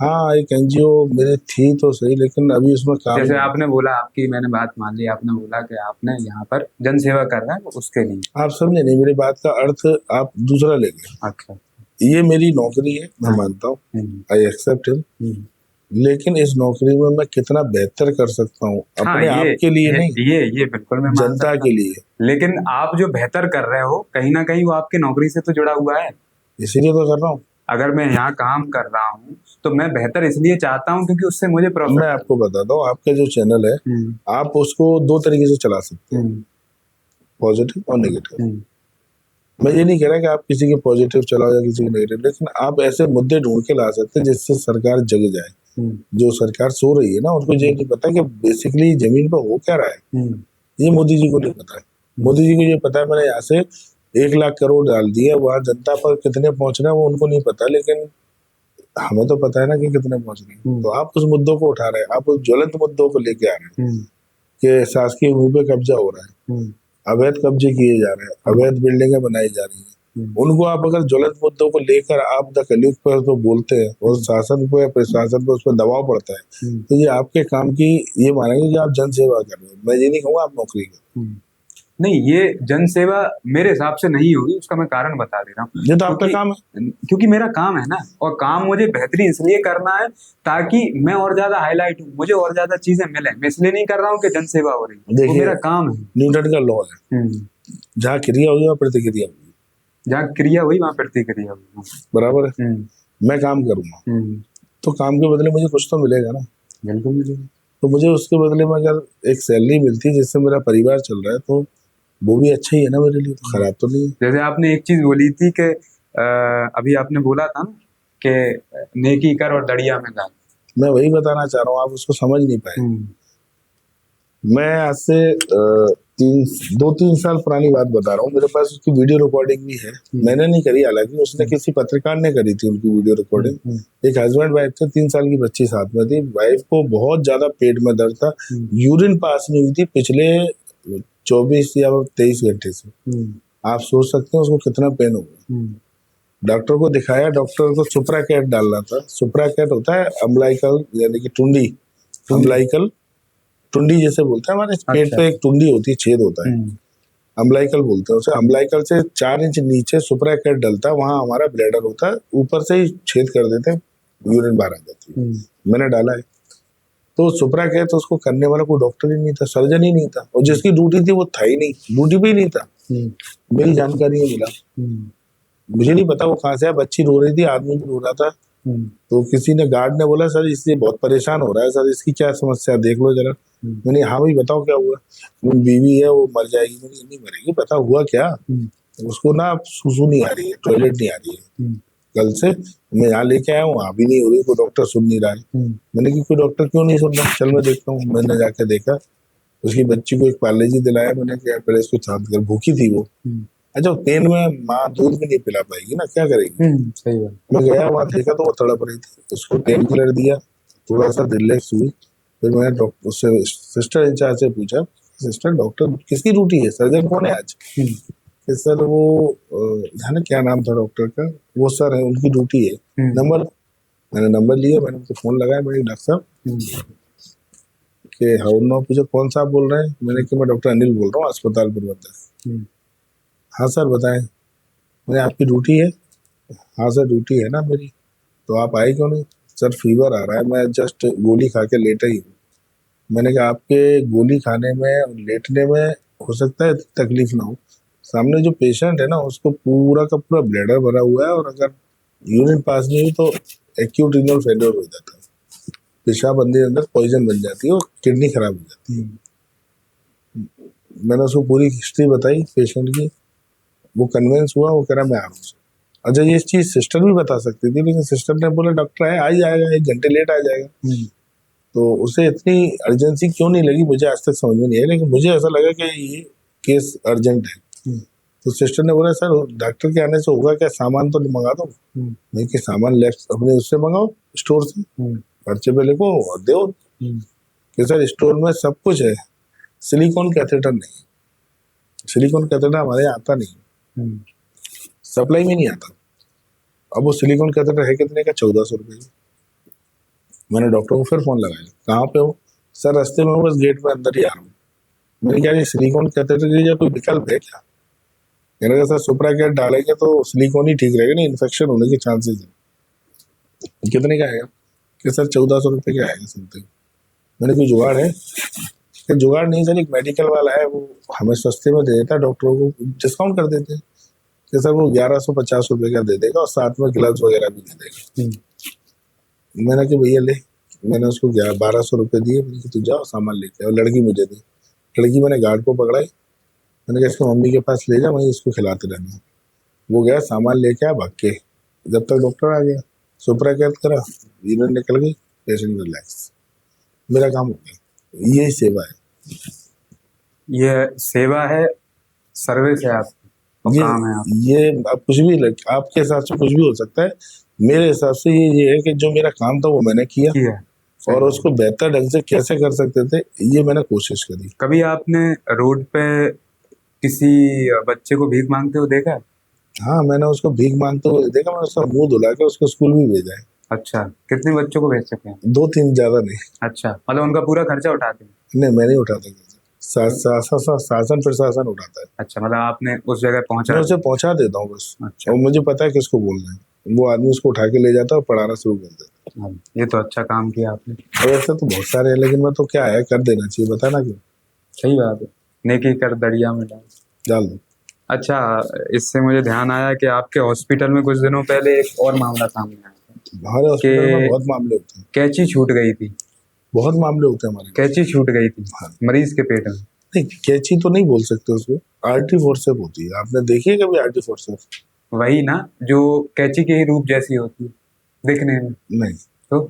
हाँ, एक NGO मेरी थी तो सही, लेकिन अभी उसमें काम जैसे आपने बोला, आपकी मैंने बात मान ली, आपने बोला कि आपने यहाँ पर जन सेवा कर रहे हैं उसके लिए। आप समझे नहीं, मेरी बात का अर्थ आप दूसरा ले गए। अच्छा, ये मेरी नौकरी है, मैं मानता हूँ, आई एक्सेप्ट हिम, लेकिन इस नौकरी में मैं कितना बेहतर कर सकता हूँ अपने आप के लिए नहीं, ये बिल्कुल मैं मान जनता सकता के हूँ। लिए। लेकिन आप जो बेहतर कर रहे हो कहीं ना कहीं वो आपकी नौकरी से तो जुड़ा हुआ है। इसीलिए तो कर रहा हूँ। अगर मैं यहाँ काम कर रहा हूँ तो मैं बेहतर इसलिए चाहता हूँ क्योंकि उससे मुझे प्रॉफिट। मैं आपको बताता हूँ, आपका जो चैनल है, आप उसको 2 तरीके से चला सकते हैं, पॉजिटिव और नेगेटिव। मैं ये नहीं कह रहा कि आप किसी के पॉजिटिव चलाओ या किसी के नेगेटिव, लेकिन आप ऐसे मुद्दे ढूंढ के ला सकते हैं जिससे सरकार जग जाए। जो सरकार सो रही है ना, उनको ये नहीं पता कि बेसिकली जमीन पर हो क्या रहा है, ये मोदी जी को नहीं पता है। मोदी जी को ये पता है मैंने यहाँ से 1 लाख करोड़ डाल दिए, वहां जनता पर कितने पहुंच रहे हैं वो उनको नहीं पता, लेकिन हमें तो पता है ना कि कितने पहुंच रहे हैं। तो आप उस मुद्दों को उठा रहे हैं, आप उस ज्वलंत मुद्दों को लेके आ रहे हैं कि शासकीय भूमि पे कब्जा हो रहा है, अवैध कब्जे किए जा रहे हैं, अवैध बिल्डिंगें बनाई जा रही हैं। उनको आप अगर ज्वलंत मुद्दों को लेकर आप द कलयुग पर तो बोलते हैं और शासन पे, प्रशासन पे उस पर दबाव पड़ता है, तो ये आपके काम की, ये मानेंगे कि आप जन सेवा कर रहे हो। मैं ये नहीं कहूँगा आप नौकरी कर। नहीं, ये जन सेवा मेरे हिसाब से नहीं होगी, उसका मैं कारण बता दे रहा हूँ। ये तो आपका काम है, क्योंकि मेरा काम है ना, और काम मुझे बेहतरीन इसलिए करना है ताकि मैं और ज्यादा हाईलाइट हूँ, मुझे और ज्यादा चीजें मिले। मैं इसलिए नहीं कर रहा हूँ कि जन सेवा हो रही है, वो मेरा काम है। न्यूटन का लॉ है, जहाँ क्रिया होगी वहाँ प्रतिक्रिया होगी, जहाँ क्रिया हुई वहाँ प्रतिक्रिया हुई, बराबर है। मैं काम करूंगा तो काम के बदले मुझे कुछ तो मिलेगा ना। बिल्कुल मिलेगा। तो मुझे उसके बदले में अगर एक सैलरी मिलती है जिससे मेरा परिवार चल रहा है, तो वो भी अच्छा ही है ना मेरे लिए, तो खराब तो नहीं है। जैसे आपने एक चीज बोली थी कि अभी आपने बोला था ना कि नेकी कर और दरिया में डाल। मैं वही बताना चाह रहा हूँ, आप उसको समझ नहीं पाए। मैं आज से 2-3 साल पुरानी बात बता रहा हूँ, मेरे पास उसकी वीडियो रिकॉर्डिंग भी है। मैंने नहीं करी, हालांकि उसने किसी पत्रकार ने करी थी उनकी वीडियो रिकॉर्डिंग। एक हस्बैंड वाइफ थे, 3 साल की बच्ची साथ में थी। वाइफ को बहुत ज्यादा पेट में दर्द था, यूरिन पास नहीं हुई थी पिछले 24 या 23 घंटे से। आप सोच सकते हैं उसको कितना पेन होगा। डॉक्टर को दिखाया, डॉक्टर को सुप्राकेट डालना था। सुप्राकेट होता है अम्बलाइकल, यानी कि टुंडी, अम्बलाइकल टुंडी जैसे बोलते हैं, हमारे पेट पे एक टुंडी होती है, छेद होता है, अम्बलाइकल बोलते हैं उसे। अम्बलाइकल से 4 इंच नीचे सुप्राकेट डलता है, वहां हमारा ब्लैडर होता है, ऊपर से ही छेद कर देते हैं, यूरिन बाहर आ जाती है। मैंने डाला है, तो सुप्राकेट उसको करने वाला कोई डॉक्टर ही नहीं था, सर्जन ही नहीं था, और जिसकी ड्यूटी थी वो था ही नहीं, ड्यूटी पे ही नहीं था। मेरी जानकारी में मिला, मुझे नहीं पता वो कहाँ से है। बच्ची रो रही थी, आदमी भी रो रहा था, तो किसी ने, गार्ड ने बोला सर इससे बहुत परेशान हो रहा है, सर इसकी क्या समस्या देख लो जरा। मैंने हाँ भाई बताओ क्या हुआ। बीवी है वो मर जाएगी। मैंने नहीं मरेगी, पता हुआ क्या। उसको ना अब सुसु नहीं आ रही है, टॉयलेट नहीं आ रही है। कल से मैं यहाँ लेके आया हूँ, वहाँ भी नहीं हो रही, कोई डॉक्टर सुन नहीं रहा है। मैंने कि कोई डॉक्टर क्यों नहीं सुन रहा, चल मैं देखता हूँ। मैंने जाके देखा, उसकी बच्ची को एक पार्ले जी दिलाया मैंने, क्या पहले इसको शांत कर, भूखी थी वो। अच्छा, पेन में माँ दूध भी नहीं पिला पाएगी ना, क्या करेगी। सही बात। मैं गया वहाँ देखा तो वो तड़प रही थी, उसको पेन किलर दिया, थोड़ा सा रिलैक्स हुई। फिर मैंने डॉक्टर उससे सिस्टर इंचार्ज से पूछा, सिस्टर डॉक्टर किसकी ड्यूटी है, सर्जन कौन है आज। कि सर वो जाने क्या नाम था डॉक्टर का, वो सर है, उनकी ड्यूटी है। नंबर, मैंने नंबर लिया, मैंने उनको फोन लगाया, मैंने डॉक्टर साहब कि हाउ नो, पूछा कौन सा आप बोल रहे हैं। मैंने कि मैं डॉक्टर अनिल बोल रहा हूँ, अस्पताल प्रबंधक। हाँ सर बताएं। मैंने आपकी ड्यूटी है। हाँ सर ड्यूटी है ना मेरी, तो आप आए क्यों नहीं। सर फीवर आ रहा है, मैं जस्ट गोली खा के लेटा ही हूँ। मैंने कहा आपके गोली खाने में और लेटने में हो सकता है तकलीफ ना हो, सामने जो पेशेंट है ना उसको पूरा का पूरा ब्लैडर भरा हुआ है, और अगर यूरिन पास नहीं हुई तो एक्यूट रीनल फेलियर हो जाता है, पेशाब अंदर अंदर पॉइजन बन जाती है और किडनी खराब हो जाती है। मैंने उसको पूरी हिस्ट्री बताई पेशेंट की, वो कन्विंस हुआ, वो कह रहा मैं आ रहा हूँ। अच्छा ये चीज सिस्टर भी बता सकती थी, लेकिन सिस्टर ने बोला डॉक्टर है आ ही जाएगा, 1 घंटे लेट आ जाएगा। तो उसे इतनी अर्जेंसी क्यों नहीं लगी मुझे आज तक समझ में नहीं है, लेकिन मुझे ऐसा लगा कि ये केस अर्जेंट है। तो सिस्टर ने बोला सर डॉक्टर के आने से होगा क्या, सामान तो मंगा दो। नहीं कि सामान लेफ्ट अपने उससे मंगाओ स्टोर से, पर्चे पे लिखो और दो। कि सर स्टोर में सब कुछ है, सिलिकॉन कैथेटर नहीं, सिलिकॉन कैथेटर हमारे यहाँ आता नहीं, सप्लाई में नहीं आता। अब वो सिलिकॉन कैथेटर है कितने का, 1400 रुपये। मैंने डॉक्टर को फिर फोन लगाया, कहाँ पे हो। सर रास्ते में बस गेट पे अंदर ही आ रहा हूँ। मैंने कहा सिलिकॉन कैथेटर की कोई विकल्प है क्या। मैंने कहा सर सुपरा कैट डालेंगे तो सिलिकॉन ही ठीक रहेगा, नहीं इन्फेक्शन होने के चांसेस है। कितने का आएगा, कि सर 1400 रुपये का आएगा समथिंग। मैंने कोई जुगाड़ है, कि जुगाड़ नहीं सर, एक मेडिकल वाला है वो हमें सस्ते में दे देता है, डॉक्टरों को डिस्काउंट कर देते हैं। कि सर वो 1150 रुपये का दे देगा और साथ में ग्लव्स वगैरह भी दे देगा। मैंने कि भैया ले, मैंने उसको 1200 रुपये दिए, मैंने तू जाओ सामान लेके, और लड़की मुझे दी। लड़की मैंने गार्ड को पकड़ाई, मैंने कहा इसको मम्मी के पास ले जा, वहीं इसको खिलाते रहना। वो गया सामान लेके आया भाग के, जब तक डॉक्टर आ गया, सुपरा कैद करा, यूरिन निकल गई, पेशेंट रिलैक्स, मेरा काम हो गया। यही सेवा है, ये सेवा है, सर्विस है आपकी, ये काम है आप। ये आप कुछ भी आपके हिसाब से कुछ भी हो सकता है, मेरे हिसाब से ये है कि जो मेरा काम था वो मैंने किया, और उसको बेहतर ढंग से कैसे कर सकते थे ये मैंने कोशिश करी। कभी आपने रोड पे किसी बच्चे को भीख मांगते हुए देखा है? हाँ मैंने उसको भीख मांगते हुए देखा, मैंने उसका मुंह धुला के उसको स्कूल भी भेजा है। अच्छा, कितने बच्चों को भेज सके हैं? 2-3 ज्यादा नहीं। अच्छा, मतलब उनका पूरा खर्चा उठाते हैं? नहीं मैं नहीं उठाता, शासन प्रशासन उठाता है। अच्छा, मतलब आपने उस जगह पहुंचा? मैं उसे पहुंचा देता हूँ बस। अच्छा। और मुझे पता है किसको बोलना है, वो आदमी उसको उठा के ले जाता है और पढ़ाना शुरू कर देता है। ये तो अच्छा काम किया आपने। और ऐसे तो बहुत सारे हैं, लेकिन मैं तो क्या है कर देना चाहिए, बताना क्यों। सही बात है, नेकी कर दरिया में डाल दो। अच्छा, इससे मुझे ध्यान आया कि आपके हॉस्पिटल में कुछ दिनों पहले एक और मामला सामने आया था। हमारे हॉस्पिटल में बहुत मामले होते हैं। कैंची छूट गई थी। बहुत मामले होते हैं हमारे। कैंची छूट गई थी। हाँ। मरीज के पेट में। नहीं कैंची तो नहीं बोल सकते उसको, आर्टरी फोर्सेप होती है। आपने देखी है कभी आर्टरी फोर्सेप? वही ना, जो कैंची के ही रूप जैसी होती है दिखने में। नहीं तो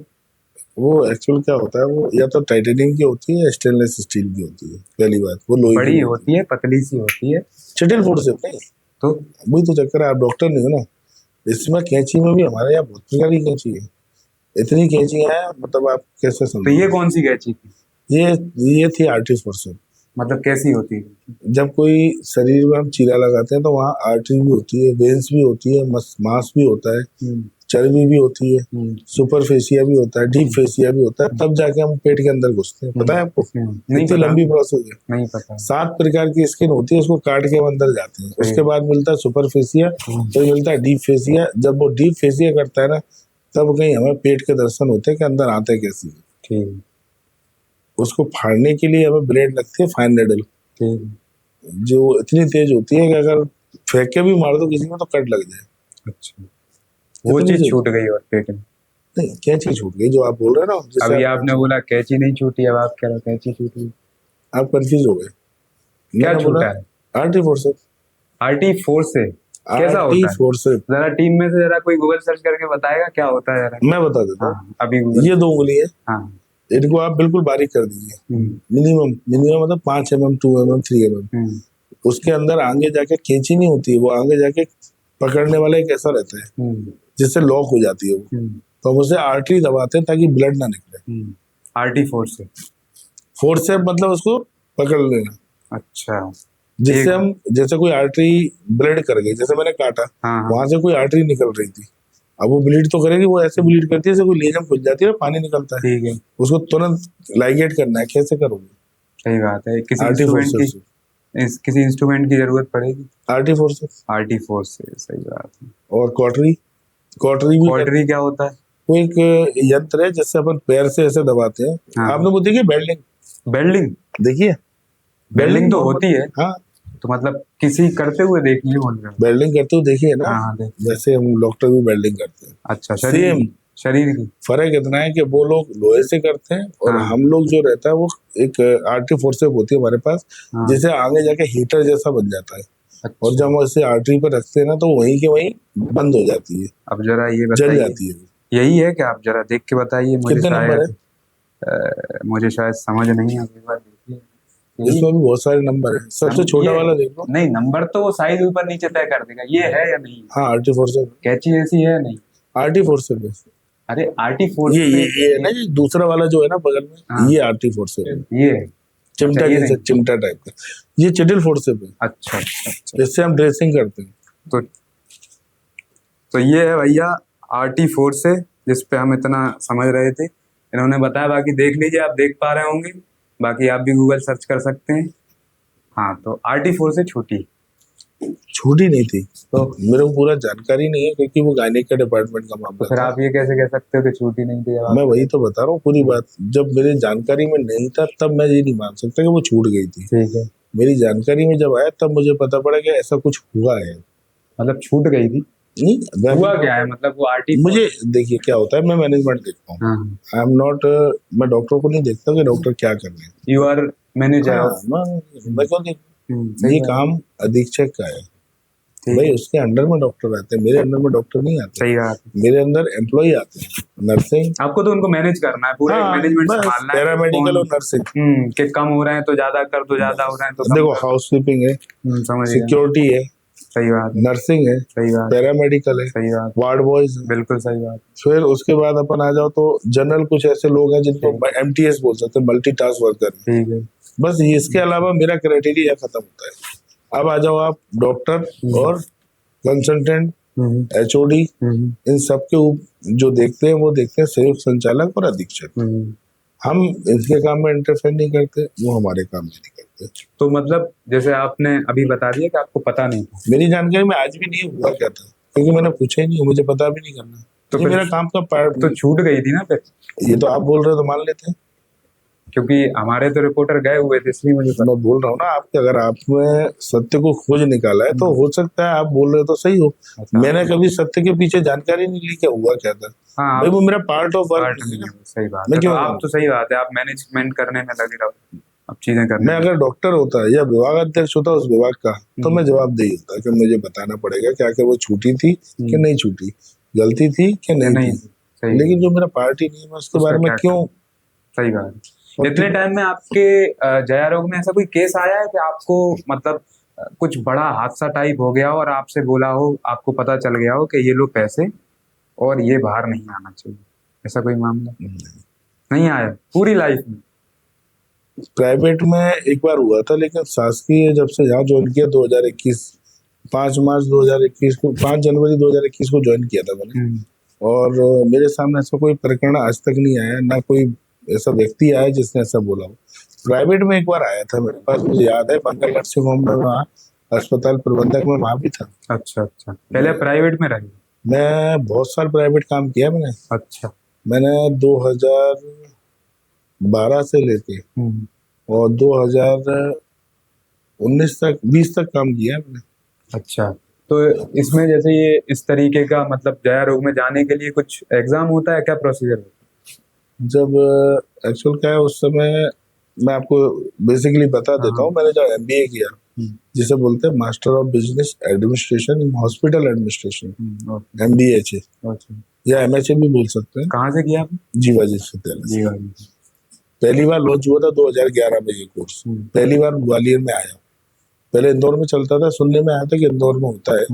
वो एक्चुअल क्या होता है, वो या तो टाइटेनियम की होती है या स्टेनलेस स्टील की होती है। पहली बात वो लोहे बड़ी होती है, पतली सी होती है। शटल फोर्सेप नहीं, तो वही तो चक्कर है, आप डॉक्टर नहीं हो ना। इसमें कैंची में भी हमारे यहाँ बहुत प्रकार की कैंची है, इतनी कैंचियां हैं, मतलब आप कैसे समझो। तो ये कौन सी कैंची थी? ये थी आर्टरी फोर्सेप। मतलब कैसी होती है? जब कोई शरीर में हम चीरा लगाते हैं तो वहाँ आर्टरी भी होती है, वेन्स भी होती है, मांस भी होता है, चर्बी भी होती है, सुपरफेसिया भी होता है, डीप फेसिया भी होता है, तब जाके हम पेट के अंदर घुसते हैं। पता है आपको? इतनी लंबी प्रोसेस है। नहीं पता। 7 प्रकार की स्किन होती है, उसको काट के हम अंदर जाते हैं। उसके बाद मिलता है सुपरफेसिया, फिर मिलता है डीप फेसिया। जब वो डीप फेसिया करता है ना, तब कहीं हमें पेट के दर्शन होते हैं कि अंदर आते कैसी है। उसको फाड़ने के लिए हमें ब्लेड लगती है, फाइन नेडल, जो इतनी तेज होती है कि अगर फेंक के भी मार दो किसी में तो कट लग जाए। अच्छा, वो चीज छूट गई और पेट में? नहीं कैंची छूट गई जो आप बोल रहे हो ना। अभी आपने बोला कैंची नहीं छूटी, अब आप कह रहे हो कैंची छूट गई। आप कंफ्यूज हो गए। क्या छूटा है? Artery forceps. आरटी फोर्स से कैसा आरटी होता है? फोर्सेप जरा टीम में से जरा कोई गूगल सर्च करके बताएगा क्या होता है जरा? मैं बता देता हाँ हूँ। अभी गूगल। ये 2 उंगली है, हाँ। इनको आप बिल्कुल बारीक कर दीजिए, हम्म, मिनिमम मिनिमम मतलब 5 mm, 2 mm, 3 mm। हम्म, उसके अंदर आगे जाके कैंची नहीं होती है, वो आगे जाके पकड़ने वाला एक ऐसा रहता है हम्म, जिससे लॉक हो जाती है वो, हम्म, तो हम उसे आर्टरी दबाते हैं ताकि ब्लड ना निकले। आरटी फोर्स से। फोर्सेप मतलब उसको पकड़ लेना, अच्छा। जिससे एक। हम जैसे कोई आर्टरी ब्लीड कर गई, जैसे मैंने काटा, हाँ हाँ। वहां से कोई आर्टरी निकल रही थी, अब वो ब्लीड तो करेगी, वो ऐसे ब्लीड करती है जैसे कोई लेजम खुल जाती है पानी निकलता है, ठीक है। उसको तुरंत लाइगेट करना है। कैसे करोगे? सही बात है। किसी आरटी इंस्ट्रूमेंट फोर्सेप की से, किसी इंस्ट्रूमेंट की जरूरत पड़ेगी? RT forceps. आरटी फोर्स से। सही बात है। और कॉटरी, कॉटरी भी क्वार्टरी क्या होता है? वो एक यंत्र है जिससे अपन पैर से ऐसे दबाते हैं। हाँ। आपने वो देखी बेल्डिंग? बेल्डिंग? देखिए बेल्डिंग तो बहुत होती है, हाँ, तो मतलब किसी करते हुए देखिए बोल रहे हो? बेल्डिंग करते हो देखिए ना, हाँ हाँ देख। वैसे हम डॉक्टर भी बेल्डिंग करते हैं। अच्छा शरीर सेम की? शरीर की? फर्क इतना है कि वो लोग लोहे से करते हैं और हाँ हम लोग जो रहता है वो एक आर्टरी फोर्सेप होती है हमारे पास, हाँ। जिसे आगे जाके हीटर जैसा बन जाता है, और अच्छा। जब हम उसे आर्टरी पर रखते हैं ना तो वहीं के वहीं बंद हो जाती है, अब जरा ये जल बताइए, जाती है। यही है कि आप जरा देख के बताइए मुझे, कितने नंबर है? शायद मुझे शायद समझ नहीं, आप एक बार देखिए। यही? इसमें भी बहुत सारे नंबर है, सबसे छोटा ये वाला देख लो। नहीं, नंबर तो वो साइज ऊपर नीचे तय कर देगा, ये है या नहीं? हाँ आर्टी फोर्सेप, कैची ऐसी है नहीं? आर्टी फोर्सेप है। अरे आरटी फोर्स ये पे ये है ना, ये दूसरा वाला जो है ना बगल में, हाँ। ये आर्टी फोर्सेप है, ये है। चिमटा अच्छा, ये जैसे नहीं। चिमटा टाइप का। ये चिटिल फोर्सेप है, अच्छा अच्छा अच्छा। इससे हम ड्रेसिंग करते हैं। तो तो ये है भैया आरटी फोर्स से, जिस पे हम इतना समझ रहे थे, इन्होंने बताया। बाकी देख लीजिए, आप देख पा रहे होंगे, बाकी आप भी गूगल सर्च कर सकते हैं। हाँ तो आरटी फोर्स से छोटी। छोटी नहीं थी, तो मेरे को पूरा जानकारी नहीं है क्योंकि वो गायनिक का डिपार्टमेंट का तो मामला फिर था। आप ये कैसे कह सकते हो कि छोटी नहीं थी? जब मैं आप वही तो बता रहा हूँ पूरी बात, जब मेरी जानकारी में नहीं था तब मैं ये नहीं मान सकता कि वो छूट गई थी। ठीक है, मेरी जानकारी में जब आया तब मुझे पता पड़ा कि ऐसा कुछ हुआ है। मतलब छूट गई थी? नहीं, हुआ क्या है मतलब वो आरटी? मुझे देखिए क्या होता है, मैं मैनेजमेंट देखता हूँ, हाँ। आई एम नॉट, मैं डॉक्टर को नहीं देखता कि डॉक्टर क्या कर रहे हैं। यू आर मैनेजर हाँ, ऑफ। मैं क्यों देखूं? सही ये बात। काम अधीक्षक का है ठीक भाई, है। उसके अंडर में डॉक्टर आते हैं, मेरे अंडर में डॉक्टर नहीं आते। सही बात है। मेरे अंदर एम्प्लॉय आते हैं, नर्सिंग। आपको तो उनको मैनेज करना है, पूरा एक हाँ मैनेजमेंट बस संभालना है कि पैरामेडिकल कौन। और नर्सिंग। कि कम हो रहे हैं तो ज्यादा कर दो, ज्यादा हो रहे हैं तो कम देखो कर हाउस कीपिंग है, दो। समझ गया। सिक्योरिटी है, सही बात है। नर्सिंग है, सही बात है। पैरामेडिकल है, सही बात वार्ड बॉयज है। है। बिल्कुल सही बात फिर उसके बाद अपन आ जाओ तो जनरल कुछ ऐसे लोग हैं जिनको एमटीएस बोल सकते हैं, मल्टी टास्क वर्कर। है। ठीक है। बस इसके अलावा मेरा क्राइटेरिया खत्म होता है। अब आ जाओ आप डॉक्टर और कंसल्टेंट, हम्म, एचओडी, हम्म, इन सब के जो देखते हैं वो देखते हैं संयुक्त संचालक और अधीक्षक। हम्म। हम इनके काम में इंटरफेयर नहीं करते, वो हमारे काम में नहीं करते। तो मतलब जैसे आपने अभी बता दिया कि आपको पता नहीं था, मेरी जानकारी में आज भी नहीं हुआ क्या था, क्योंकि मैंने पूछा ही नहीं, मुझे पता भी नहीं करना, तो ये फिर मेरा काम का पार्ट। तो छूट गई थी ना फिर? ये तो आप बोल रहे हो तो मान लेते हैं। क्योंकि हमारे तो रिपोर्टर गए हुए थे, इसलिए मुझे पता। मैं बोल रहा हूँ ना आपके, अगर आपने सत्य को खोज निकाला है तो हो सकता है आप बोल रहे हो तो सही हो। अच्छा। मैंने कभी सत्य के पीछे जानकारी नहीं ली क्या हुआ क्या था। हाँ भाई वो मेरा पार्ट ऑफ वर्क पार्ट नहीं है नहीं ना, है, सही बात मैं है। तो क्यों आप करूं? तो सही बात है, आप मैनेजमेंट करने में लगे रहो, अब चीजें करने मैं में। अगर डॉक्टर होता या विभाग अध्यक्ष होता उस विभाग का, तो मैं जवाबदेही होता कि मुझे बताना पड़ेगा क्या क्या वो छूटी थी कि नहीं छूटी, गलती थी कि या नहीं नहीं थी। सही लेकिन जो मेरा पार्टी नहीं है मैं उसके उसका बारे में क्या क्यों। सही बात है। और इतने टाइम में आपके जया रोग में ऐसा कोई केस आया है कि आपको मतलब कुछ बड़ा हादसा टाइप हो गया हो और आपसे बोला हो, आपको पता चल गया हो कि ये लो पैसे और ये बाहर नहीं आना चाहिए, ऐसा कोई मामला नहीं आया पूरी लाइफ में? प्राइवेट में एक बार हुआ था, लेकिन शासकीय जब से यहाँ ज्वाइन किया 2021, 5 मार्च 2021 को, 5 जनवरी 2021 को ज्वाइन किया था मैंने। और मेरे सामने ऐसा कोई प्रकरण आज तक नहीं आया, ना कोई ऐसा व्यक्ति आया जिसने ऐसा बोला हो। प्राइवेट में एक बार आया था मेरे पास, मुझे याद है, मंगल नर्सिंग होम में, वहाँ अस्पताल प्रबंधक में वहाँ भी था। अच्छा अच्छा, पहले प्राइवेट में रहे? मैं बहुत साल प्राइवेट काम किया मैंने। अच्छा। मैंने 2012 से लेके और 2019 तक 20 तक काम किया मैंने। अच्छा, तो इसमें जैसे ये इस तरीके का मतलब जया रोग में जाने के लिए कुछ एग्जाम होता है, क्या प्रोसीजर होता जब एक्चुअल क्या है उस समय, मैं आपको बेसिकली बता देता हूँ। मैंने जब एमबीए किया, जिसे बोलते हैं master of business administration in hospital administration, okay. MBHA अच्छा, या MHA भी बोल सकते हैं। कहाँ से किया आपने? जीवाजी विश्वविद्यालय से। जी। पहली बार लॉन्च हुआ था 2011 में ये कोर्स। पहली बार ग्वालियर में आया, पहले इंदौर में चलता था, सुनने में आया था कि इंदौर में होता है।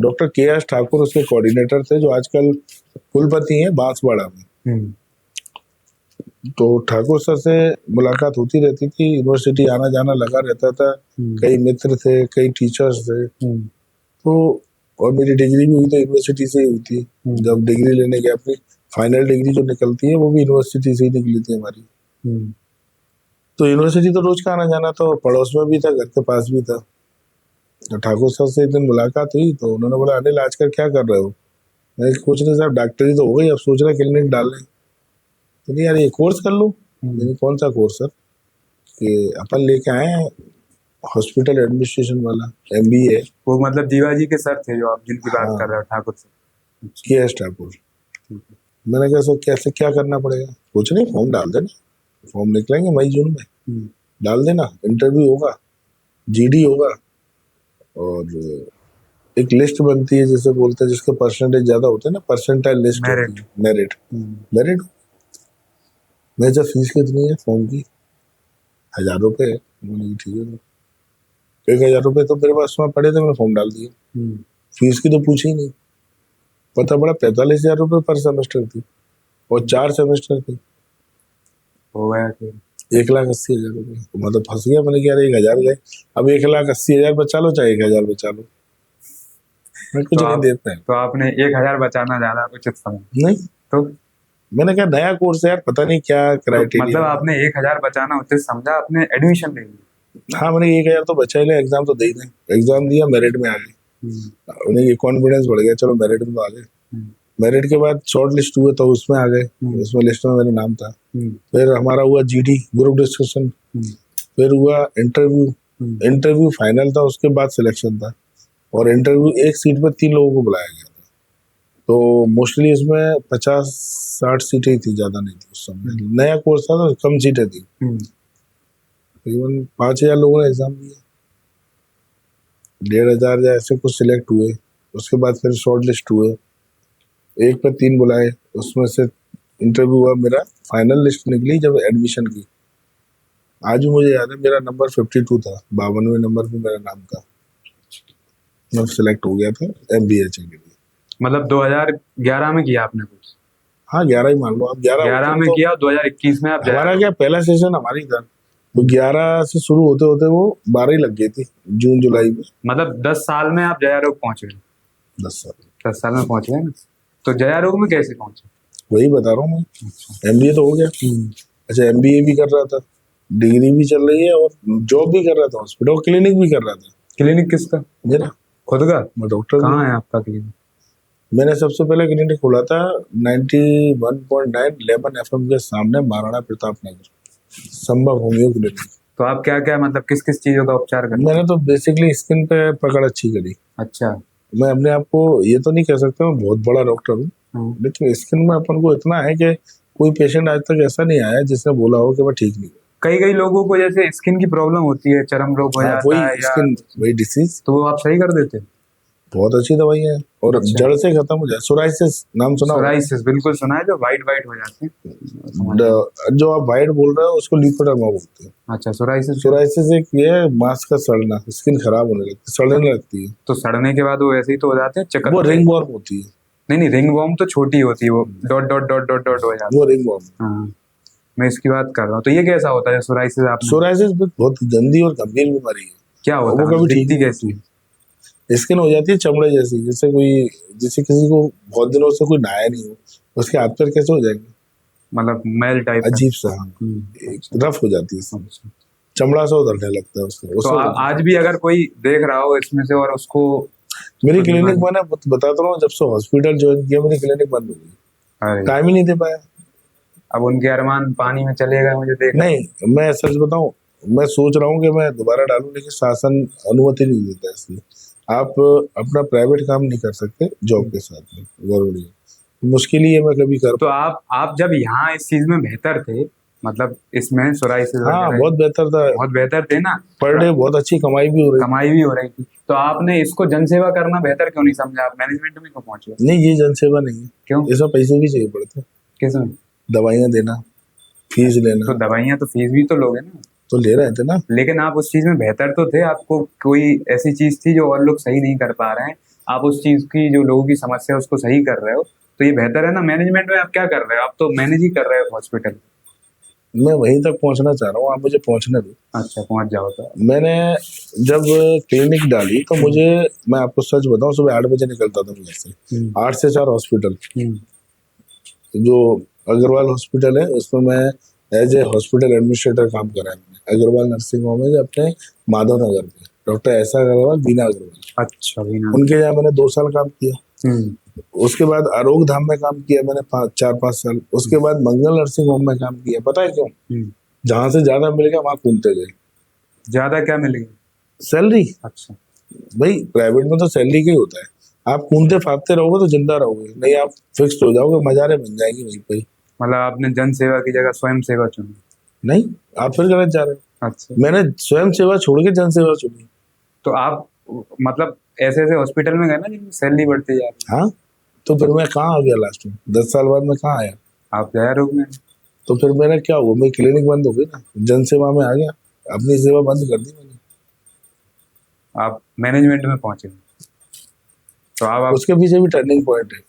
डॉक्टर KS ठाकुर उसके कोऑर्डिनेटर थे, जो आजकल कुलपति हैं बांसवाड़ा में। तो ठाकुर सर से मुलाकात होती रहती थी, यूनिवर्सिटी आना जाना लगा रहता था, कई मित्र थे, कई टीचर्स थे। तो और मेरी डिग्री भी हुई तो यूनिवर्सिटी से ही हुई थी। जब डिग्री लेने गया, अपनी फाइनल डिग्री जो निकलती है वो भी यूनिवर्सिटी से ही निकली थी हमारी। तो यूनिवर्सिटी तो रोज का आना जाना था, पड़ोस में भी था, घर के पास भी था। तो ठाकुर सर से एक दिन मुलाकात हुई तो उन्होंने बोला, अनिल आजकल क्या कर रहे हो? मैं कुछ नहीं साहब, डॉक्टरी तो हो गई, अब सोच रहे क्लिनिक डालने। तो नहीं यार, ये कोर्स कर लो। मैंने कौन सा कोर्स सर? कि अपन लेके आए हैं हॉस्पिटल एडमिनिस्ट्रेशन वाला, MBA। वो मतलब जीवाजी के सर थे जो आप जिनकी बात हाँ। कर रहे हो, ठाकुर सर। KS ठाकुर। मैंने कहा सर कैसे क्या करना पड़ेगा? कुछ नहीं, फॉर्म डाल देना, फॉर्म निकलेंगे मई जून में, डाल देना, इंटरव्यू होगा, GD होगा, और एक लिस्ट बनती है जिसे बोलते हैं, जिसके परसेंटेज ज्यादा होते हैं ना, परसेंटाइल लिस्ट, मेरिट। मेरिट। मैं जब फीस कितनी है फॉर्म की? 1000 रुपए है। ठीक है, 1000 रुपए तो मेरे पास वहाँ पड़े थे, मैंने फॉर्म डाल दिया। फीस की तो पूछी ही नहीं। पता पड़ा 45,000 रुपए पर सेमेस्टर थी, और 4 सेमेस्टर थी। हो गया फिर 1,80,000 रुपए। तो मैं तो फंस गया। मैंने कहा 1,000 गए, अब 1,80,000 बचा लो चाहे 1,000 बचा लो, मैं कुछ नहीं देता है। तो आपने 1,000 बचाना ज्यादा उचित समझा? नहीं, तो मैंने कहा नया कोर्स है यार, पता नहीं क्या क्राइटेरिया। मतलब आपने 1,000 बचाना उचित समझा, आपने एडमिशन ले लिया? हाँ, मैंने 1,000 तो बचा ही लिया, एग्जाम तो दे ही नहीं। एग्जाम दिया, मेरिट में आ गए। उन्हें ये कॉन्फिडेंस बढ़ गया, चलो मेरिट में तो आ गए। मेरिट के बाद शॉर्ट लिस्ट हुए तो उसमें आ गए, उसमें लिस्ट में मेरा नाम था। फिर हमारा हुआ GD, ग्रुप डिस्कशन। फिर हुआ इंटरव्यू, इंटरव्यू फाइनल था, उसके बाद सिलेक्शन था। और इंटरव्यू एक सीट पर 3 लोगों को बुलाया गया था। तो मोस्टली इसमें 50-60 सीटें ही थी, ज्यादा नहीं थी उस समय। नया कोर्स था तो कम सीटें थी। तकरीबन 5,000 लोगों ने एग्जाम दिया, 1,500 या ऐसे कुछ सिलेक्ट हुए। उसके बाद फिर शॉर्ट लिस्ट हुए, एक पे 3 बुलाए, उसमें से इंटरव्यू हुआ, मेरा फाइनल लिस्ट निकली जब एडमिशन की। आज भी मुझे याद है, मेरा नंबर 52 था, 52वें नंबर पे मेरा नाम था। मैं सिलेक्ट हो गया था MBHA के लिए। मतलब 2011 में किया आपने कोर्स? हाँ, 11 ही मान लो आप। 11 में तो किया, 2021 में आप हमारा क्या पहला सेशन हमारी था, तो 11 से शुरू होते होते वो 12 ही लग गई थी, जून जुलाई में। मतलब 10 साल में आप जयारोग पहुंच गए? 10 साल में पहुंच गए ना। तो जयारोग में कैसे पहुंचे? वही बता रहा हूँ मैं। MBA तो हो गया। अच्छा, MBA भी कर रहा था, डिग्री भी चल रही है, और जॉब भी कर रहा था, हॉस्पिटल क्लिनिक भी कर रहा था। क्लिनिक किसका? मेरा खुद का? मैं डॉक्टर। कहाँ है आपका क्लिनिक? मैंने सबसे पहले क्लिनिक खोला था 91.9 लेमन FM के सामने, महाराणा प्रताप नगर, संभव होम्यो क्लिनिक। तो आप क्या क्या मतलब किस किस चीजों का उपचार करते? मैंने तो बेसिकली स्किन पे पकड़ अच्छी करी। अच्छा। मैं अपने आप को ये तो नहीं कह सकता मैं बहुत बड़ा डॉक्टर हूँ, लेकिन स्किन में अपन को इतना है कि कोई पेशेंट आज तक ऐसा नहीं आया जिसने बोला हो कि मैं ठीक नहीं हूँ। कई लोगों को जैसे स्किन की प्रॉब्लम होती है, चर्म रोग हो जाता है या वही डिसीज, तो वो आप सही कर देते हैं? बहुत अच्छी दवाई है, और जड़ से खत्म हो जाए। सोराइसिस नाम सुना? सोराइसिस बिल्कुल सुना है, जो वाइट हो जाते हैं। जो आप वाइट बोल रहे हो उसको लिपोडर्मा बोलते हैं। अच्छा, सोराइसिस एक ये है, मांस का सड़ना, स्किन खराब होने लगती है, सड़ने लगती है। तो सड़ने के बाद वो ऐसे ही तो हो जाते हैं, चक्कर। वो रिंग वॉर्म होती है। नहीं, रिंग वॉर्म तो छोटी होती है, वो dot dot dot dot dot हो जाती है, वो रिंग वॉर्म। हाँ, मैं इसकी बात कर रहा हूँ। तो ये कैसा होता है सोराइसिस? आप सोराइसिस बहुत गंदी और गंभीर बीमारी है। क्या होता है? वो कभी ठीक कैसी है? स्किन हो जाती है चमड़े जैसी, जैसे किसी को बहुत दिनों से कोई नहाया नहीं हो, उसके हाथ पैर कैसे हो जाएंगे, मतलब मेल टाइप, अजीब सा, रफ हो जाती है, चमड़ा सा उधरने लगता है उसको। तो आज भी अगर कोई देख रहा हो इसमें से और उसको, मेरी क्लिनिक मैंने बताता हूँ, जब से हॉस्पिटल ज्वाइन किया मेरी क्लिनिक बंद हो गई, टाइम ही नहीं दे पाया। अब उनके अरमान पानी में चले गए मुझे देख। नहीं, मैं सच बताऊं, मैं सोच रहा हूँ कि मैं दोबारा डालूं, लेकिन शासन अनुमति नहीं देता। इसलिए आप अपना प्राइवेट काम नहीं कर सकते जॉब के साथ में, गवर्नमेंट मुश्किल ही है, मैं कभी कर। तो आप जब यहाँ इस चीज में बेहतर थे मतलब इसमें सोराइसिस हाँ वगैरह बहुत बेहतर था, बहुत बेहतर थे ना, पर डे बहुत अच्छी कमाई भी हो रही कमाई भी हो रही थी। तो आपने इसको जनसेवा करना बेहतर क्यों नहीं समझा, आप मैनेजमेंट में क्यों पहुंचे? थी। नहीं ये जनसेवा नहीं है, क्यों? इसमें पैसे भी चाहिए पड़ते हैं, किसमें? दवाइयाँ देना, फीस लेना, तो दवाइयाँ तो फीस भी तो लोगे ना, तो ले रहे थे ना। लेकिन आप उस चीज में बेहतर तो थे, आपको कोई ऐसी चीज थी जो और लोग सही नहीं कर पा रहे हैं, आप उस चीज की जो लोगों की समस्या है उसको सही कर रहे हो, तो ये बेहतर है ना। मैनेजमेंट में आप क्या कर रहे हो, आप तो मैनेज ही कर रहे हो हॉस्पिटल। मैं वहीं तक पहुंचना चाह रहा हूँ, आप मुझे पहुंचने दो। अच्छा पहुंच जाओ तो। मैंने जब क्लिनिक डाली तो मुझे, मैं आपको सच बताऊं, सुबह 8 बजे निकलता था मैं घर से, 8 से 4 हॉस्पिटल। जो अग्रवाल हॉस्पिटल है उसमें मैं एज ए हॉस्पिटल एडमिनिस्ट्रेटर काम करा है मैंने, अग्रवाल नर्सिंग होम है जो अपने माधव नगर में, डॉक्टर ऐसा अग्रवाल, बीना अग्रवाल, अच्छा भी ना। उनके यहाँ मैंने 2 साल काम किया। उसके बाद आरोग्य धाम में काम किया मैंने 4-5 साल। उसके बाद मंगल नर्सिंग होम में काम किया। पता है क्यों? जहां से ज्यादा मिलेगा वहां घूमते गए। ज्यादा क्या मिलेगी? सैलरी। अच्छा। भाई प्राइवेट में तो सैलरी का ही होता है, आप कूदते फादते रहोगे तो जिंदा रहोगे, नहीं आप फिक्स हो जाओगे, मजारे बन जाएंगी वहीं पे ही। मतलब आपने जन सेवा की जगह स्वयं सेवा चुनी? नहीं, आप फिर गलत जा रहे हो। अच्छा। मैंने स्वयं सेवा छोड़ के जन सेवा चुनी। तो आप मतलब ऐसे ऐसे हॉस्पिटल में गए ना जिनकी सैलरी बढ़ती जा रही हाँ, तो फिर मैं कहाँ आ गया लास्ट में, 10 साल बाद मैं कहाँ आया? है, आप गया रोग में। तो फिर मेरा क्या हुआ, मेरी क्लिनिक बंद हो गई ना, जन सेवा में आ गया, अपनी सेवा बंद कर दी मैंने। आप मैनेजमेंट में पहुंचे, तो आप उसके पीछे भी टर्निंग पॉइंट है।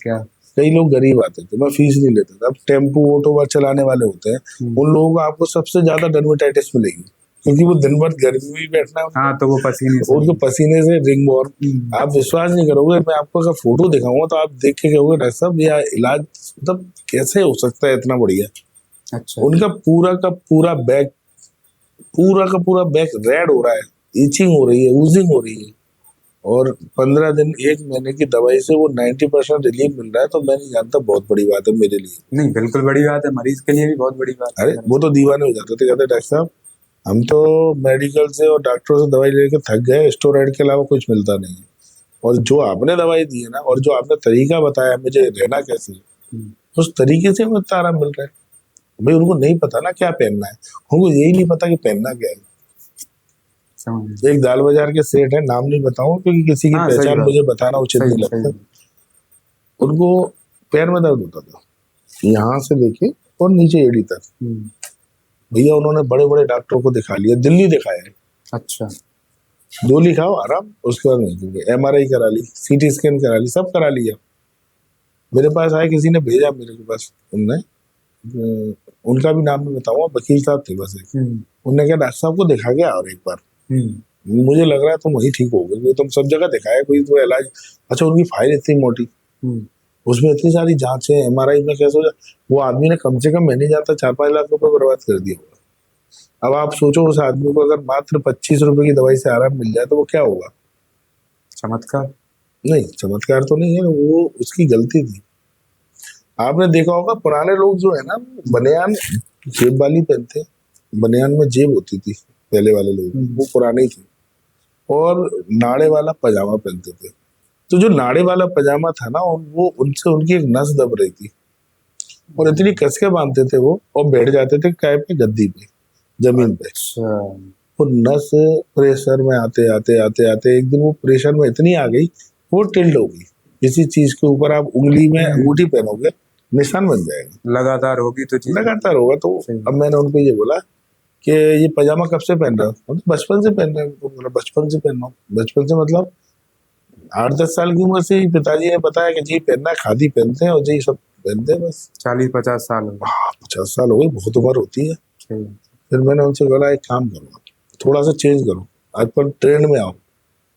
क्या? कई लोग गरीब आते थे, मैं फीस नहीं लेता था। अब टेम्पो ऑटो बस चलाने वाले होते हैं, उन लोगों को आपको सबसे ज्यादा डर्मेटाइटिस मिलेगी, क्योंकि वो दिन भर गर्मी में ही बैठना है। हाँ तो वो पसीने से। उनको पसीने से रिंग बॉर्न, आप विश्वास नहीं करोगे, मैं आपको अगर फोटो दिखाऊंगा तो आप देख के कहोगे डॉक्टर साहब यह इलाज मतलब कैसे हो सकता है इतना बढ़िया। अच्छा। उनका पूरा का पूरा बैक, पूरा का पूरा बैक रेड हो रहा है, ईचिंग हो रही है, ऊजिंग हो रही है, और 15 दिन 1 महीने की दवाई से वो 90% रिलीफ मिल रहा है, तो मैं नहीं जानता, बहुत बड़ी बात है मेरे लिए। नहीं बिल्कुल बड़ी बात है, मरीज के लिए भी बहुत बड़ी बात है। अरे वो तो दीवाने हो जाते थे, कहते डॉक्टर साहब हम तो मेडिकल से और डॉक्टरों से दवाई लेके थक गए, स्टेरॉइड के अलावा कुछ मिलता नहीं है, और जो आपने दवाई दी है ना, और जो आपने तरीका बताया मुझे रहना कैसे, उस तरीके से मुझे आराम मिल रहा है। भाई उनको नहीं पता ना क्या पहनना है, उनको यही नहीं पता कि पहनना क्या है। एक दाल बाजार के सेठ है, नाम नहीं बताऊं क्योंकि किसी की पहचान मुझे बताना उचित नहीं लगता। उनको पैर में दर्द होता था, यहाँ से लेके और नीचे एड़ी तक। भैया उन्होंने बड़े बड़े डॉक्टरों को दिखा लिया, दिल्ली दिखाया है। अच्छा। गोली खाओ आराम, उसके बाद नहीं, MRI करा ली, CT स्कैन करा ली, सब करा लिया। मेरे पास आए, किसी ने भेजा मेरे के पास, उनने उनका भी नाम नहीं बताऊंगा, वकील साहब थे बस एक। उन्होंने कहा डॉक्टर साहब को दिखा के और एक बार, मुझे लग रहा है तुम वही ठीक हो गए, तुम सब जगह दिखाया, कोई तो इलाज। अच्छा, उनकी फाइल इतनी मोटी, उसमें इतनी सारी जांचें, MRI में कैसे हो जाए, वो आदमी ने कम से कम मैंने जाता 4-5 लाख रुपए बर्बाद कर दिया होगा। अब आप सोचो उस आदमी को अगर मात्र 25 रुपए की दवाई से आराम मिल जाए तो वो क्या होगा? चमत्कार? नहीं, चमत्कार तो नहीं है, वो उसकी गलती थी। आपने देखा होगा पुराने लोग जो है ना, बनियान जेब वाली पहनते, बनियान में जेब होती थी पहले वाले लोग, वो पुराने थे, और नाड़े वाला पजामा पहनते थे। तो जो नाड़े वाला पजामा था ना, वो उनसे उनकी एक नस दब रही थी, और इतनी कस के बांधते थे वो, और बैठ जाते थे काय पे, गद्दी पे, जमीन पे। वो नस प्रेशर में आते आते आते आते एक दिन वो प्रेशर में इतनी आ गई, वो टिल्ड हो गई। किसी चीज के ऊपर आप उंगली में अंगूठी पहनोगे, निशान बन जाएगा, लगातार होगी तो चीज लगातार होगा। तो अब मैंने उनको ये बोला कि ये पजामा कब से पहन रहा हूँ? बचपन से पहन रहे हैं। बोला बचपन से पहन रहा हूँ? बचपन से मतलब 8-10 साल की उम्र से ही पिताजी ने बताया कि जी पहनना है, खादी पहनते हैं, और जी सब पहनते हैं बस। 40-50 साल हो गए? 50 साल हो गए, बहुत उम्र होती है। फिर मैंने उनसे बोला एक काम करो, थोड़ा सा चेंज करो, आज पर ट्रेंड में आओ।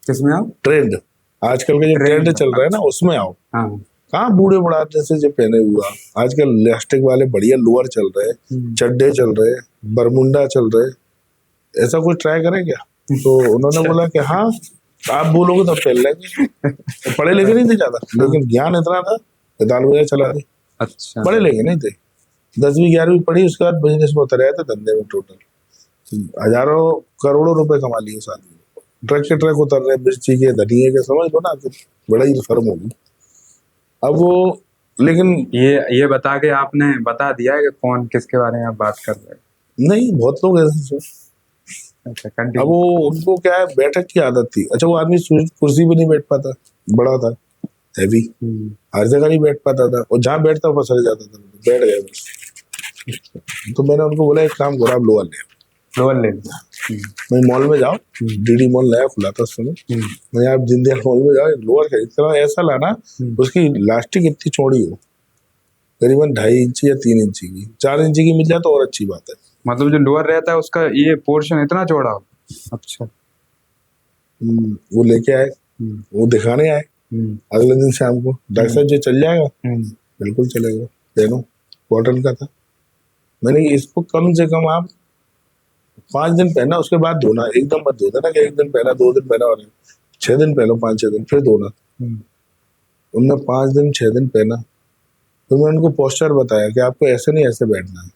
किसमें आओ? ट्रेंड, आजकल का जो ट्रेंड चल रहा है ना, उसमें आओ। कहाँ बूढ़े बुढ़ाते से जो पहने हुआ, आजकल इलास्टिक वाले बढ़िया लोअर चल रहे हैं, चड्डे चल रहे हैं, बरमुंडा चल रहे, ऐसा कुछ ट्राई करें क्या? तो उन्होंने बोला कि हाँ आप बोलोगे तो पहन लेंगे। तो पढ़े लिखे नहीं थे ज्यादा, लेकिन ज्ञान इतना था, दाल वगैरह चला दी। अच्छा। पढ़े लिखे नहीं थे, 10वीं 11वीं पढ़ी, उसके बाद बिजनेस में उतर आए थे, धंधे में टोटल हजारों करोड़ों रुपए कमा लिए उस आदमी ने। ट्रक के ट्रक उतर रहे, मिर्ची के, धनिये के, समझ लो ना, बड़ा ही फर्म होगी। अब वो लेकिन ये बता के आपने बता दिया है कि कौन किसके बारे में आप बात कर रहे हैं। नहीं, बहुत लोग ऐसे थे। अच्छा, अब कंटिन्यू। वो उनको क्या है, बैठक की आदत थी। अच्छा, वो आदमी कुर्सी पे नहीं बैठ पाता, बड़ा था, हैवी, हर जगह नहीं बैठ पाता था, और जहाँ बैठता वो फिसल जाता था, बैठ गया बस। तो मैंने उनको बोला, एक काम करो, आप लोअर ले आओ। लोअर ले लो। मैं मॉल में जाओ, डीडी मॉल नया खुला था उस समय, मैं आप जिंदल मॉल में जाओ, लोअर खरीद कर ऐसा लाना उसकी लास्टिक इतनी चौड़ी हो, करीबन 2.5 इंची या 3 इंची की। 4 इंची की मिल जाए तो और अच्छी बात है। मतलब जो लोअर रहता है उसका ये पोर्शन इतना चौड़ा हो। अच्छा। वो लेके आए, वो दिखाने आए अगले दिन शाम को, डॉक्टर साहब जी चल जाएगा? बिल्कुल चलेगा, पहनो। कॉटन का था। मैंने इसको कम से कम आप 5 दिन पहना, उसके बाद धोना, एकदम मत धो देना कि एक दिन पहना 2 दिन पहना, और 6 दिन पहनो, 5-6 दिन फिर धोना। उनने 5 दिन 6 दिन पहना, तो मैंने उनको पोस्चर बताया कि आपको ऐसे नहीं ऐसे बैठना है,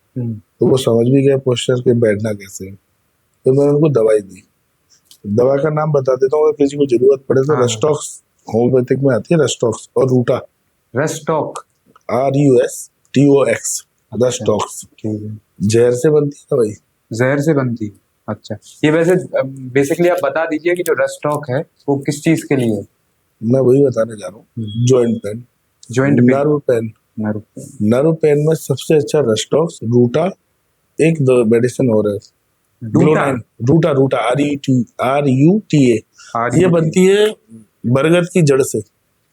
तो वो समझ भी गए पोस्चर के बैठना कैसे है। तो मैंने उनको दवाई दी। दवा का नाम बता देता हूँ, अगर किसी को जरूरत पड़े तो। रेस्टॉक्स होम्योपैथिक में आती है, रेस्टॉक्स और रूटा। रेस्टॉक, RUSTOX, रेस्टॉक्स। जहर से बनती है दवाई। जहर से बनती है। अच्छा, ये वैसे बेसिकली आप बता दीजिए कि जो रेस्टॉक है वो किस चीज के लिए है। मैं वही बताने जा रहा हूँ, joint pain, joint pain, nerve pain. Nerve pain, nerve pain में सबसे अच्छा रेस्टॉक्स, रूटा, एक दो मेडिसिन और है, ग्लोनाइन। रूटा, रूटा, RUTA, ये बनती है बरगद की जड़ से।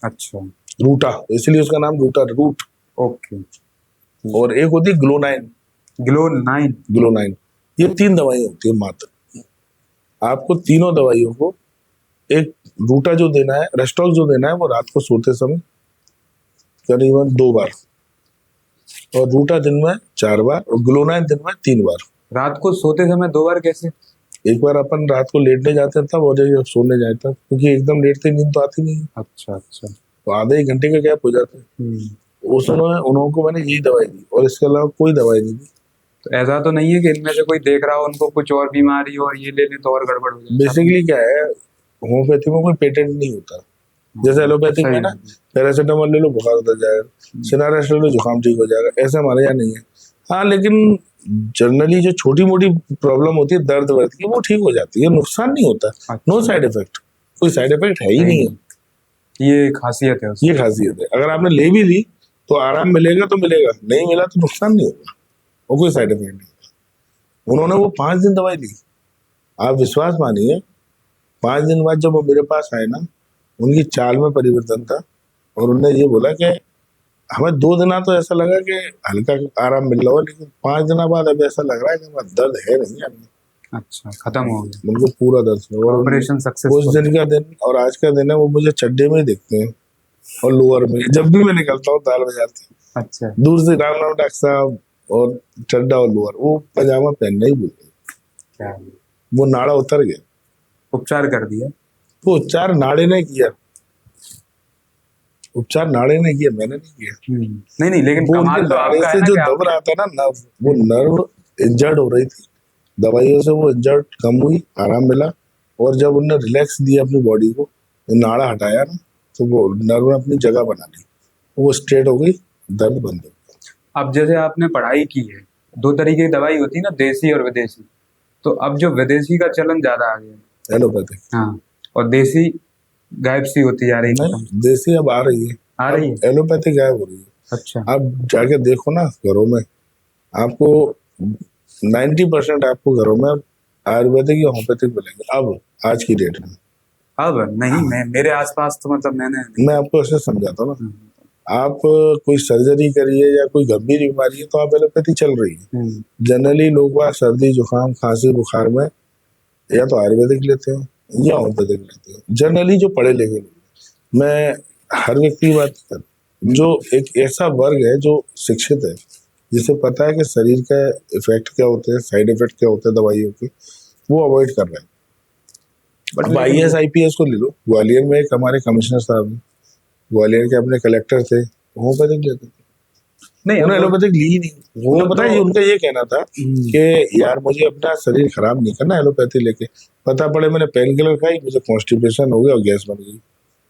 अच्छा, रूटा, इसलिए उसका नाम रूटा, रूट। ओके। और एक होती है ग्लोनाइन। ग्लोनाइन, ग्लोनाइन, ये 3 दवाई होती है मात्र। आपको तीनों दवाइयों को, एक रूटा जो देना है, रेस्टॉक जो देना है, वो रात को सोते समय करीबन 2 बार, और रूटा दिन में 4 बार, और ग्लोनाइन दिन में 3 बार। रात को सोते समय 2 बार कैसे? एक बार अपन रात को लेटने जाते हैं तब, और जब सोने जाता, क्योंकि एकदम लेटते नींद तो आती नहीं है। अच्छा अच्छा। तो आधे 1 घंटे का गैप हो जाता है। उस समय उनको मैंने यही दवाई दी, और इसके अलावा कोई दवाई नहीं दी। तो ऐसा तो नहीं है कि इनमें से कोई देख रहा हो उनको कुछ और बीमारी और ये ले ले तो और गड़बड़ हो जाए? बेसिकली क्या है, होम्योपैथी में कोई पेटेंट नहीं होता। जैसे एलोपैथी में ना, पैरासीटामोल ले लो बुखार उतर जाएगा, सिनारेस्ट ले लो जुकाम ठीक हो जाएगा, ऐसा हमारे यहाँ नहीं है। हाँ, लेकिन जनरली जो छोटी मोटी प्रॉब्लम होती है, दर्द वर्द की, वो ठीक हो जाती है, नुकसान नहीं होता। नो साइड इफेक्ट, कोई साइड इफेक्ट है ही नहीं है। ये खासियत है उसकी। ये खासियत है। अगर आपने ले भी ली तो आराम मिलेगा तो मिलेगा, नहीं मिला तो नुकसान नहीं होगा, और कोई साइड इफेक्ट नहीं होगा। उन्होंने वो 5 दिन दवाई दी, आप विश्वास मानिए। 5 दिन बाद जब वो मेरे पास आए ना, उनकी चाल में परिवर्तन था, और उन्होंने ये बोला कि हमें 2 दिन तो ऐसा लगा कि हल्का आराम मिल रहा हो, लेकिन 5 दिन बाद अब ऐसा लग रहा है कि हमारा दर्द है नहीं है। अच्छा, खत्म हो गया, उनको पूरा दर्द हुआ, और ऑपरेशन सक्सेसफुल। उस दिन का दिन और आज का दिन है, वो मुझे चड्डे में ही दिखते हैं, और लोअर में, जब भी मैं निकलता हूँ ताल बजाते। अच्छा, दूर से राम राम डॉक्टर साहब, और चड्डा और लोअर, वो पजामा पहनना ही भूल गए। क्या वो नाड़ा उतर गया। उपचार कर दिया? वो उपचार नाड़े ने किया, उपचार नाड़े ने किया, मैंने नहीं किया। नहीं नहीं, लेकिन वो कमाल उनके तो नाड़े आपका से है ना जो कि दब रहा था ना नर्व, वो नर्व इंजर्ड हो रही थी, दवाइयों से वो इंजर्ड कम हुई, आराम मिला, और जब उन्होंने रिलैक्स दिया अपनी बॉडी को, नाड़ा हटाया ना, तो वो नर्व ने अपनी जगह बना ली, वो स्ट्रेट हो गई, दर्द बंद हो गया। अब जैसे आपने पढ़ाई की है, 2 तरीके की दवाई होती है ना, देसी और विदेशी। तो अब जो विदेशी का चलन ज्यादा आ गया है, एलोपैथिक। हाँ, और देसी गायब सी होती जा रही है। नहीं, देसी अब आ रही है, आ रही है। एलोपैथिक गायब हो रही है। अच्छा, आप जाके देखो ना घरों में, आपको 90% आपको घरों में आयुर्वेदिक या होम्योपैथिक मिलेंगे अब, आज की डेट में। अब नहीं, मैं मेरे आसपास तो मतलब मैंने मैं आपको ऐसे समझाता हूँ ना, आप कोई सर्जरी करिए या कोई गंभीर बीमारी है तो आप एलोपैथी चल रही है। जनरली लोग सर्दी जुकाम खांसी बुखार में या तो आयुर्वेदिक लेते हैं या होम्योपैथिक लेते हैं, जनरली जो पढ़े लिखे लोग। मैं हर व्यक्ति की बात कर, जो एक ऐसा वर्ग है जो शिक्षित है, जिसे पता है कि शरीर का इफेक्ट क्या होते हैं, साइड इफेक्ट क्या होते हैं दवाइयों के, वो अवॉइड कर रहे हैं। अब IAS IPS को ले लो, ग्वालियर में एक हमारे कमिश्नर साहब हैं, ग्वालियर के अपने कलेक्टर थे, होम्योपैथिक लेते थे, नहीं उन्होंने एलोपैथिक ली ही नहीं। उन्हें पता है, उनका ये कहना था कि यार मुझे अपना शरीर खराब नहीं करना एलोपैथी लेके, पता पड़े मैंने पेन किलर खाई, मुझे कॉन्स्टिपेशन हो गया और गैस बन गई।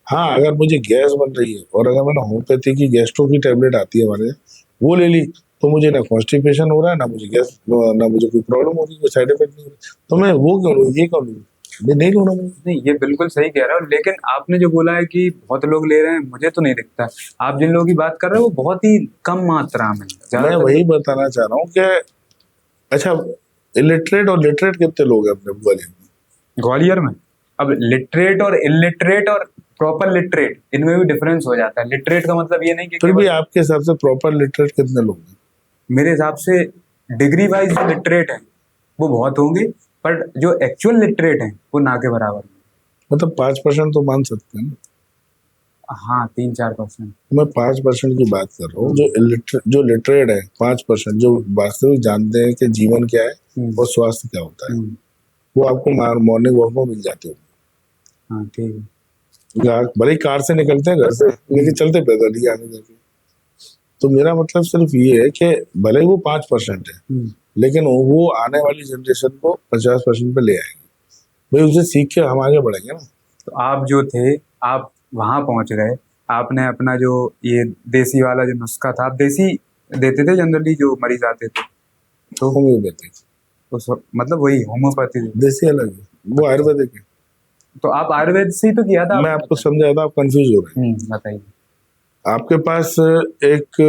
हाँ, अगर मुझे गैस बन रही है और अगर मैंने होम्योपैथी की गैस्ट्रो की टेबलेट आती है हमारे यहाँ, वो ले ली, तो मुझे ना कॉन्स्टिपेशन हो रहा है, ना मुझे गैस, ना मुझे कोई प्रॉब्लम हो रही है, कोई साइड इफेक्ट नहीं हो रहा, तो मैं वो क्यों लूँ, ये क्यों लूँ, ये नहीं लूँ ना मैं। नहीं, ये बिल्कुल सही कह रहे हो, लेकिन आपने जो बोला है कि बहुत लोग ले रहे हैं, मुझे तो नहीं दिखता। आप जिन लोगों की बात कर रहे हो वो बहुत ही कम मात्रा में, मैं ज्यादातर वही बताना चाह रहा हूँ कि अच्छा, इलिटरेट और लिटरेट कितने लोग हैं अपने ग्वालियर में? ग्वालियर में। अब लिटरेट और इलिटरेट और प्रॉपर लिटरेट, इनमें भी डिफरेंस हो जाता है। लिटरेट का मतलब ये नहीं कि फिर भी केवल, आपके हिसाब से प्रॉपर लिटरेट कितने लोग हैं? मेरे हिसाब से डिग्री वाइज जो लिटरेट है वो बहुत होंगे, पर जो एक्चुअल लिटरेट है वो ना के बराबर हैं। मतलब 5% तो मान सकते हैं ना। हाँ, 3-4%। मैं 5% की बात कर रहा हूँ, जो लिटरेट है 5%, जो वास्तविक जानते हैं कि जीवन क्या है और स्वास्थ्य क्या होता है, वो आपको मॉर्निंग वॉक में मिल जाते हो। हाँ, ठीक है। भले ही कार से निकलते हैं घर से, लेकिन चलते पैदल ही आने जाके। तो मेरा मतलब सिर्फ ये है कि भले ही वो 5% है, लेकिन वो आने वाली जनरेशन को 50% पे ले आएंगे। भाई उसे सीख के हम आगे बढ़ेंगे ना। तो आप जो थे, आप वहां पहुंच गए, आपने अपना जो ये देसी वाला जो नुस्खा था, आप देसी देते थे जनरली जो मरीज आते थे, तो होम्योपैथिक, मतलब वही होम्योपैथी देते। देसी अलग है, वो आयुर्वेदिक है। तो आप आयुर्वेद से ही तो किया था मैं आपने आपको बताया। समझाया था, आप कंफ्यूज हो रहे हैं। बताइए। आपके पास एक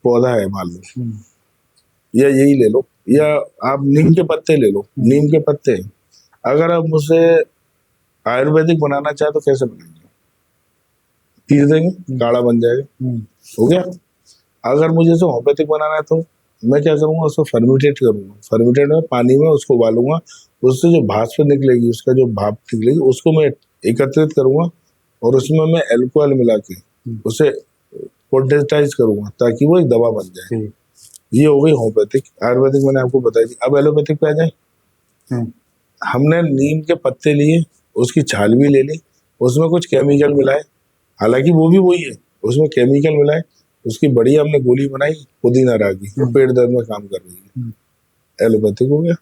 पौधा है मान लो, हम्म, या यही ले लो, या आप नीम के पत्ते ले लो, नीम के पत्ते। अगर आप मुझे आयुर्वेदिक बनाना चाहे तो कैसे बनाएंगे? पीस देंगे, गाढ़ा बन जाएगा, हो गया। अगर मुझे इसे होम्योपैथिक बनाना है तो मैं क्या करूंगा, उसको फर्मिटेट करूंगा, फर्मिटेट में पानी में उसको उबालूंगा, उससे जो भाप निकलेगी, उसका जो भाप निकलेगी उसको मैं एकत्रित करूंगा, और उसमें मैं एल्कोहल मिला के उसे पोडेटाइज करूंगा ताकि वो एक दवा बन जाए। ये हो गई होम्योपैथिक। आयुर्वेदिक मैंने आपको बताई थी। अब एलोपैथिक पे आ जाए। हमने नीम के पत्ते लिए, उसकी छाल भी ले ली, उसमें कुछ केमिकल मिलाए, हालांकि वो भी वही है, उसमें केमिकल मिलाए, उसकी बढ़िया हमने गोली बनाई पुदीना राग की, वो पेट दर्द में काम कर रही है। एलोपैथिक हो गया।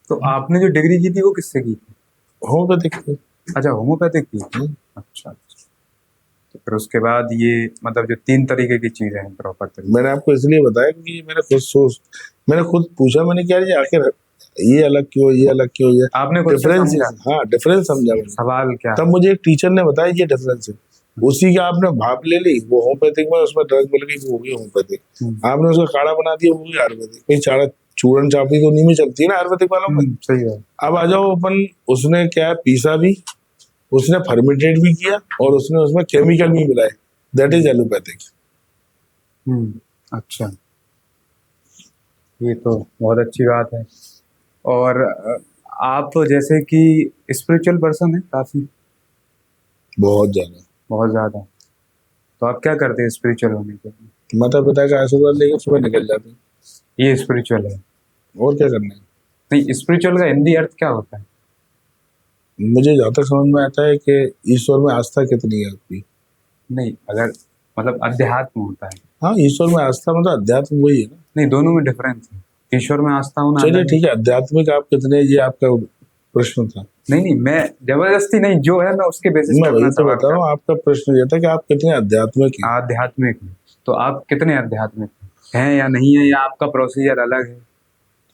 तो आपने जो डिग्री की थी वो किससे की थी? होम्योपैथिक। अच्छा, होम्योपैथिक की। अच्छा, तो फिर उसके बाद ये मतलब जो 3 तरीके की चीजें हैं प्रॉपर तरीके। मैंने आपको इसलिए बताया क्योंकि मैंने खुद पूछा, मैंने क्या ये आखिर ये अलग क्यों, ये अलग क्यों, ये आपने खुद से डिफरेंस। समझा? हाँ, डिफरेंस समझा मैंने। सवाल क्या? तब मुझे एक टीचर ने बताया ये डिफरेंस है। उसी का आपने भाप ले ली, वो होम्योपैथिक में, उसमें ड्रग मिल गई, वो हो गई होम्योपैथिक। आपने उसका काढ़ा बना दिया, वो भी आयुर्वेदिक। कोई चाड़ा चूरन चापड़ी तो नहीं में चलती है ना आयुर्वेदिक वालों में। सही है। अब आ जाओ अपन, उसने क्या पीसा भी, उसने फर्मेंटेट भी किया, और उसने उसमें केमिकल भी मिलाए, दैट इज एलोपैथिक। अच्छा, ये तो बहुत अच्छी बात है। और आप तो जैसे कि स्पिरिचुअल पर्सन है काफी। बहुत ज्यादा। बहुत ज्यादा। तो आप क्या करते हैं स्पिरिचुअल होने के लिए? माता पिता का आशीर्वाद लेके सुबह निकल जाते हैं। ये स्पिरिचुअल है? और क्या करना है? नहीं, स्पिरिचुअल का हिंदी अर्थ क्या होता है? मुझे जहाँ तक समझ में आता है कि ईश्वर में आस्था कितनी है आपकी। नहीं, अगर मतलब अध्यात्म होता है। हाँ, ईश्वर में आस्था मतलब अध्यात्म वही है ना। नहीं, दोनों में डिफरेंस है। ईश्वर में आस्था होना चलिए अलग है। ठीक है, आध्यात्मिक आप कितने, ये आपका प्रश्न था। नहीं, मैं जबरदस्ती नहीं, जो है मैं उसके बेसिस मैं पे वही अपना तो सवाल बता कर रहा रहा हूँ, आपका प्रश्न ये था कि आप कितने आध्यात्मिक हूँ। हैं। आध्यात्मिक है। तो आप कितने आध्यात्मिक हैं या नहीं है, या आपका प्रोसीजर अलग है?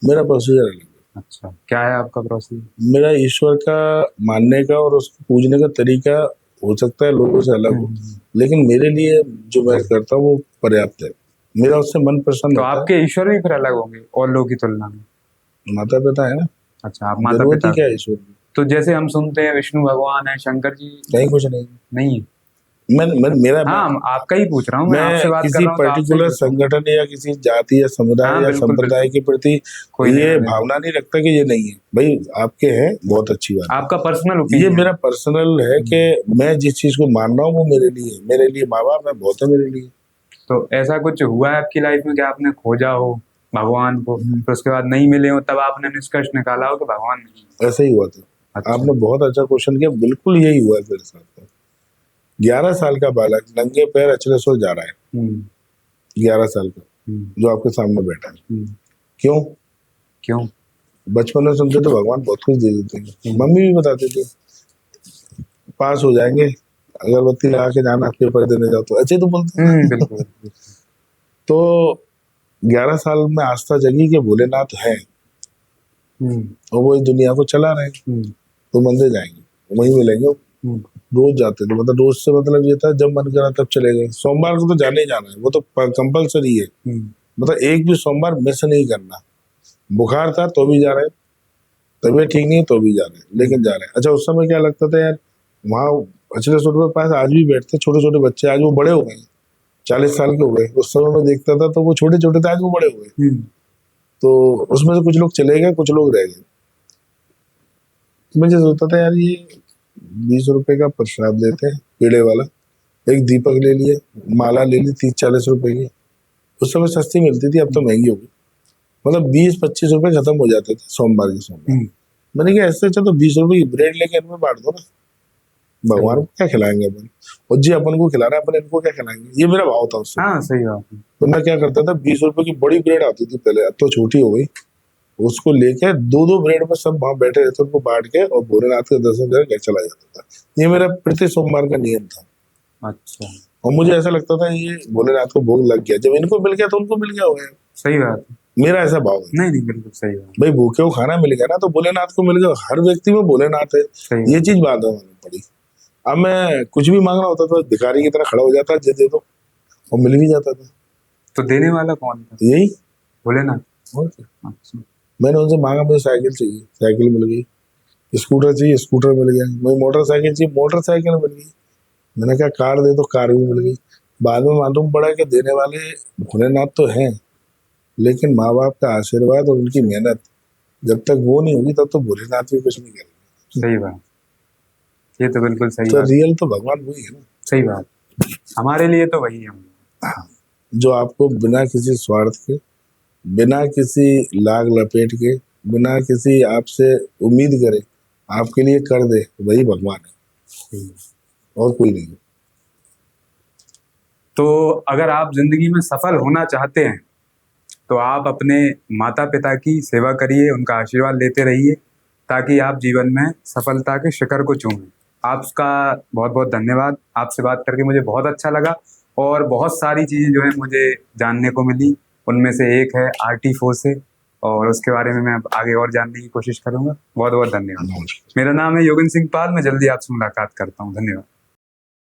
मेरा प्रोसीजर अलग है। अच्छा, क्या है आपका प्रोसीजर? मेरा ईश्वर का मानने का और उसको पूजने का तरीका हो सकता है लोगों से अलग हो, लेकिन मेरे लिए जो मैं करता हूँ वो पर्याप्त है। मेरा उससे मन प्रसन्न तो होता है। आपके ईश्वर भी फिर अलग होंगे और लोगों की तुलना में? माता पिता है ना, अच्छा, आप माता जरूरत पिता। ही क्या है ईश्वर की? तो जैसे हम सुनते हैं विष्णु भगवान है, शंकर जी। कहीं कुछ नहीं। नहीं है? मेरा हाँ, आपका ही पूछ रहा हूँ, मैं आपसे मैं बात कर किसी रहा हूँ तो आपसे ही पर्टिकुलर पूछ रहा हूँ। संगठन या किसी जाति या समुदाय हाँ, या बिल्कुल संप्रदाय बिल्कुल। के प्रति कोई ये लेना देना। भावना नहीं रखता कि ये नहीं है। भाई आपके हैं, बहुत अच्छी बात है। आपका पर्सनल ये ओपिनियन। मेरा पर्सनल है कि मैं जिस चीज को मान रहा हूँ वो मेरे लिए है। मेरे लिए माँ बाप है, बहुत है मेरे लिए। तो ऐसा कुछ हुआ है आपकी लाइफ में कि आपने खोजा हो भगवान को, फिर उसके बाद नहीं मिले हो, तब आपने निष्कर्ष निकाला हो कि भगवान नहीं है? ऐसा ही हुआ था। अच्छा। आपने बहुत अच्छा क्वेश्चन किया, बिल्कुल यही हुआ है मेरे साथ। 11 साल का बालक नंगे पैर अचले सो जा रहा है, 11 साल का, जो आपके सामने बैठा है। क्यों? क्यों? बचपन में सुनते तो भगवान बहुत कुछ दे देते हैं, मम्मी भी बताती थी। पास हो जाएंगे, अगरबत्ती लगा के जाना, पेपर देने जाओ, तो अच्छे तो बोलते हैं। बिल्कुल बिल्कुल। तो 11 साल में आस्था जगी कि भोलेनाथ है और वो इस दुनिया को चला रहे हैं, तो मंदिर जाएंगे, वहीं मिलेंगे। रोज जाते थे, मतलब रोज से मतलब ये था जब मन करा तब चले गए। सोमवार को तो जाने ही जाना है, वो तो कंपलसरी है, मतलब एक भी सोमवार मिस नहीं करना। बुखार था तो भी जा रहे, तबीयत ठीक नहीं है तो भी जा रहे हैं, लेकिन जा रहे हैं। अच्छा, उस समय क्या लगता था यार, वहाँ अचलेश्वर के पास आज भी बैठते छोटे छोटे बच्चे, आज वो बड़े हो गए, 40 साल के हो गए। उस समय मैं देखता था तो वो छोटे छोटे थे, आज वो बड़े हो गए। तो उसमें से कुछ लोग चले गए, कुछ लोग रह गए। मुझे सोचता था यार, ये 20 रुपए का प्रसाद देते हैं पेड़े वाला, एक दीपक ले लिए, माला ले ली 30-40 रुपए की, उस समय सस्ती मिलती थी, अब तो महंगी हो गई। मतलब 20-25 रुपए खत्म हो जाते थे सोमवार के सोमवार। मैंने कहा ऐसे अच्छा तो 20 रुपए की ब्रेड लेके इनमें बांट दो ना, भगवान को क्या खिलाएंगे अपन, और जी अपन को खिला रहे हैं, अपन इनको क्या खिलाएंगे, ये मेरा भाव था उससे। हाँ सही बात है। तो मैं क्या करता था, 20 रुपए की बड़ी ब्रेड आती थी पहले, अब तो छोटी हो गई, उसको लेके 2-2 ब्रेड में सब वहां बैठे रहते, उनको बांट के और भोलेनाथ के दर्शन करके घर चला जाता था। ये मेरा प्रति सोमवार का नियम था। अच्छा, और मुझे ऐसा लगता था ये भोलेनाथ को भोग लग गया, जब इनको मिल गया तो उनको मिल गया होगा। सही बात है। मेरा ऐसा भाव है। नहीं नहीं, बिल्कुल सही बात। भाई भूखे को खाना मिल गया ना, तो भोलेनाथ को मिल गया, हर व्यक्ति में भोलेनाथ है, सही ये बात। चीज बात है मालूम पड़ी। अब मैं कुछ भी मांगना होता था, भिखारी की तरह खड़ा हो जाता, दे दो, और मिल भी जाता था। तो देने वाला कौन था? यही भोलेनाथ। और क्या। अच्छा। मैंने उनसे मांगा, मुझे साइकिल चाहिए, साइकिल मिल गई, स्कूटर चाहिए, स्कूटर मिल गया, मुझे मोटरसाइकिल चाहिए, मोटरसाइकिल मिल गई। मैंने कहा कार दे, तो कार भी मिल गई। बाद में मालूम पड़ा कि देने वाले भोलेनाथ तो हैं, लेकिन माँ बाप का आशीर्वाद और उनकी मेहनत जब तक वो नहीं होगी, तब तो भोलेनाथ भी कुछ नहीं करेंगे। सही बात, ये तो बिल्कुल सही तो बात। रियल तो भगवान वही है ना। सही बात, हमारे लिए तो वही है। हाँ, जो आपको बिना किसी स्वार्थ के, बिना किसी लाग लपेट के, बिना किसी आपसे उम्मीद करे आपके लिए कर दे, वही भगवान है, और कोई नहीं। तो अगर आप जिंदगी में सफल होना चाहते हैं तो आप अपने माता पिता की सेवा करिए, उनका आशीर्वाद लेते रहिए, ताकि आप जीवन में सफलता के शिखर को चूमें। आपका बहुत बहुत धन्यवाद। आपसे बात करके मुझे बहुत अच्छा लगा और बहुत सारी चीज़ें जो है मुझे जानने को मिली। उनमें से एक है आर्टिफो से, और उसके बारे में मैं अब आगे और जानने की कोशिश करूंगा। बहुत बहुत धन्यवाद। मेरा नाम है योगेंद्र सिंह पाल, मैं जल्दी आपसे मुलाकात करता हूँ। धन्यवाद।